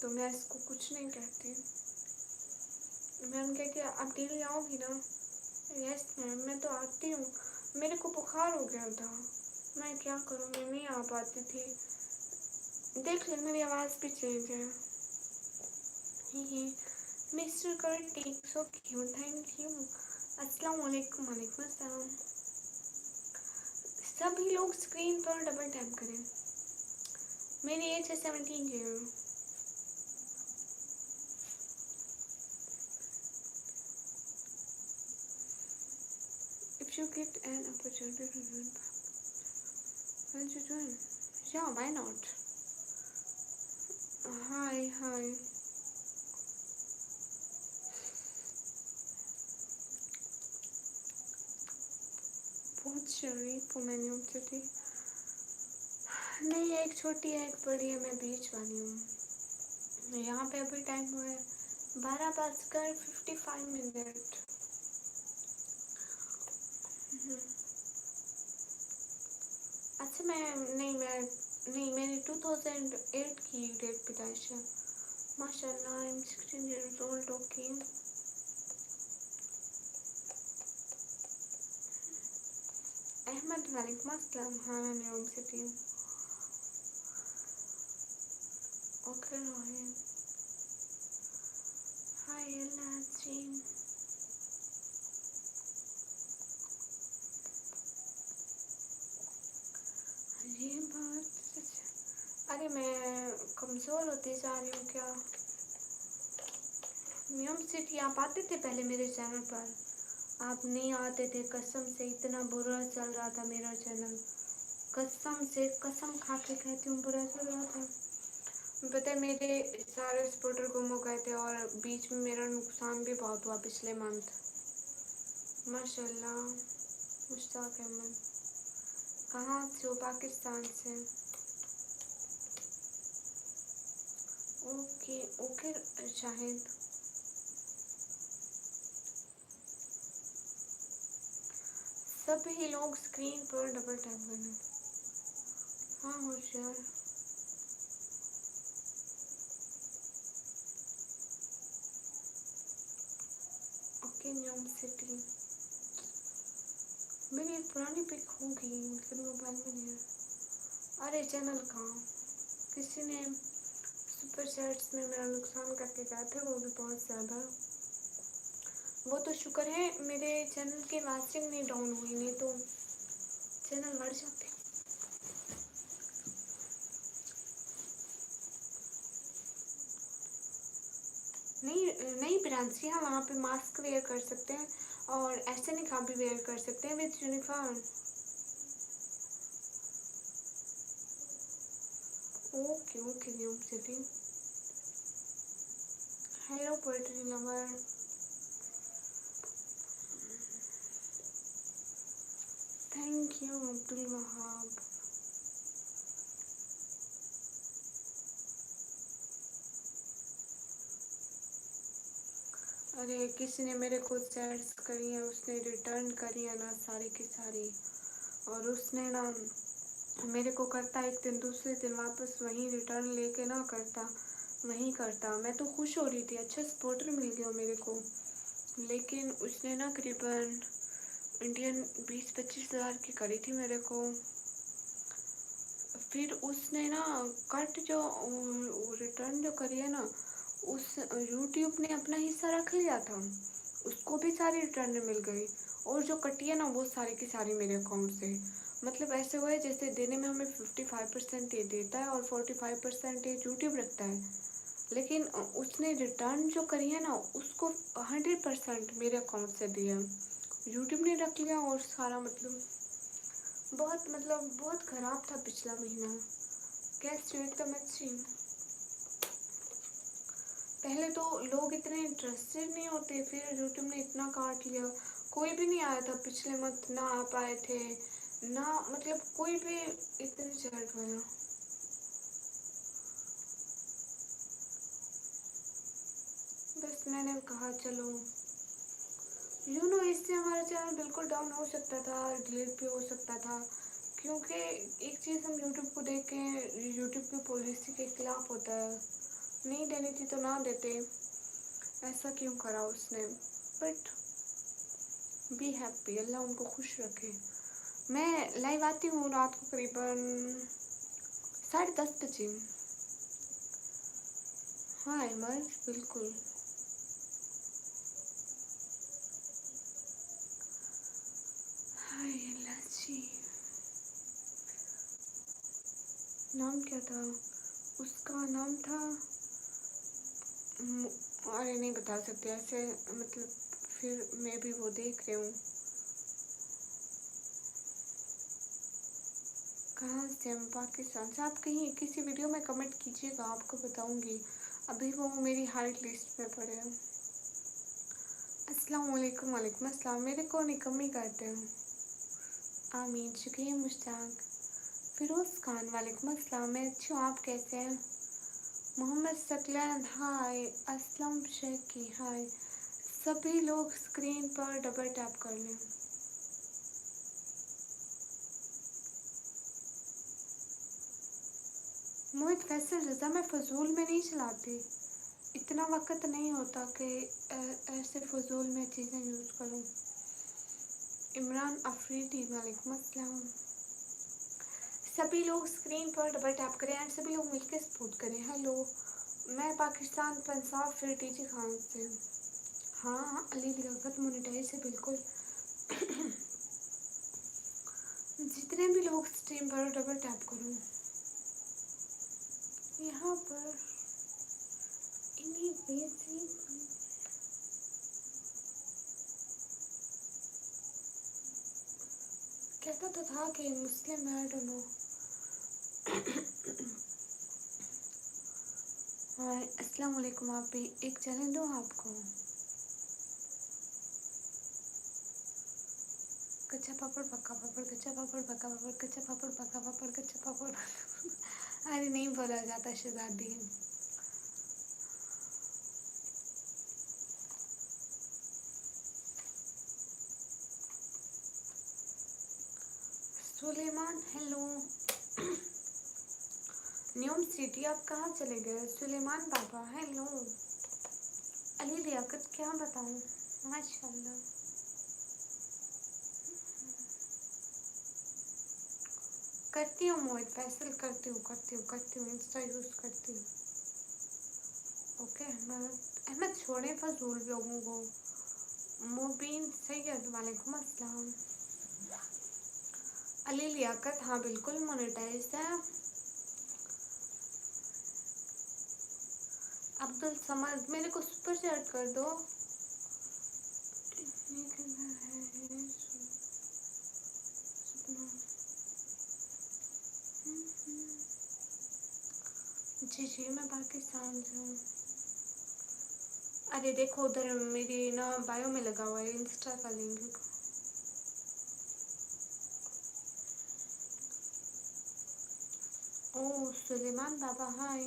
तो मैं इसको कुछ नहीं कहती। मैम कहती है आप डेली आओगी ना? यस मैम, मैं तो आती हूँ। मेरे को बुखार हो गया था, मैं क्या करूँ, मैं नहीं आ पाती थी। देख ले मेरी आवाज़ भी चेंज है। ये मिस्टर कर take so cute, thank you. अस्सलाम वालेकुम। वालेकुम अस्सलाम। सभी लोग स्क्रीन पर डबल टैप करें। मेरी एज है 17 year. If you get an opportunity to join back, will you join? Yeah, why not? Hi, hi. बहुत शरीफ हूँ मैं न्यूयॉर्क सिटी। नहीं, एक छोटी है एक बड़ी है, मैं बीच वाली हूँ। यहाँ पे अभी टाइम हुआ है 12:55। अच्छा मैं मेरी 2008 की डेट पैदाइश है। माशाल्लाह, I am 16 years old। Okay. Ahmed, वालेकुम अस्सलाम। हाँ, मैं न्यूयॉर्क सिटी हूँ। ओके रोहित, हाय अल्लाह। ये बात, अरे मैं कमज़ोर होती जा रही हूँ क्या? न्यूयॉर्क सिटी आप आते थे पहले मेरे चैनल पर, आप नहीं आते थे कसम से। इतना बुरा चल रहा था मेरा चैनल, कसम से कसम खा के कहती हूँ, बुरा चल रहा था। पता है मेरे सारे सपोर्टर गुम हो गए थे और बीच में मेरा नुकसान भी बहुत हुआ पिछले मंथ। माशाल्लाह। मुश्ताक अहमद कहाँ से हो? पाकिस्तान से। Okay okay Shahid. सभी लोग स्क्रीन पर डबल टैप करना। हाँ होशियार। Okay न्यूम city. मेरी एक पुरानी पिक होगी लेकिन मोबाइल में नहीं है। अरे चैनल कहाँ, किसी ने सुपर चैट्स में मेरा नुकसान करके गए थे, वो भी बहुत ज़्यादा। वो तो शुक्र है मेरे चैनल की वाचिंग नहीं डाउन हुई, नहीं तो चैनल बढ़ जाते। नहीं नहीं प्रांशी, हाँ वहाँ पे मास्क वेयर कर सकते हैं और ऐसे निकाब भी वेयर कर सकते हैं with uniform. Okay okay new city. Hello poetry lover. Thank you Abdul Wahab. अरे किसी ने मेरे को चैट्स करी है, उसने रिटर्न करी है ना सारी की सारी, और उसने ना मेरे को करता एक दिन, दूसरे दिन वापस वहीं रिटर्न लेके ना करता, वहीं करता। मैं तो खुश हो रही थी, अच्छा सपोर्टर मिल गया मेरे को। लेकिन उसने ना करीबन इंडियन 20-25 हज़ार की करी थी मेरे को। फिर उसने ना कट जो रिटर्न जो करी है ना, उस यूट्यूब ने अपना हिस्सा रख लिया था, उसको भी सारी रिटर्न मिल गई, और जो कटी है ना वो सारी की सारी मेरे अकाउंट से। मतलब ऐसे हुआ है जैसे देने में हमें 55% ये देता है और 45% ये यूट्यूब रखता है, लेकिन उसने रिटर्न जो करी है ना उसको 100% मेरे अकाउंट से दिया, यूट्यूब ने रख लिया और सारा। मतलब बहुत ख़राब था पिछला महीना। कैसे एकदम अच्छी। पहले तो लोग इतने इंटरेस्टेड नहीं होते, फिर यूट्यूब ने इतना काट लिया, कोई भी नहीं आया था पिछले मंथ, ना आ पाए थे ना, मतलब कोई भी इतने चैट वाला। बस मैंने कहा चलो इससे हमारा चैनल बिल्कुल डाउन हो सकता था, डिलीट भी हो सकता था, क्योंकि एक चीज़ हम यूट्यूब को देख के, यूट्यूब की पॉलिसी के खिलाफ होता है, नहीं देनी थी तो ना देते, ऐसा क्यों करा उसने। बट बी हैप्पी, अल्लाह उनको खुश रखे। मैं लाइव आती हूँ रात को करीबन 10:30 बजे। हाँ अहमद बिल्कुल। हाय अल्लाह जी। नाम क्या था उसका? नाम था अरे नहीं बता सकते ऐसे, मतलब फिर मैं भी वो देख रही हूँ। कहाँ से? हम पाकिस्तान से। आप कहीं किसी वीडियो में कमेंट कीजिएगा, आपको बताऊँगी, अभी वो मेरी हाइट लिस्ट में पड़े हैं। अस्सलाम वालेकुम। वालेकुम अस्सलाम। मेरे को निकम्मी कहते हो? आमीन। शुक्रिया मुश्ताक। फिरोज़ खान वालेकुम अस्सलाम। मैं अच्छी हूँ, आप कैसे हैं? मोहम्मद सकलैन हाय। असलम शेखी हाय। सभी लोग स्क्रीन पर डबल टैप कर लें। मोहित फैसल रज़ा, मैं फ़जूल में नहीं चलाती, इतना वक्त नहीं होता कि ऐसे फ़जूल में चीज़ें यूज़ करूँ। इमरान अफरीदी वालेकुम अस्सलाम। सभी लोग स्क्रीन पर डबल टैप करें एंड सभी लोग मिलकर सपोर्ट करें। हेलो, मैं पाकिस्तान पंजाब फिर टीजी खान से। हाँ हाँ अली लियाकत मोनेटाइज है बिल्कुल। जितने भी लोग स्ट्रीम पर डबल टैप करो यहाँ पर, इन्हीं बेसिक कहता तो था कि मुस्लिम है, आई डोंट नो। हाय अस्सलाम वालेकुम। आप भी एक चैलेंज दूँ आपको? कच्चा पापड़ पक्का पापड़, कच्चा पापड़ पक्का पापड़, कच्चा पापड़ पक्का पापड़, कच्चा पापड़। अरे नहीं बोला जाता शहजादी। सुलेमान हेलो। न्यूम सिटी आप कहाँ चले गए? सुलेमान बाबा हेलो। अली लियाकत क्या बताऊँ, माशाल्लाह। करती हूँ मोहित फैसल, करती हूँ इंस्टा यूज़ करती हूँ। ओके अहमद छोड़े फजूल लोगों को। मुबीन सैयद वालेकुम अस्सलाम। अली लियाकत हाँ बिल्कुल मोनेटाइज है। अब्दुल समद मेरे को सुपर चैट कर दो। जी मैं पाकिस्तान से हूँ। अरे देखो उधर मेरी ना बायो में लगा हुआ है इंस्टा का लिंक। ओ सुलेमान बाबा हाय।